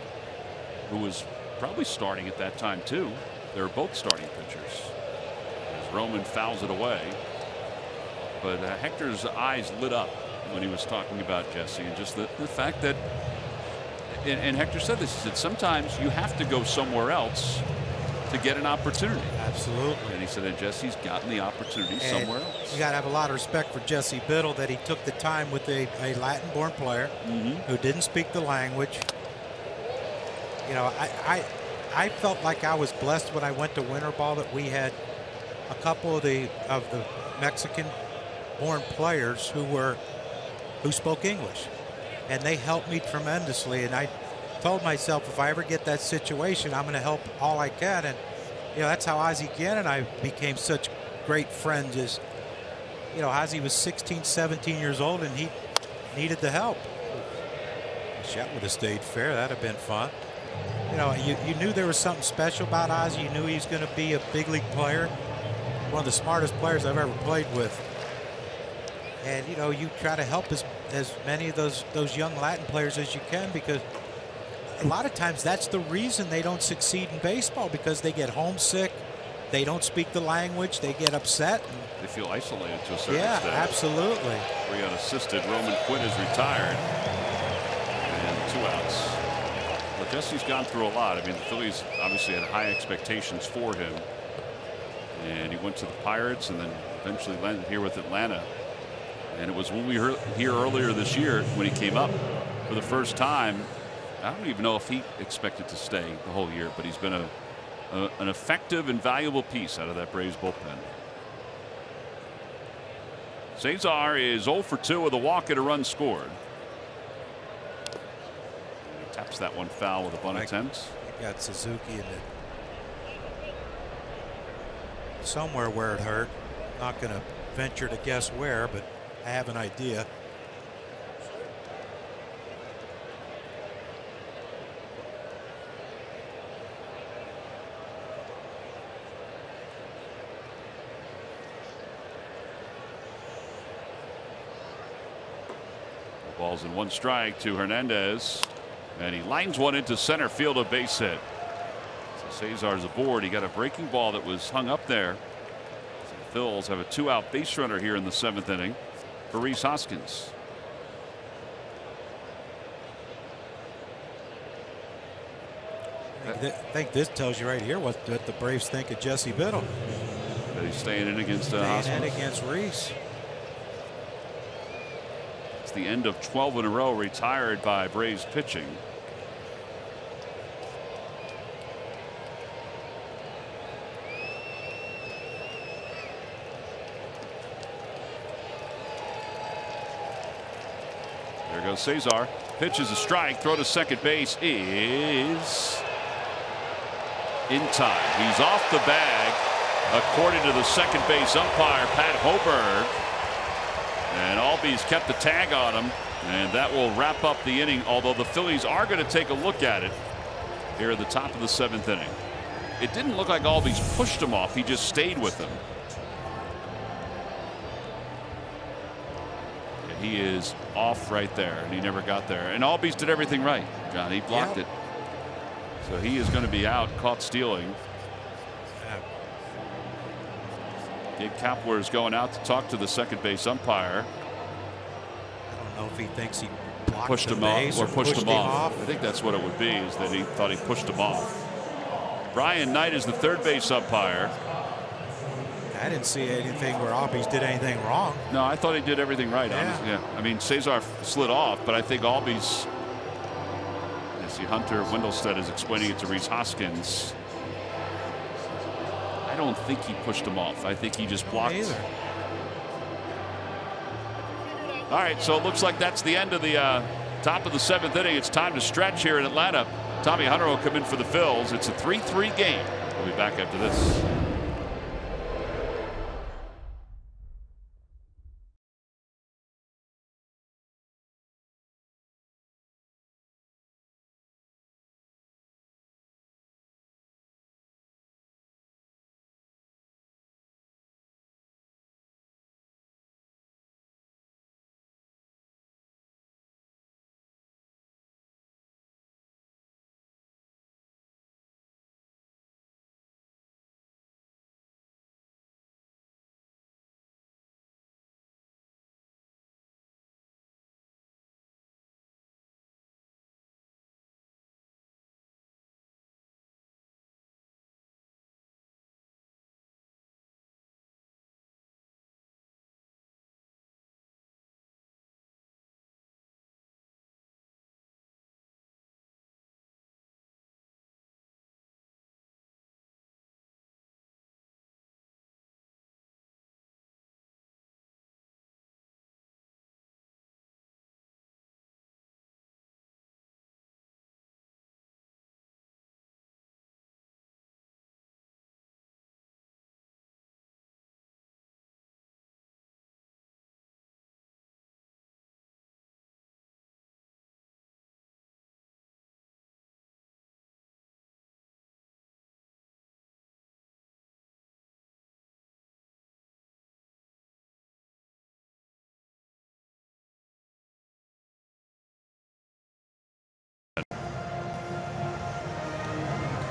who was probably starting at that time too. They were both starting pitchers. As Roman fouls it away. But Hector's eyes lit up when he was talking about Jesse, and just the fact that, and Hector said this, he said sometimes you have to go somewhere else to get an opportunity. Absolutely. And he said that Jesse's gotten the opportunity somewhere else. You got to have a lot of respect for Jesse Biddle that he took the time with a Latin-born player who didn't speak the language. You know, I felt like I was blessed when I went to winter ball that we had a couple of the Mexican-born players who spoke English, and they helped me tremendously. And I told myself, if I ever get that situation, I'm going to help all I can. And you know, that's how Ozzie Gann and I became such great friends. Is, you know, Ozzie was 16, 17 years old, and he needed the help. Shot would have stayed fair. That'd have been fun. You know, you knew there was something special about Ozzie. You knew he was going to be a big league player, one of the smartest players I've ever played with. And you know, you try to help as many of those young Latin players as you can, because a lot of times that's the reason they don't succeed in baseball, because they get homesick, they don't speak the language, they get upset. They feel isolated to a certain extent. Yeah, absolutely. 3 unassisted. Roman Quinn is retired. And 2 outs. But Jesse's gone through a lot. I mean, the Phillies obviously had high expectations for him. And he went to the Pirates and then eventually landed here with Atlanta. And it was when we heard here earlier this year when he came up for the first time. I don't even know if he expected to stay the whole year, but he's been an effective and valuable piece out of that Braves bullpen. Cesar is 0 for 2 with a walk and a run scored. And he taps that one foul with a bunt attempt. I got Suzuki in it somewhere where it hurt. Not going to venture to guess where, but I have an idea. Balls in 1 strike to Hernandez, and he lines one into center field, a base hit. So Cesar's aboard. He got a breaking ball that was hung up there. So the Phils have a 2-out base runner here in the 7th inning for Rhys Hoskins. I think this tells you right here what the Braves think of Jesse Biddle. That he's staying in against Hoskins. Staying in against Rhys. The end of 12 in a row retired by Braves pitching. There goes Cesar. Pitches a strike. Throw to second base is in time. He's off the bag, according to the second base umpire, Pat Hoberg. And Albies kept the tag on him, and that will wrap up the inning, although the Phillies are going to take a look at it here at the top of the 7th inning. It didn't look like Albies pushed him off. He just stayed with him. And he is off right there, and he never got there. And Albies did everything right, John. He blocked it. So he is going to be out, caught stealing. Gabe Kapler is going out to talk to the second base umpire. I don't know if he thinks he blocked pushed the him base off or pushed him off. off. I think that's what it would be, is that he thought he pushed him off. Brian Knight is the third base umpire. I didn't see anything where Albies did anything wrong. No, I thought he did everything right. Honestly. Yeah. I mean, Cesar slid off, but I think Albies. You see, Hunter Wendelstedt is explaining it to Rhys Hoskins. I don't think he pushed him off. I think he just blocked. All right, so it looks like that's the end of the top of the 7th inning. It's time to stretch here in Atlanta. Tommy Hunter will come in for the Phils. It's a 3-3 game. We'll be back after this.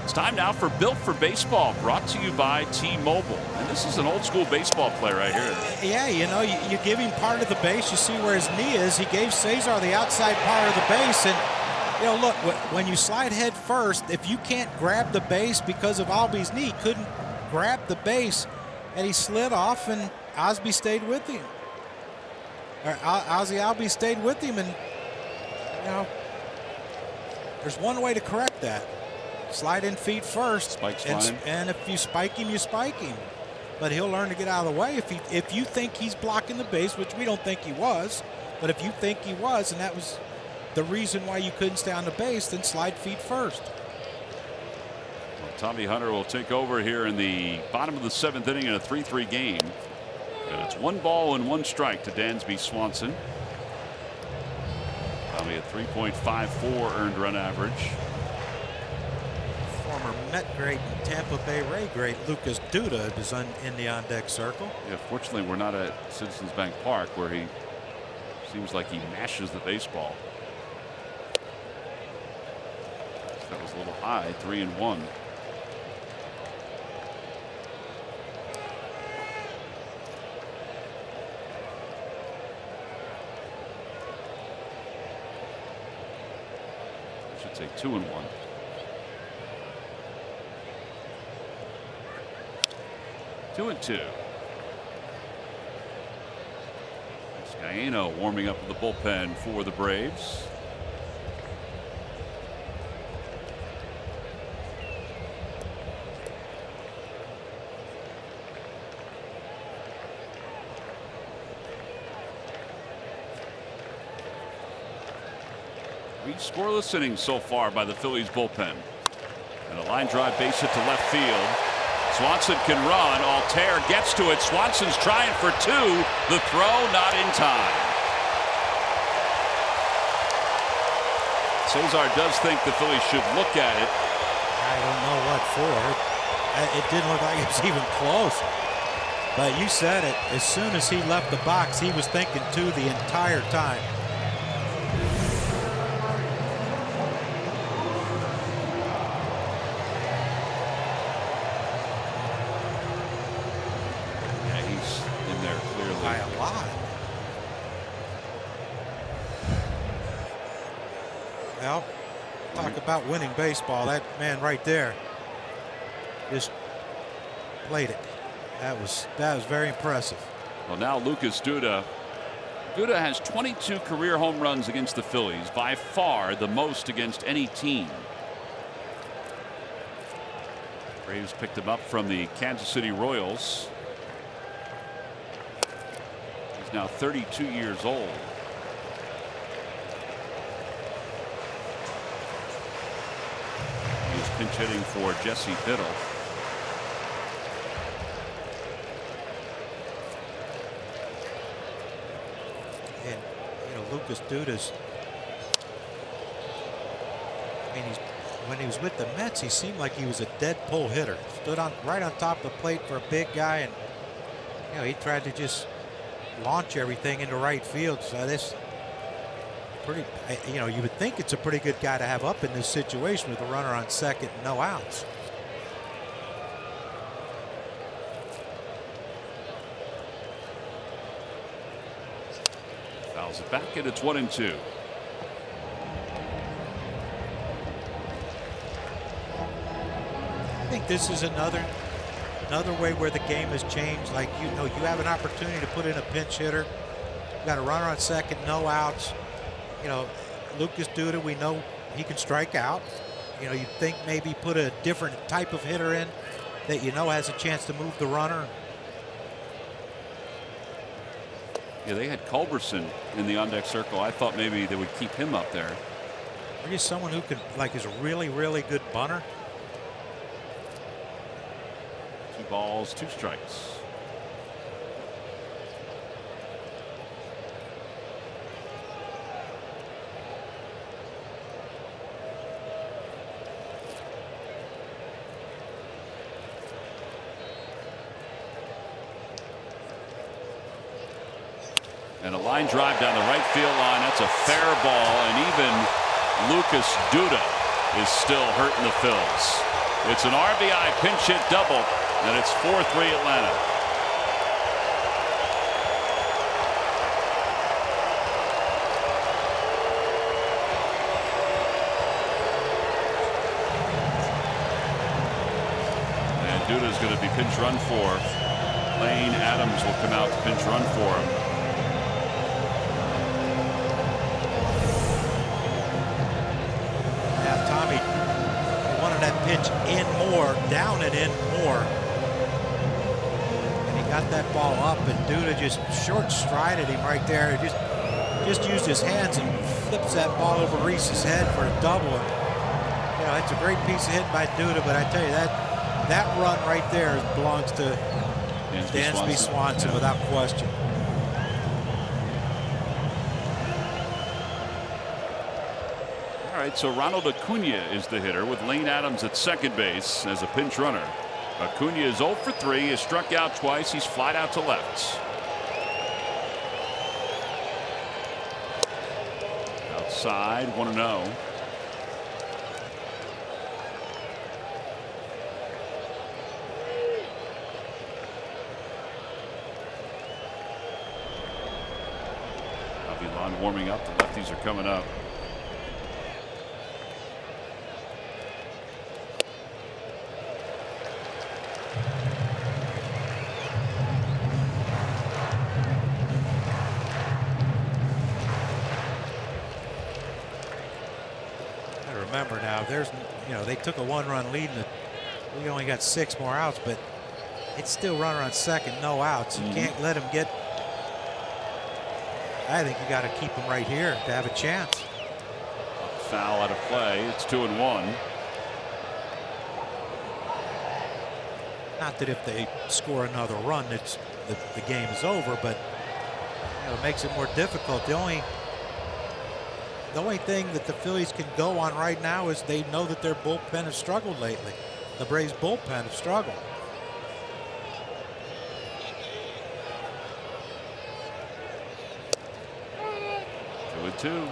It's time now for Built for Baseball, brought to you by T-Mobile. And this is an old school baseball play right here. Yeah, you know, you give him part of the base. You see where his knee is. He gave Cesar the outside part of the base. And, you know, look, when you slide head first, if you can't grab the base because of Albi's knee, he couldn't grab the base, and he slid off, and Osby stayed with him. Or Ozzie Albi stayed with him, and, you know, there's one way to correct that. Slide in feet first. Spike's fine. And if you spike him, you spike him. But he'll learn to get out of the way if you think he's blocking the base, which we don't think he was. But if you think he was, and that was the reason why you couldn't stay on the base, then slide feet first. Well, Tommy Hunter will take over here in the bottom of the 7th inning in a 3-3 game. And it's 1 ball and 1 strike to Dansby Swanson. Tommy at 3.54 earned run average. Former Met great and Tampa Bay Ray great Lucas Duda is in the on-deck circle. Yeah, fortunately, we're not at Citizens Bank Park, where he seems like he mashes the baseball. That was a little high, 3-1. Should say 2-1. 2-2. Sciano warming up in the bullpen for the Braves. Three scoreless innings so far by the Phillies bullpen. And a line drive base hit to left field. Swanson can run. Altair gets to it. Swanson's trying for 2. The throw not in time. Cesar does think the Phillies should look at it. I don't know what for. It didn't look like it was even close. But you said it. As soon as he left the box, he was thinking 2 the entire time. By a lot. Well, talk about winning baseball. That man right there just played it. That was very impressive. Well, now Lucas Duda. Duda has 22 career home runs against the Phillies, by far the most against any team. Braves picked him up from the Kansas City Royals. Now 32 years old. He's pinch hitting for Jesse Biddle. And you know, Lucas Duda's, I mean, when he was with the Mets, he seemed like he was a dead pull hitter. Stood right on top of the plate for a big guy, and you know, he tried to just launch everything into right field. So this pretty, you know, you would think it's a pretty good guy to have up in this situation with a runner on second and no outs. Fouls it back, and it's 1-2. I think this is another way where the game has changed. Like, you know, you have an opportunity to put in a pinch hitter. You got a runner on second, no outs. You know, Lucas Duda, we know he can strike out. You know, you think maybe put a different type of hitter in that you know has a chance to move the runner. Yeah, they had Culberson in the on-deck circle. I thought maybe they would keep him up there. Or just someone who can, like, is a really, really good bunter. 2 balls, 2 strikes. And a line drive down the right field line. That's a fair ball, and even Lucas Duda is still hurting the Phils. It's an RBI pinch hit double, and it's 4-3 Atlanta. And Duda's going to be pinch run for. Lane Adams will come out to pinch run for him. Yeah, Tommy wanted that pitch in more, down and in more. And he got that ball up, and Duda just short strided him right there. He just used his hands and flips that ball over Reese's head for a double. You know, it's a great piece of hit by Duda, but I tell you, that run right there belongs to Dansby Swanson, yeah, without question. All right, so Ronald Acuna is the hitter with Lane Adams at second base as a pinch runner. Acuna is 0 for 3, has struck out twice, he's flied out to left. Outside, 1-0. Warming up, the lefties are coming up. I remember now, there's, you know, they took a 1-run lead and we only got 6 more outs, but it's still runner on second, no outs. You can't let him get. I think you got to keep him right here to have a chance. Foul out of play. It's 2-1. Not that if they score another run, it's the game is over, but you know, it makes it more difficult. The only thing that the Phillies can go on right now is they know that their bullpen has struggled lately. The Braves bullpen have struggled. 2.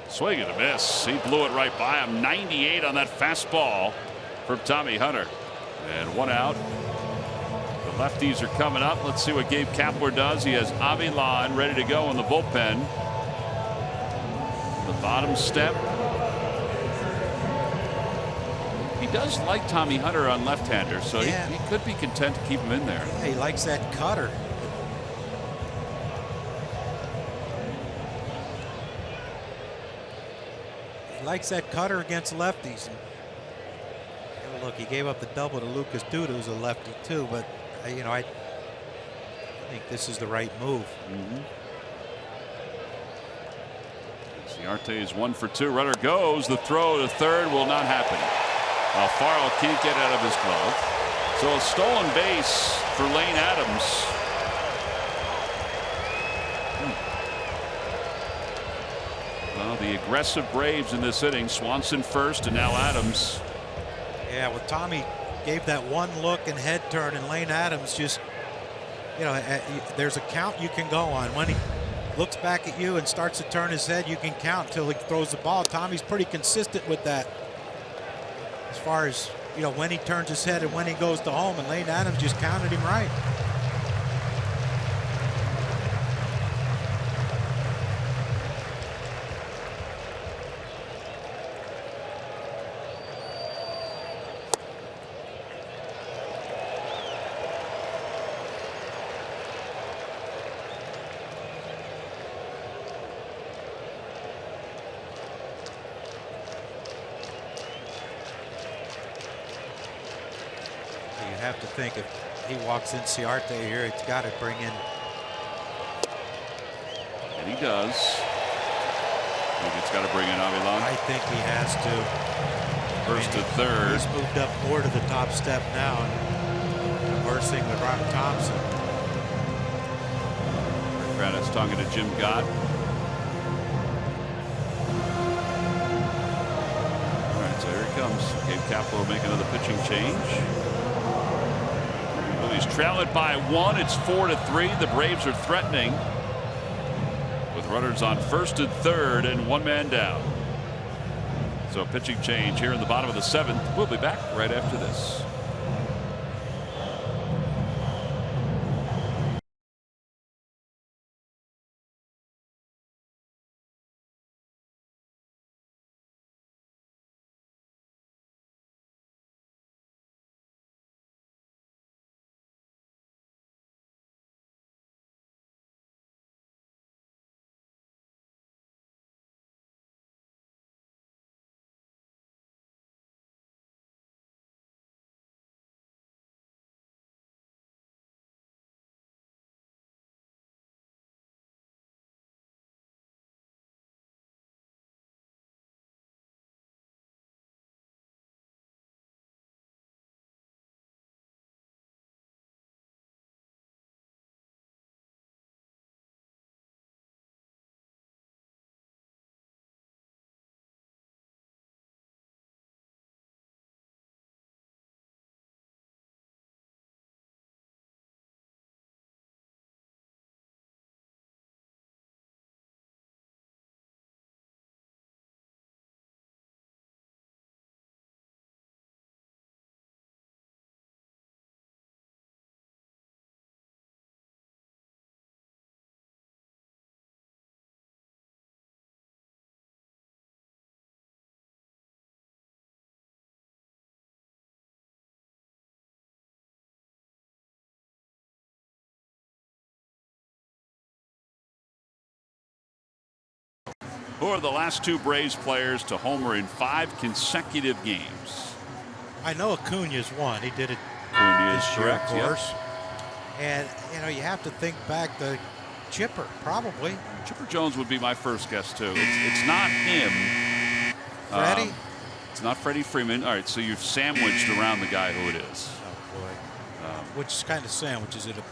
Swing and a miss. He blew it right by him. 98 on that fastball from Tommy Hunter. And 1 out. The lefties are coming up. Let's see what Gabe Kapler does. He has Avilan ready to go in the bullpen. The bottom step. He does like Tommy Hunter on left-hander, so yeah, he could be content to keep him in there. Yeah, he likes that cutter. Likes that cutter against lefties. And look, he gave up the double to Lucas Duda, who's a lefty too. But you know, I think this is the right move. Ciarte is 1 for 2. Runner goes. The throw to third will not happen. Alfaro can't get out of his glove. So a stolen base for Lane Adams. Well, the aggressive Braves in this inning. Swanson first, and now Adams. Yeah, well, Tommy gave that one look and head turn, and Lane Adams just, you know, there's a count you can go on. When he looks back at you and starts to turn his head, you can count until he throws the ball. Tommy's pretty consistent with that as far as, you know, when he turns his head and when he goes to home, and Lane Adams just counted him right. have to think if he walks in Ciarte here, it's got to bring in. And he does. Maybe it's got to bring in Avilan. I think he has to. First to third. He's moved up more to the top step now and conversing with Rob Thompson. Kranitz talking to Jim Gott. All right, so here he comes. Gabe Kapler will make another pitching change. Well, he's trailing by 1. It's 4-3. The Braves are threatening with runners on first and third and one man down. So a pitching change here in the bottom of the 7th. We'll be back right after this. Who are the last 2 Braves players to homer in 5 consecutive games? I know Acuna's one. He did it Acuna is this year, correct, of course. And you have to think back to Chipper, probably. Chipper Jones would be my first guess too. It's not him. Freddie. It's not Freddie Freeman. All right, so you've sandwiched around the guy who it is. Oh boy. Which kind of sandwich is it? A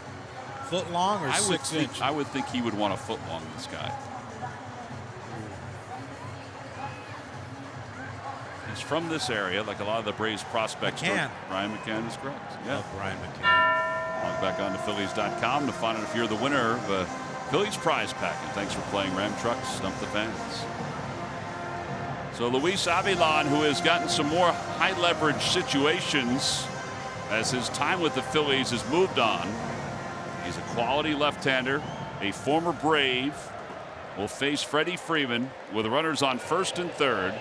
foot long or 6 inch? I would think he would want a foot long. This guy. He's from this area, like a lot of the Braves prospects. Brian McCann is correct. Yeah, Brian McCann. Log back on to Phillies.com to find out if you're the winner of a Phillies prize pack. And thanks for playing Ram Trucks Stump the Fans. So Luis Avilan, who has gotten some more high leverage situations as his time with the Phillies has moved on. He's a quality left-hander, a former Brave, will face Freddie Freeman with runners on first and third.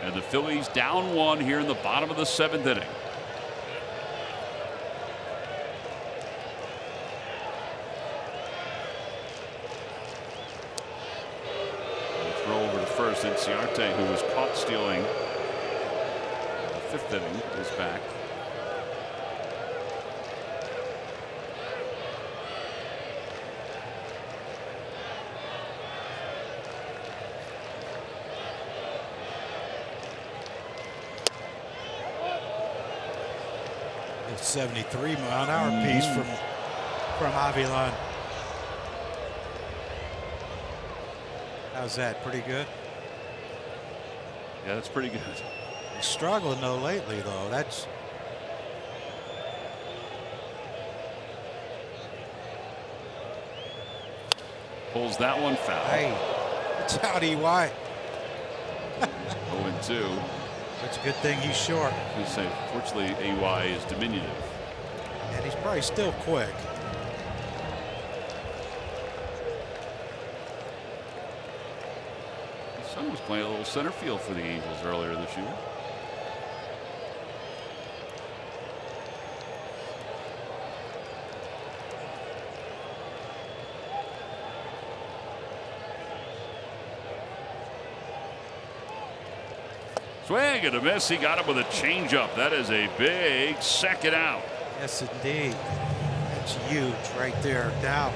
And the Phillies down 1 here in the bottom of the 7th inning. We'll throw over to first. Inciarte, who was caught stealing the 5th inning, is back. A 73-mile-an-hour piece from Avilan. How's that? Pretty good? Yeah, that's pretty good. He's struggling though lately though. That's pulls that one foul. hey, it's out EY. 0-2. It's a good thing he's short. I was going to say, fortunately, AY is diminutive. And he's probably still quick. His son was playing a little center field for the Angels earlier this year. Swing and a miss. He got it with a changeup. That is a big second out. Yes, indeed. That's huge right there. Now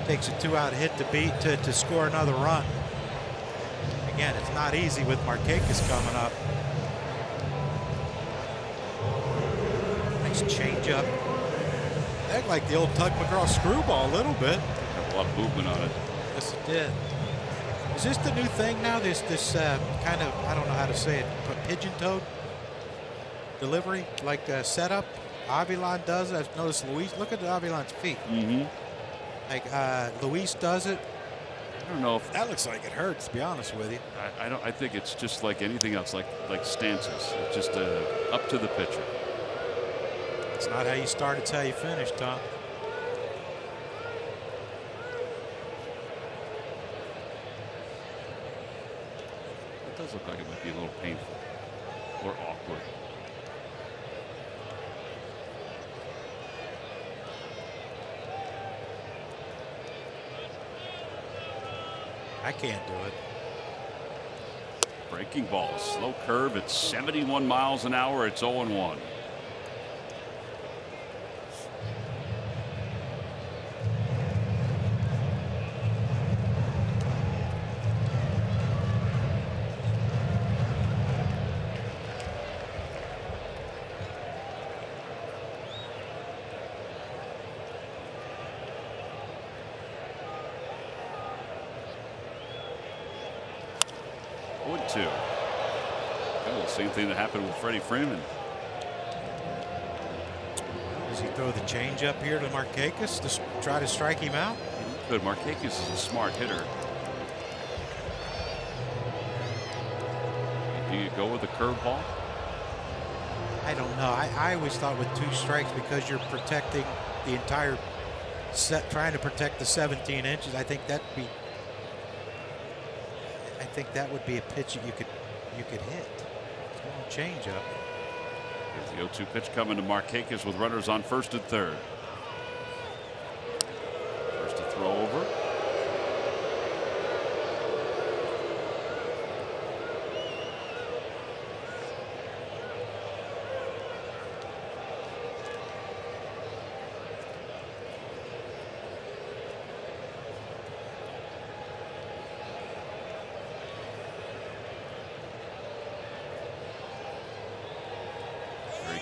takes a 2-out hit to beat to score another run. Again, it's not easy with Markakis coming up. Nice changeup. Act like the old Tug McGraw screwball a little bit. Had a lot of movement on it. Yes, it did. Is this the new thing now? This kind of, I don't know how to say it, pigeon-toed delivery, like setup? Avilan does it. I've noticed Luis. Look at Avilan's feet. Mm-hmm. Like Luis does it. I don't know if That looks like it hurts, to be honest with you. I don't. I think it's just like anything else, like stances. It's just up to the pitcher. It's not how you start, it's how you finish, Tom. It does look like it might be a little painful or awkward. I can't do it. Breaking ball, slow curve at 71 miles an hour. It's 0-1. Same thing that happened with Freddie Freeman. Does he throw the changeup here to Markakis to try to strike him out? Good. Markakis is a smart hitter. Do you go with the curveball? I don't know. I always thought with 2 strikes, because you're protecting the entire set, trying to protect the 17 inches. I think that would be a pitch that you could hit. Change up. Here's the 0-2 pitch coming to Markakis with runners on first and third. First to throw over.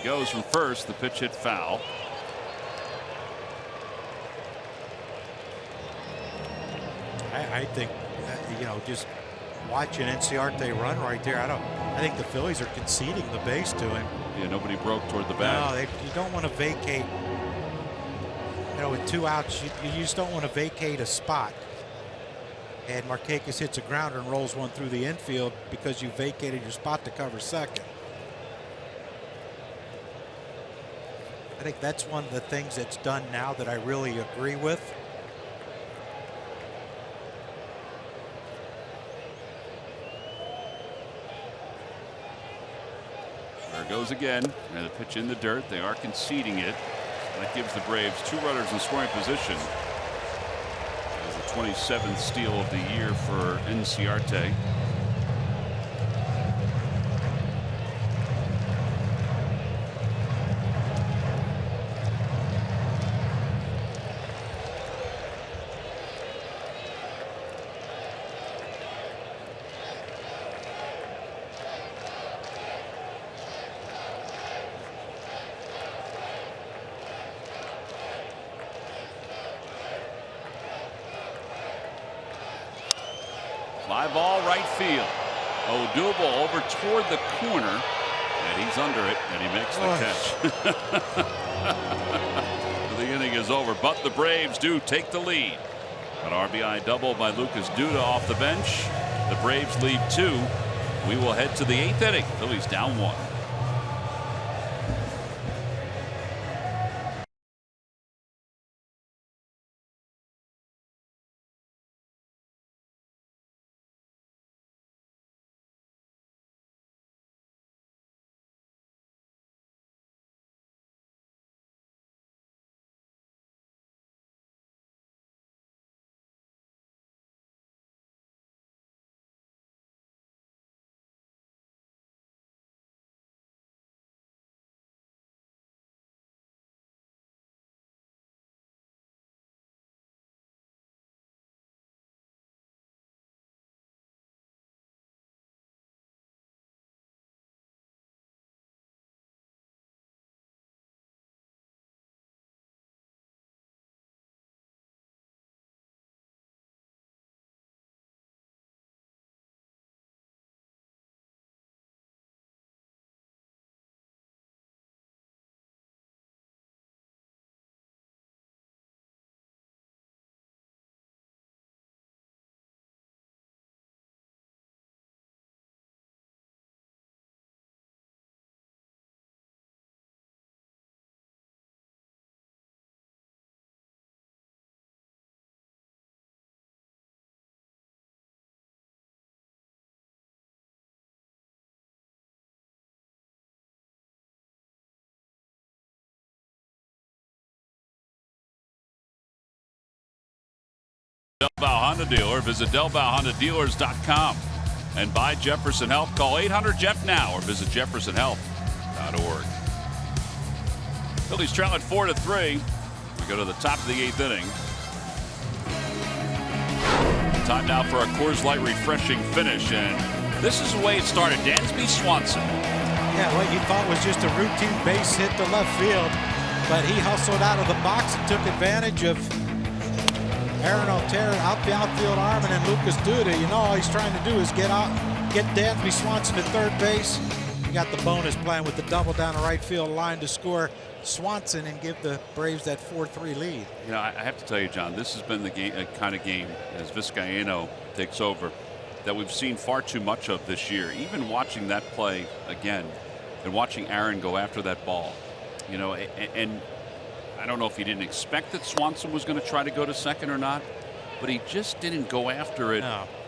Goes from first. The pitch hit foul. I think just watching NCarte run right there, I think the Phillies are conceding the base to him. Yeah, nobody broke toward the bag. No, you don't want to vacate. With 2 outs, you just don't want to vacate a spot. And Markakis hits a grounder and rolls one through the infield because you vacated your spot to cover second. I think that's one of the things that's done now that I really agree with. There it goes again. And the pitch in the dirt. They are conceding it. That gives the Braves 2 runners in scoring position. As the 27th steal of the year for NCarte. Fly ball right field. Odubel over toward the corner, and he's under it, and he makes the catch. The inning is over, but the Braves do take the lead. An RBI double by Lucas Duda off the bench. The Braves lead 2. We will head to the 8th inning. Phillies down 1. Delbow Honda dealer. Visit DelbowHondaDealers.com. And by Jefferson Health. Call 800-JEF now or visit jeffersonhealth.org. Phillies trail at 4-3. We go to the top of the 8th inning. Time now for a Coors Light refreshing finish, and this is the way it started. Dansby Swanson. Yeah, what you thought was just a routine base hit to left field, but he hustled out of the box and took advantage of Aaron Altera out the outfield arm, and then Lucas Duda. You know, all he's trying to do is get Dansby Swanson to third base. He got the bonus playing with the double down the right field line to score Swanson and give the Braves that 4-3 lead. You know, I have to tell you, John, this has been the kind of game as Vizcaino takes over that we've seen far too much of this year. Even watching that play again and watching Aaron go after that ball, you know, and I don't know if he didn't expect that Swanson was going to try to go to second or not, but he just didn't go after it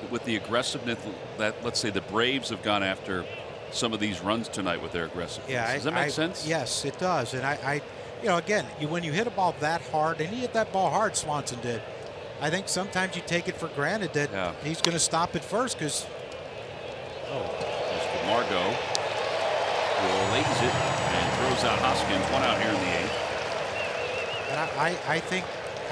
with the aggressiveness that, let's say, the Braves have gone after some of these runs tonight with their aggressiveness. Yeah, does that make sense? Yes, it does. And I you know, again, when you hit a ball that hard, and he hit that ball hard, Swanson did, I think sometimes you take it for granted that he's going to stop it first because. Mr. Margot will lays it and throws out Hoskins. One out here in the 8th. And I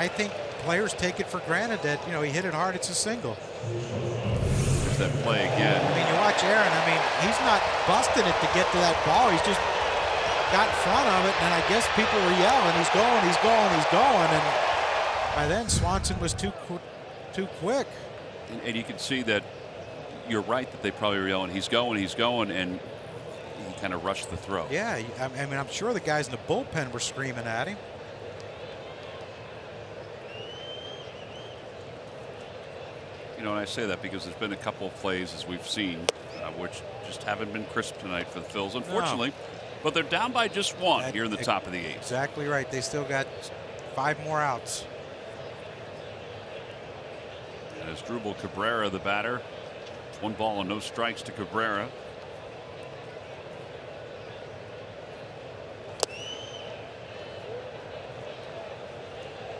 think players take it for granted that, you know, he hit it hard, it's a single. There's that play again. I mean, you watch Aaron, I mean, he's not busting it to get to that ball. He's just got in front of it, and I guess people were yelling, he's going, he's going, he's going. And by then, Swanson was too quick. And you can see that you're right that they probably were yelling, he's going, and he kind of rushed the throw. Yeah, I mean, I'm sure the guys in the bullpen were screaming at him. You know, and I say that because there's been a couple of plays, as we've seen, which just haven't been crisp tonight for the Phils, unfortunately. No. But they're down by just one here in the top of the 8th. Exactly right. They still got 5 more outs. As Drupal Cabrera, the batter. 1 ball and no strikes to Cabrera.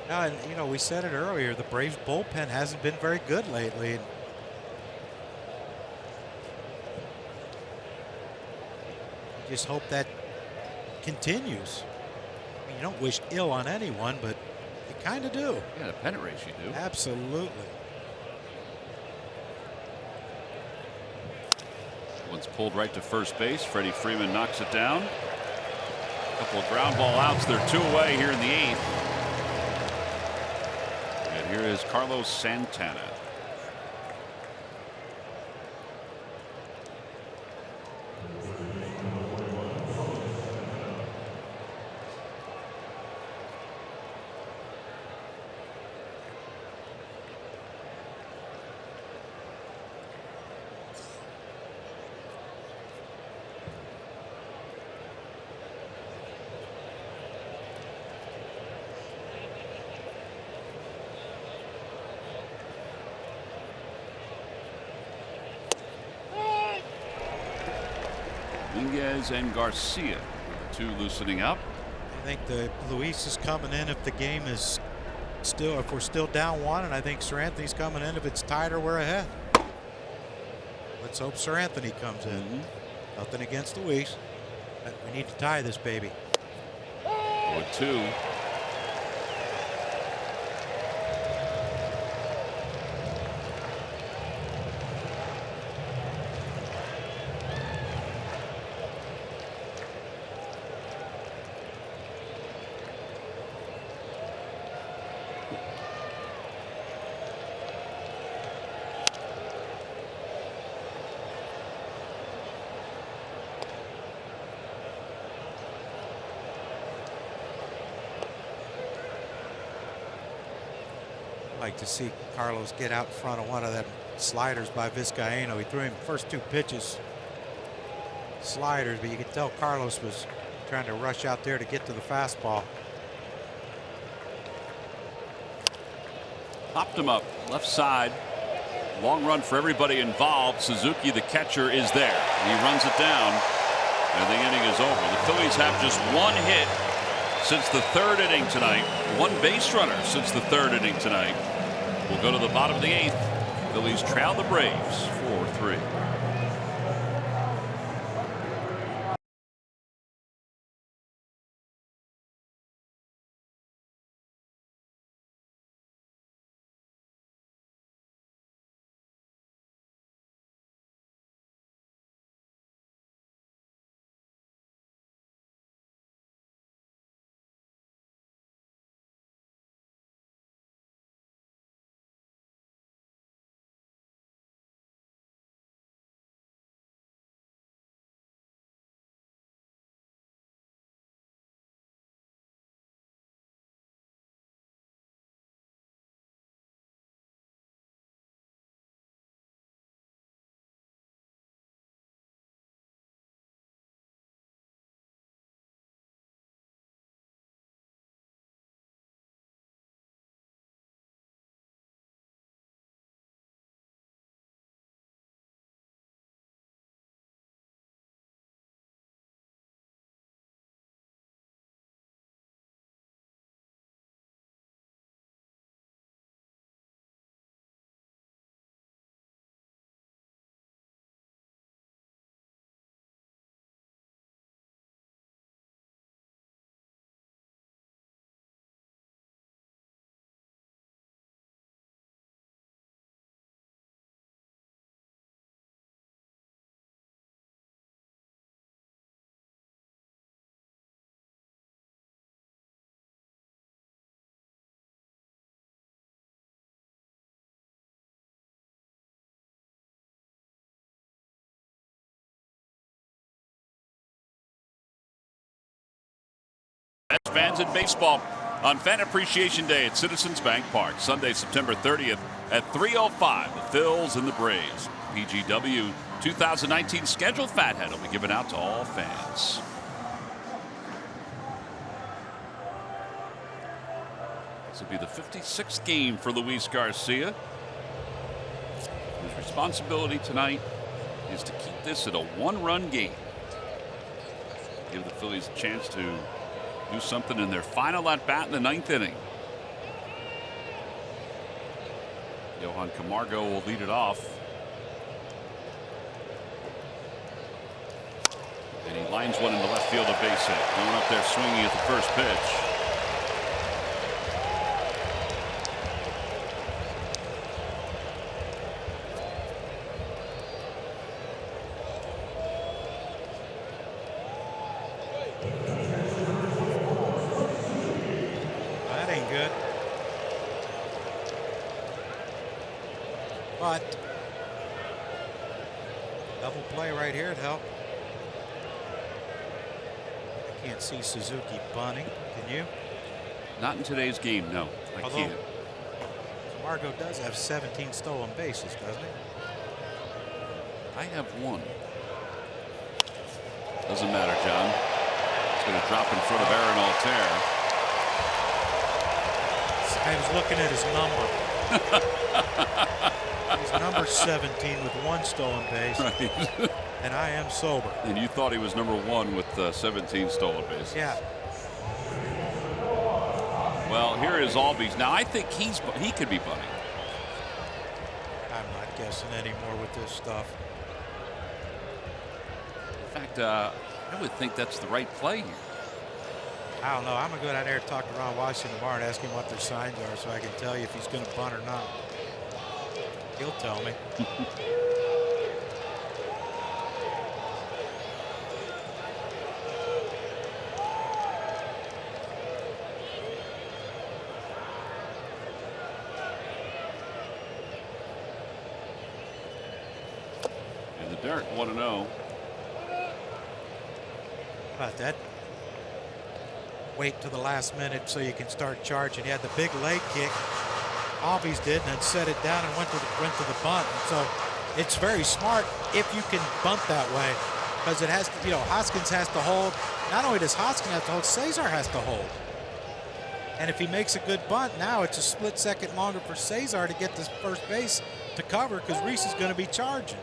And, you know, we said it earlier, the Braves bullpen hasn't been very good lately. Just hope that continues. I mean, you don't wish ill on anyone, but you kind of do. Yeah, the pennant race you do. Absolutely. One's pulled right to first base. Freddie Freeman knocks it down. A couple of ground ball outs. They're 2 away here in the 8th. And here is Carlos Santana. And Garcia, the 2 loosening up. I think the Luis is coming in if the game is still, if we're still down 1, and I think Sir Anthony's coming in if it's tied or we're ahead. Let's hope Sir Anthony comes in. Nothing against Luis, but we need to tie this baby. 0-2. Like to see Carlos get out in front of one of them sliders by Vizcaino. He threw him first 2 pitches sliders, but you could tell Carlos was trying to rush out there to get to the fastball. Popped him up left side. Long run for everybody involved. Suzuki, the catcher, is there. He runs it down, and the inning is over. The Phillies have just 1 hit since the 3rd inning tonight. 1 base runner since the 3rd inning tonight. We'll go to the bottom of the 8th. Phillies trail the Braves 4-3. Best fans in baseball on Fan Appreciation Day at Citizens Bank Park, Sunday, September 30th at 3:05. The Phils and the Braves. PGW 2019 scheduled Fathead will be given out to all fans. This will be the 56th game for Luis Garcia. His responsibility tonight is to keep this at a one-run game. Give the Phillies a chance to do something in their final at-bat in the 9th inning. Johan Camargo will lead it off. And he lines one into left field, a base hit. Going up there swinging at the first pitch. But double play right here, it helped. I can't see Suzuki bunting. Can you? Not in today's game, no. I can't. Camargo does have 17 stolen bases, doesn't he? I have one. Doesn't matter, John. It's going to drop in front of Aaron Altair. I was looking at his number. He's number 17 with 1 stolen base. Right. And I am sober. And you thought he was number 1 with 17 stolen bases. Yeah. Well, here is Albies. Now I think he could be bunting. I'm not guessing anymore with this stuff. In fact, I would think that's the right play here. I don't know. I'm going to go down there and talk to Ron Washington tomorrow and ask him what their signs are so I can tell you if he's going to bunt or not. He'll tell me. And the dirt 1-0. How about that? Wait till the last minute so you can start charging. He had the big leg kick. Albies did, and then set it down and went to the bunt. And so it's very smart if you can bunt that way, because it has to, you know, Hoskins has to hold. Not only does Hoskins have to hold, Cesar has to hold. And if he makes a good bunt, now it's a split second longer for Cesar to get this first base to cover, because Reese is going to be charging.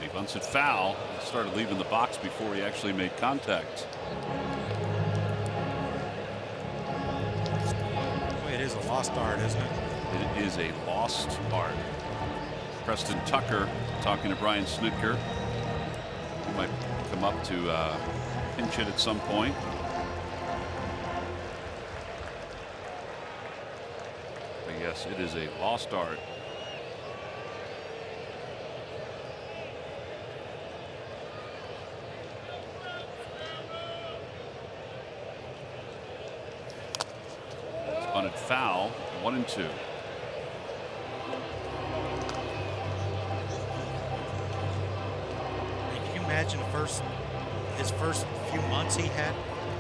He bunts it foul. He started leaving the box before he actually made contact. Boy, it is a lost art, isn't it? It is a lost art. Preston Tucker talking to Brian Snitker. He might come up to pinch hit at some point. But yes, it is a lost art. Bunted foul, 1-2. Can you imagine his first few months he had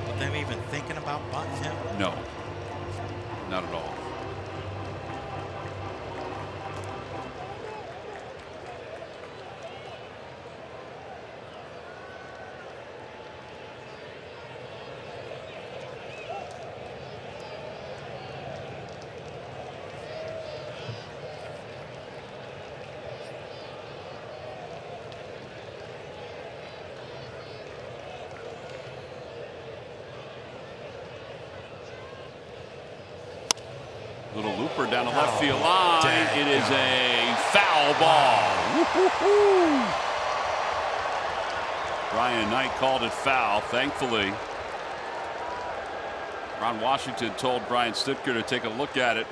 with them even thinking about bunting him? No, not at all. Little looper down the left field line. It is a foul ball. Brian Knight called it foul. Thankfully, Ron Washington told Brian Snitker to take a look at it.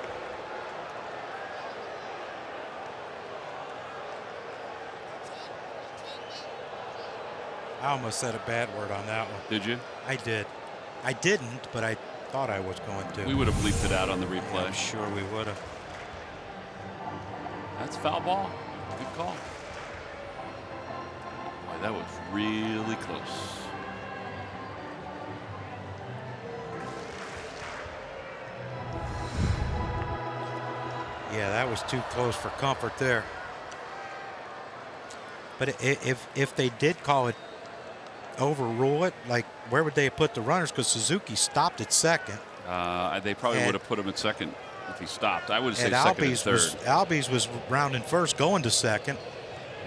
I almost said a bad word on that one. Did you? I did. I didn't, but I thought I was going to. We would have bleeped it out on the replay. I'm sure we would have. That's foul ball. Good call. Boy, that was really close. Yeah, that was too close for comfort there. But if they did call it, overrule it, like where would they have put the runners? Because Suzuki stopped at second. They probably would have put him at second if he stopped. I would say second and third. Albies was rounding first, going to second.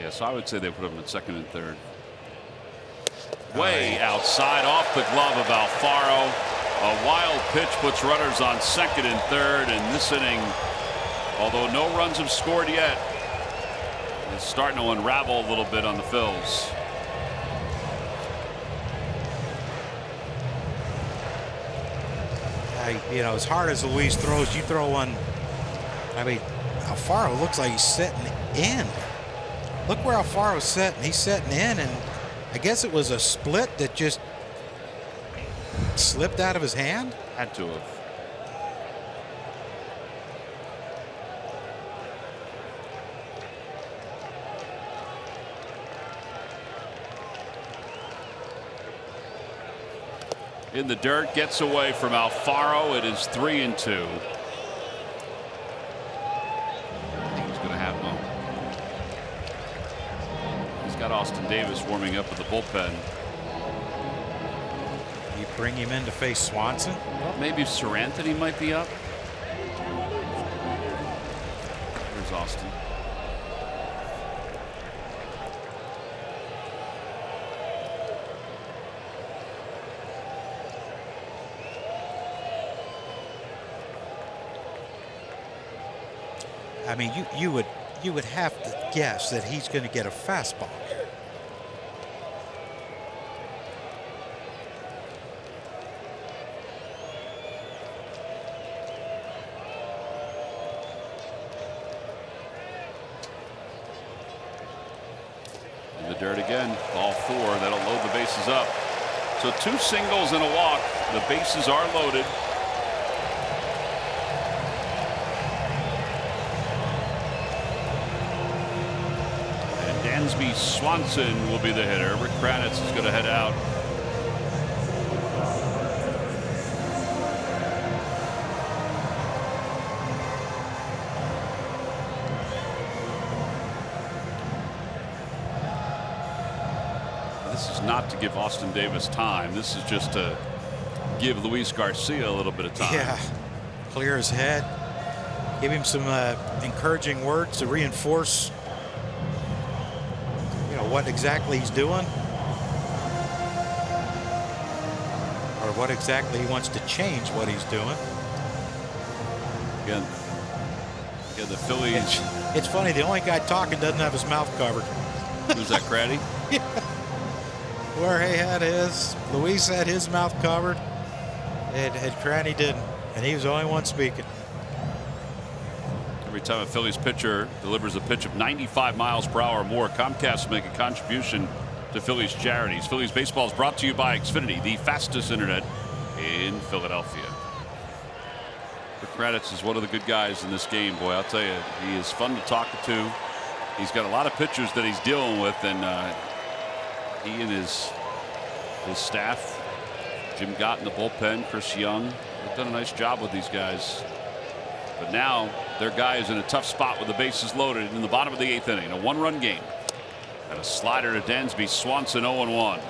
Yeah, so I would say they put him at second and third. Way outside, off the glove of Alfaro. A wild pitch puts runners on second and third. And this inning, although no runs have scored yet, it's starting to unravel a little bit on the Phils. You know, as hard as Luis throws, you throw one. I mean, Alfaro looks like he's setting in. Look where Alfaro's setting. He's setting in, and I guess it was a split that just slipped out of his hand. Had to have. In the dirt, gets away from Alfaro. It is 3-2. I think he's going to have him. He's got Austin Davis warming up in the bullpen. You bring him in to face Swanson? Well, maybe Sir Anthony might be up. There's Austin. I mean, you would have to guess that he's going to get a fastball here. In the dirt again, ball 4. That'll load the bases up. So 2 singles and a walk. The bases are loaded. Dansby Swanson will be the hitter. Rick Kranitz is going to head out. This is not to give Austin Davis time. This is just to give Luis Garcia a little bit of time. Yeah, clear his head. Give him some encouraging words to reinforce what exactly he's doing, or what exactly he wants to change what he's doing. Again, the Phillies. It's funny, the only guy talking doesn't have his mouth covered. Who's that, Craddy? Jorge had his, Luis had his mouth covered, and Craddy didn't, and he was the only one speaking. Every time a Phillies pitcher delivers a pitch of 95 miles per hour or more, Comcast will make a contribution to Phillies charities. Phillies baseball is brought to you by Xfinity, the fastest internet in Philadelphia. Rick Kraditz is one of the good guys in this game. Boy, I'll tell you, he is fun to talk to. He's got a lot of pitchers that he's dealing with, and he and his staff, Jim Gott in the bullpen, Chris Young, they've done a nice job with these guys. But now their guy is in a tough spot with the bases loaded in the bottom of the 8th inning. A 1-run game. And a slider to Dansby. Swanson 0-1.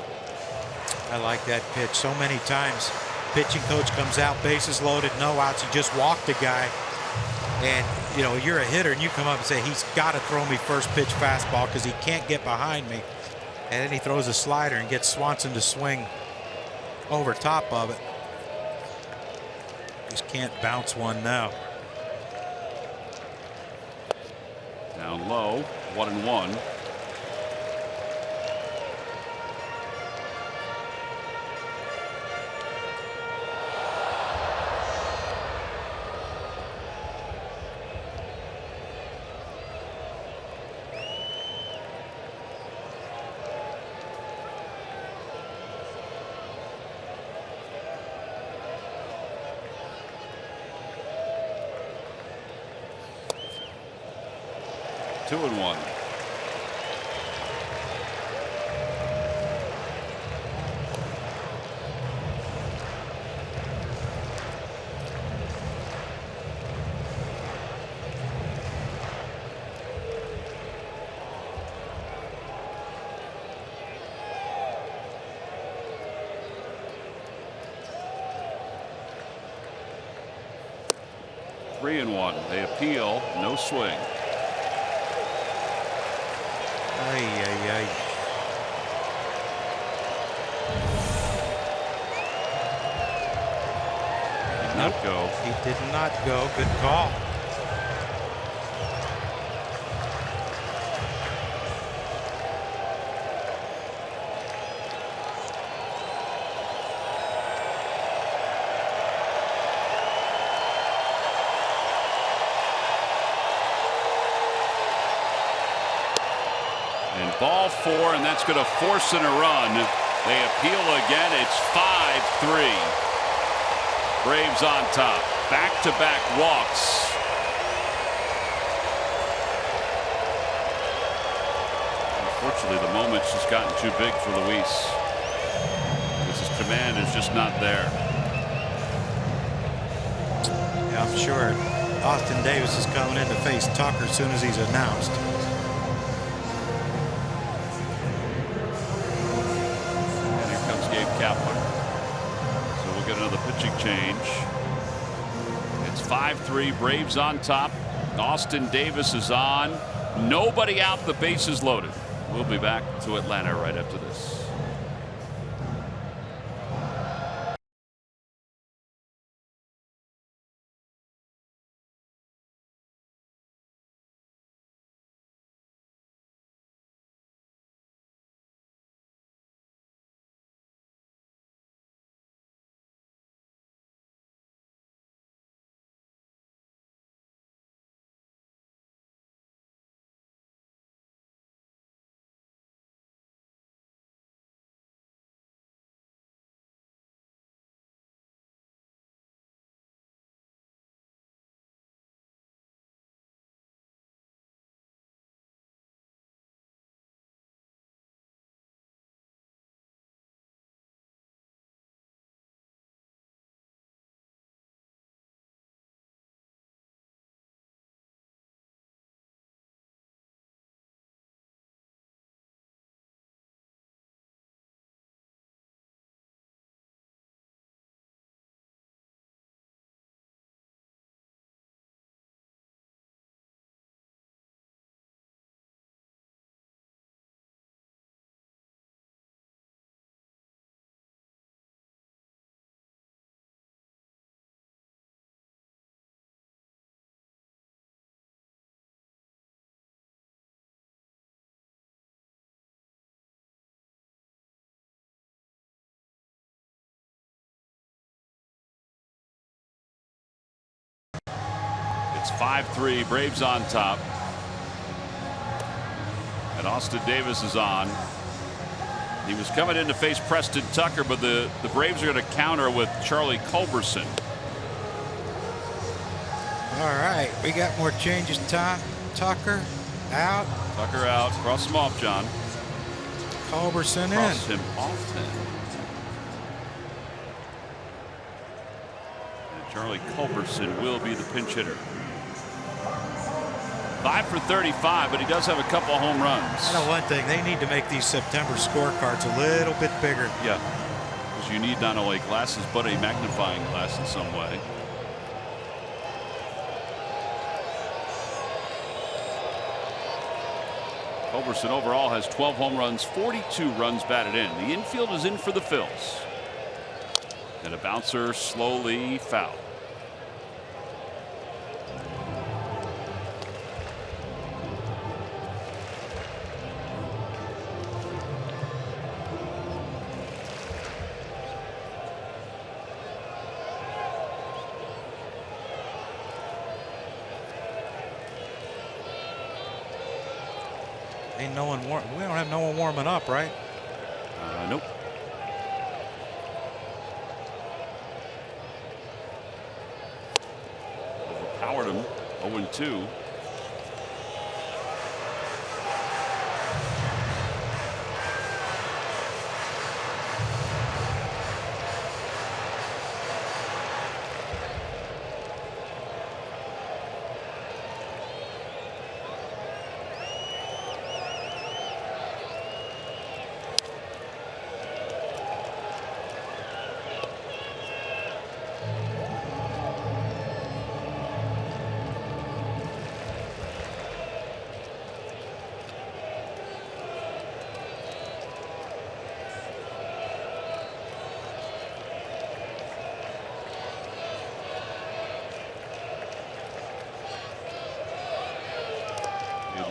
I like that pitch so many times. Pitching coach comes out, bases loaded, no outs. He just walked the guy. And, you know, you're a hitter and you come up and say, he's got to throw me first pitch fastball because he can't get behind me. And then he throws a slider and gets Swanson to swing over top of it. Just can't bounce one now. Down low, 1-1. Two and one. Three and one. They appeal. No swing. Ay, ay, ay. Did not go. He did not go. Good call. Ball four, and that's going to force in a run. They appeal again. It's 5-3. Braves on top. Back-to-back walks. Unfortunately, the moment's just gotten too big for Luis. His command is just not there. Yeah, I'm sure Austin Davis is coming in to face Tucker as soon as he's announced. So we'll get another pitching change. It's 5-3. Braves on top. Austin Davis is on. Nobody out. The bases loaded. We'll be back to Atlanta right after this. It's 5-3. Braves on top. And Austin Davis is on. He was coming in to face Preston Tucker, but the Braves are going to counter with Charlie Culberson. All right, we got more changes. Tucker out. Tucker out. Cross him off, John. Culberson in. Cross him off then. And Charlie Culberson will be the pinch hitter. 5 for 35, but he does have a couple of home runs. I know one thing, they need to make these September scorecards a little bit bigger. Yeah, because you need not only glasses, but a magnifying glass in some way. Culberson overall has 12 home runs, 42 runs batted in. The infield is in for the Phils. And a bouncer slowly foul. Ain't no one we don't have no one warming up, right? Nope. Overpowered him. 0-2.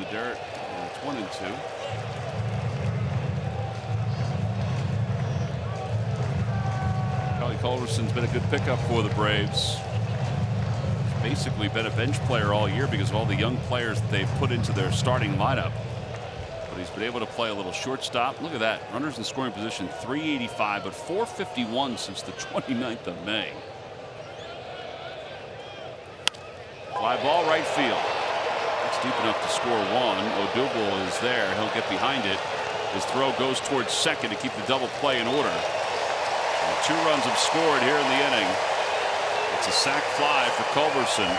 Dirt. It's 1-2. Charlie Culberson's been a good pickup for the Braves. He's basically been a bench player all year because of all the young players that they've put into their starting lineup. But he's been able to play a little shortstop. Look at that. Runners in scoring position, 385, but 451 since the 29th of May. Fly ball right field. It's deep enough to score one. Odubel is there. He'll get behind it. His throw goes towards second to keep the double play in order. And 2 runs have scored here in the inning. It's a sac fly for Culberson.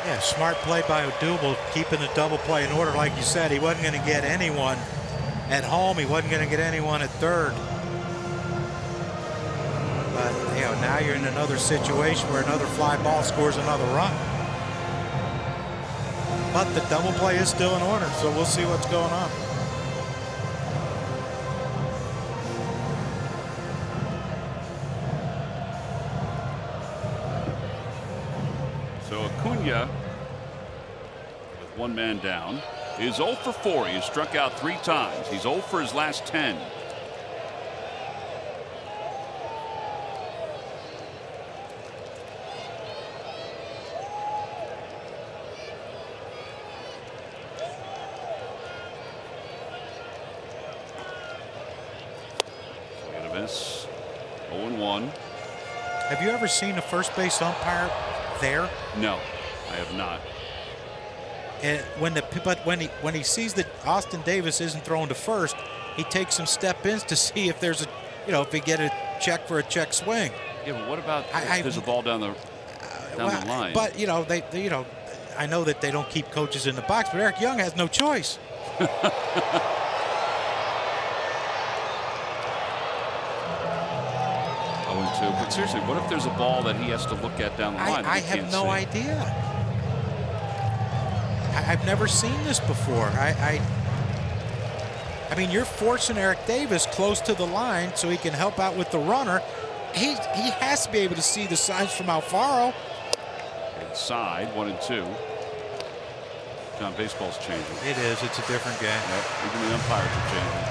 Yeah, smart play by Odubel, keeping the double play in order. Like you said, he wasn't going to get anyone at home. He wasn't going to get anyone at third. But, you know, now you're in another situation where another fly ball scores another run. But the double play is still in order, so we'll see what's going on. So Acuna, with 1 man down, is 0 for 4. He has struck out 3 times. He's 0 for his last 10. Miss. 0-1. Have you ever seen a first base umpire there? No, I have not. And when he sees that Austin Davis isn't thrown to first, he takes some step-ins to see if there's a, you know, if he get a check for a check swing. Yeah, but what about if there's a ball down the line? But you know, you know, I know that they don't keep coaches in the box, but Eric Young has no choice. But seriously, what if there's a ball that he has to look at down the line? I have no idea. I've never seen this before. I mean, you're forcing Eric Davis close to the line so he can help out with the runner. He has to be able to see the signs from Alfaro. Inside, 1-2. John, baseball's changing. It is. It's a different game. Yep, even the umpires are changing.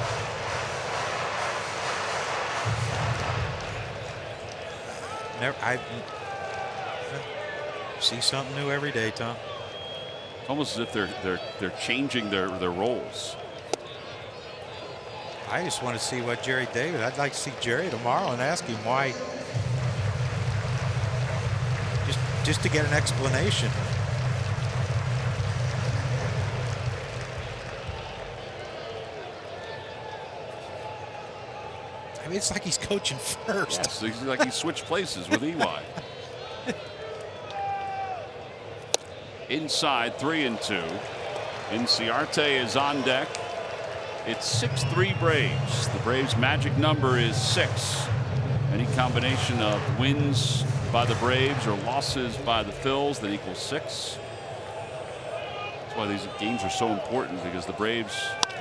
I see something new every day, Tom. It's almost as if they're changing their roles. I just want to see what Jerry Davis. I'd like to see Jerry tomorrow and ask him why. Just to get an explanation. I mean, it's like he's coaching first. Yes, it's like he switched places with EY. Inside, 3-2. Inciarte is on deck. It's 6-3 Braves. The Braves' magic number is 6. Any combination of wins by the Braves or losses by the Phils that equals 6. That's why these games are so important, because the Braves,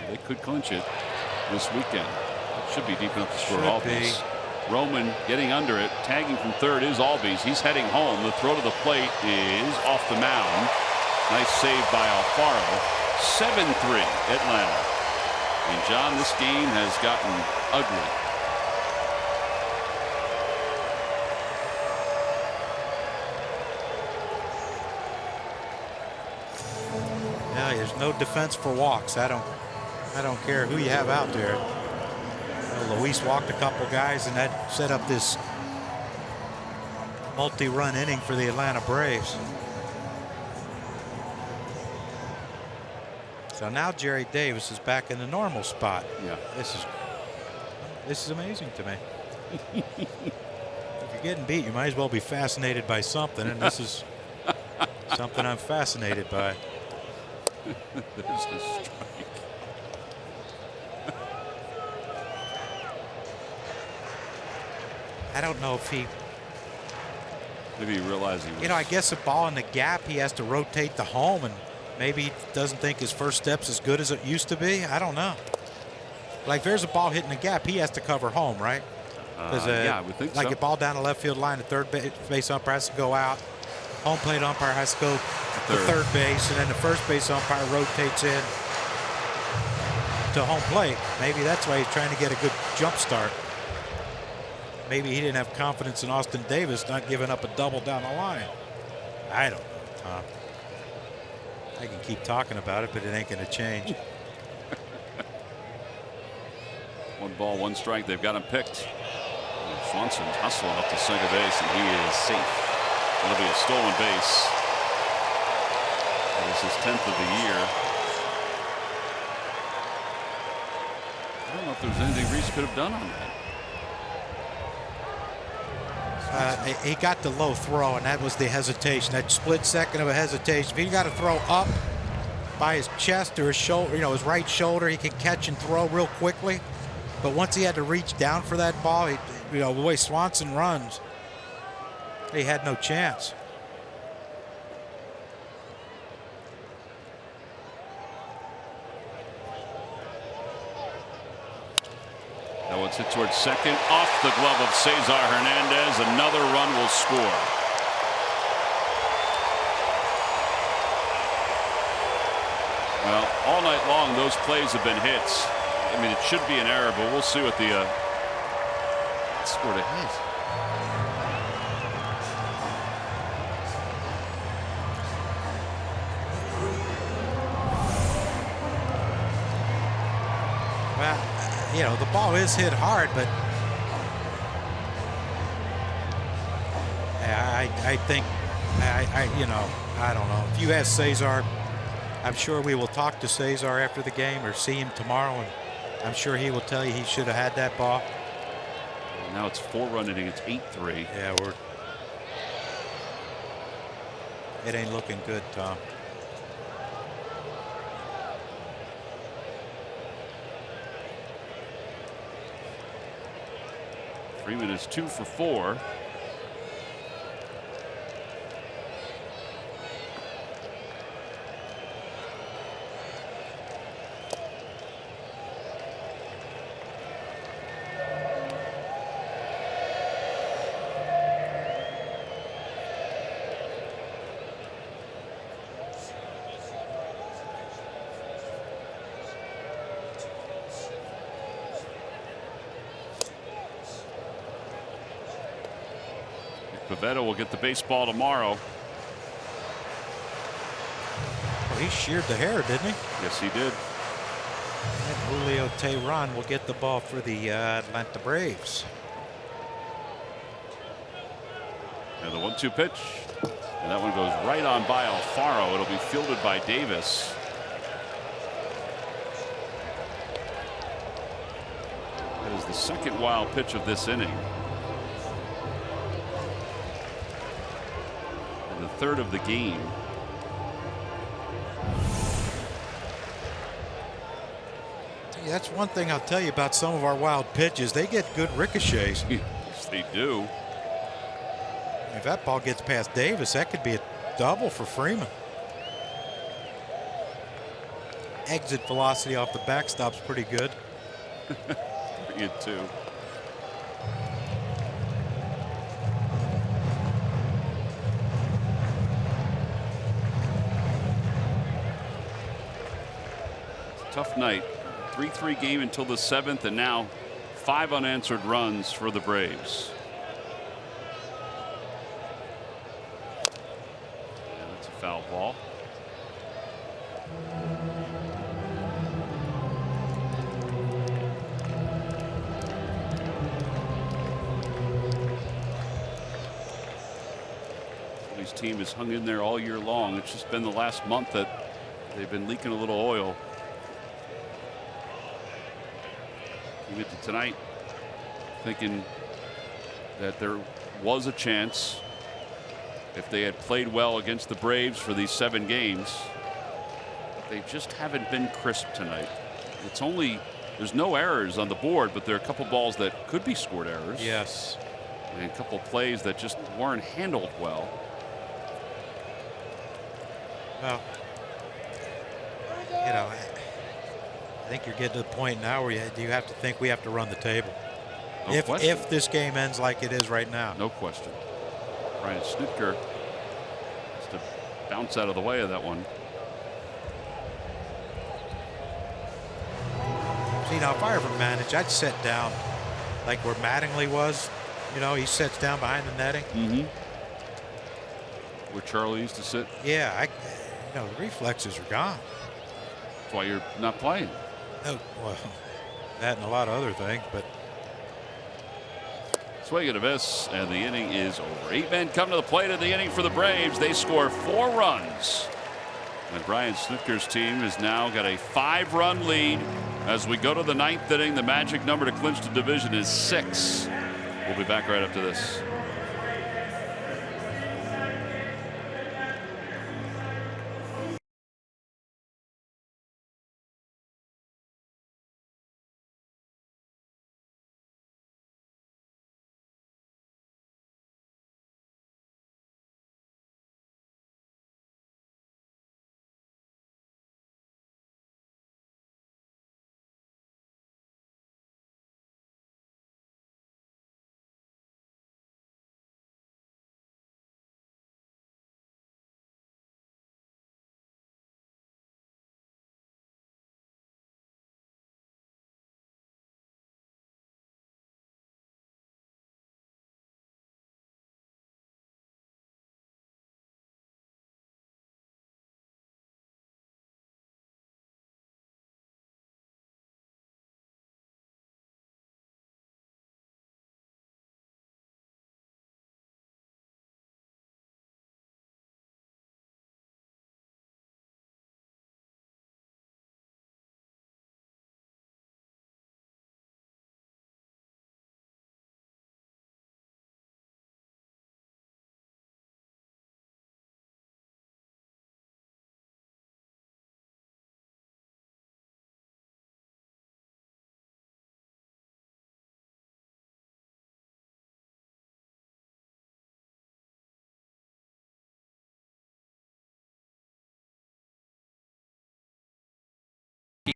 they could clinch it this weekend. It should be deep enough to score Albies. Roman getting under it. Tagging from third is Albies. He's heading home. The throw to the plate is off the mound. Nice save by Alfaro. 7-3 Atlanta. And John, this game has gotten ugly. Yeah, there's no defense for walks. I don't care who you have out there. Luis walked a couple guys, and that set up this multi-run inning for the Atlanta Braves. So now Jerry Davis is back in the normal spot. Yeah, this is amazing to me. If you're getting beat, you might as well be fascinated by something, and this is something I'm fascinated by. There's a strike. I don't know if he. Maybe he realized he was. You know, I guess a ball in the gap, he has to rotate the home, and maybe he doesn't think his first step's as good as it used to be. I don't know. Like, there's a ball hitting the gap, he has to cover home, right? Yeah, I would think like so. a ball down the left field line, the third base umpire has to go out. Home plate umpire has to go to third base, and then the first base umpire rotates in to home plate. Maybe that's why he's trying to get a good jump start. Maybe he didn't have confidence in Austin Davis not giving up a double down the line. I don't know, Tom. I can keep talking about it, but it ain't going to change. 1 ball, 1 strike. They've got him picked. Swanson's hustling up to second base, and he is safe. It'll be a stolen base. This is his 10th of the year. I don't know if there's anything Reese could have done on that. He got the low throw, and that was the hesitation. That split second of a hesitation. If he got to throw up by his chest or his shoulder, you know, his right shoulder, he could catch and throw real quickly. But once he had to reach down for that ball, he, you know, the way Swanson runs, he had no chance. That one's hit towards second, off the glove of Cesar Hernandez. Another run will score. Well, all night long, those plays have been hits. I mean, it should be an error, but we'll see what the scored a hit. Well, you know, the ball is hit hard, but I think, you know, I don't know. If you ask Cesar, I'm sure we will talk to Cesar after the game or see him tomorrow, and I'm sure he will tell you he should have had that ball. Now it's 4-run inning. It's 8-3. Yeah, it ain't looking good, Tom. Freeman is 2 for 4. Pivetta will get the baseball tomorrow. Well, he sheared the hair, didn't he? Yes, he did. And Julio Teheran will get the ball for the Atlanta Braves. And the 1-2 pitch. And that one goes right on by Alfaro. It'll be fielded by Davis. That is the second wild pitch of this inning. And the third of the game. That's one thing I'll tell you about some of our wild pitches. They get good ricochets. Yes, they do. If that ball gets past Davis, that could be a double for Freeman. Exit velocity off the backstop's pretty good. Pretty good too. Tough night. 3-3 game until the 7th, and now 5 unanswered runs for the Braves. Yeah, that's a foul ball. Phillies team has hung in there all year long. It's just been the last month that they've been leaking a little oil. Came into tonight thinking that there was a chance if they had played well against the Braves for these 7 games. They just haven't been crisp tonight. It's only, there's no errors on the board, but there are a couple balls that could be scored errors. Yes. And a couple plays that just weren't handled well. Well, you know, I think you're getting to the point now where you have to think we have to run the table. No if this game ends like it is right now. No question. Brian Snitker has to bounce out of the way of that one. See, now if I ever manage, I'd sit down like where Mattingly was. You know, he sits down behind the netting. Mm-hmm. Where Charlie used to sit. Yeah, you know, the reflexes are gone. That's why you're not playing. Oh, well, that and a lot of other things, but. Swing and a miss, and the inning is over. 8 men come to the plate in the inning for the Braves. They score 4 runs. And Brian Snitker's team has now got a 5-run lead. As we go to the 9th inning, the magic number to clinch the division is 6. We'll be back right after this.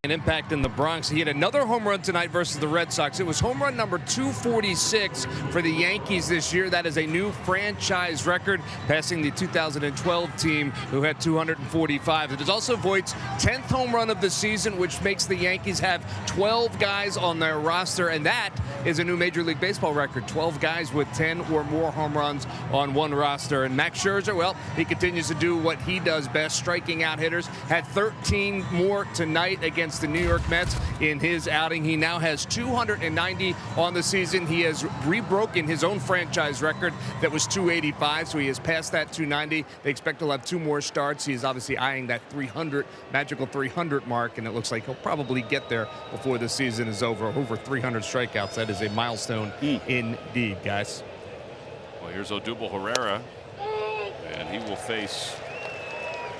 An impact in the Bronx. He had another home run tonight versus the Red Sox. It was home run number 246 for the Yankees this year. That is a new franchise record, passing the 2012 team who had 245. It is also Voigt's 10th home run of the season, which makes the Yankees have 12 guys on their roster, and that is a new Major League Baseball record. 12 guys with 10 or more home runs on one roster. And Max Scherzer, well, he continues to do what he does best, striking out hitters. Had 13 more tonight against the New York Mets in his outing. He now has 290 on the season. He has rebroken his own franchise record that was 285, so he has passed that 290. They expect he'll have 2 more starts. He is obviously eyeing that 300, magical 300 mark, and it looks like he'll probably get there before the season is over. Over 300 strikeouts. That is a milestone indeed, guys. Well, here's Odubel Herrera, and he will face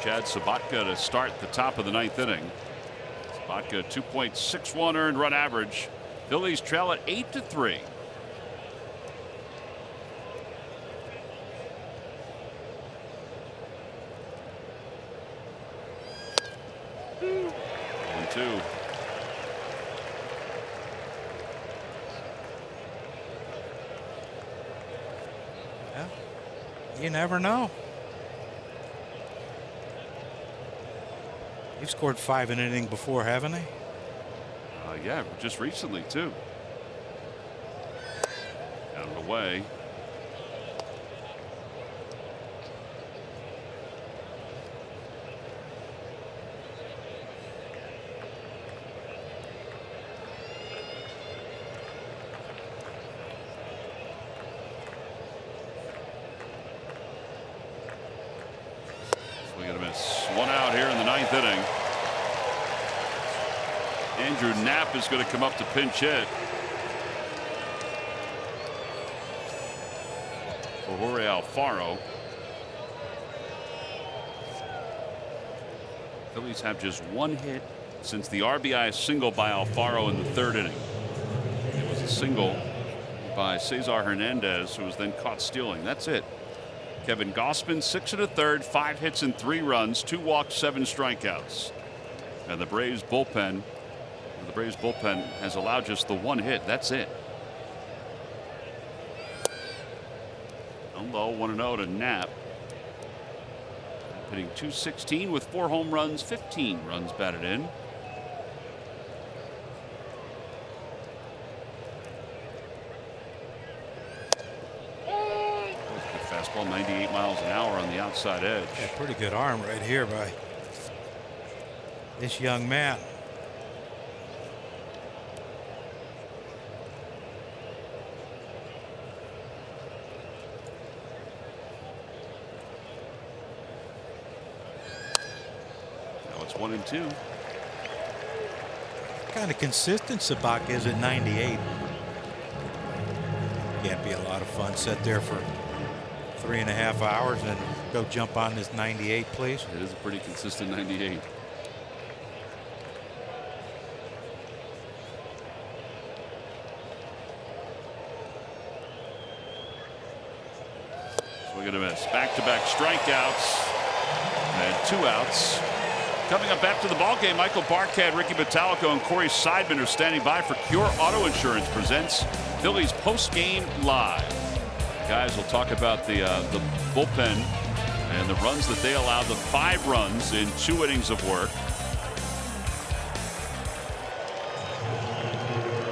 Chad Sabatka to start the top of the 9th inning. Sabatka 2.61 earned run average. Phillies trail at 8-3. And 2. Yeah, you never know. You've scored 5 in an inning before, haven't he? Yeah, just recently too. Out of the way. Swing and a miss. 1 out here in the 9th inning. Andrew Knapp is going to come up to pinch hit for Jorge Alfaro. Phillies have just 1 hit since the RBI single by Alfaro in the 3rd inning. It was a single by Cesar Hernandez, who was then caught stealing. That's it. Kevin Gausman, 6 1/3, 5 hits and 3 runs, 2 walks, 7 strikeouts. And the Braves bullpen has allowed just the 1 hit. That's it. Low 1-0 to Knapp. Hitting .216 with 4 home runs, 15 runs batted in. Good fastball, 98 miles an hour on the outside edge. Yeah, pretty good arm right here by this young man. Now it's 1-2. Kind of consistent Sabatka is at 98. Can't be a lot of fun. Sit there for 3.5 hours and then go jump on this 98, please. It is a pretty consistent 98. Swing and a miss. Back-to-back strikeouts and 2 outs. Coming up after the ballgame, Michael Barkad, Ricky Bottalico, and Corey Seidman are standing by for Cure Auto Insurance presents Phillies Post-Game Live. Guys, we'll talk about the bullpen and the runs that they allowed, the 5 runs in 2 innings of work.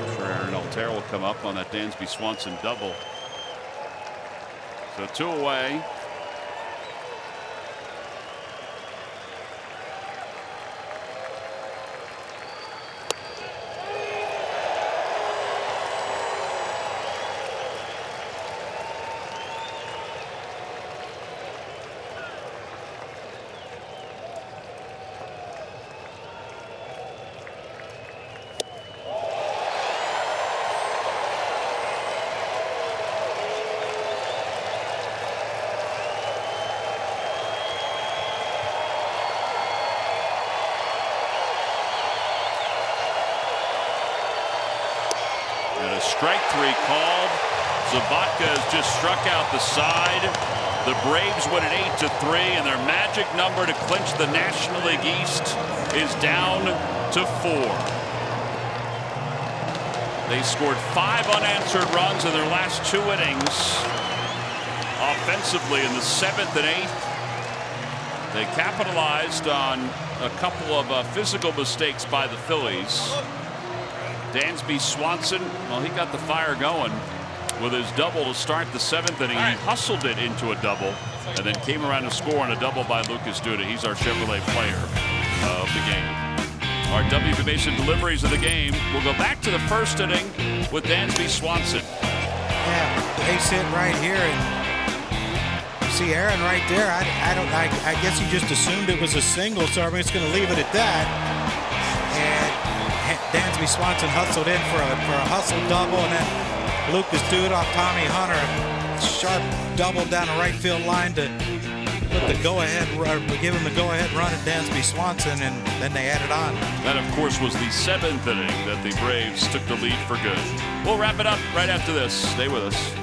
I'm sure Aaron Altera will come up on that Dansby Swanson double. So 2 away. Strike 3 called. Sabatka has just struck out the side. The Braves win at 8-3, and their magic number to clinch the National League East is down to 4. They scored 5 unanswered runs in their last 2 innings. Offensively in the 7th and 8th. They capitalized on a couple of physical mistakes by the Phillies. Dansby Swanson, well, he got the fire going with his double to start the 7th inning. He hustled it into a double and then came around to score on a double by Lucas Duda. He's our Chevrolet player of the game. Our WB Mason deliveries of the game. We'll go back to the 1st inning with Dansby Swanson. Yeah, base hit right here, and see Aaron right there. I guess he just assumed it was a single, so I'm just going to leave it at that. And Dansby Swanson hustled in for a hustle double, and then Lucas Duda off Tommy Hunter, sharp double down the right field line to put the go-ahead, give him the go-ahead run at Dansby Swanson, and then they added on. That, of course, was the 7th inning that the Braves took the lead for good. We'll wrap it up right after this. Stay with us.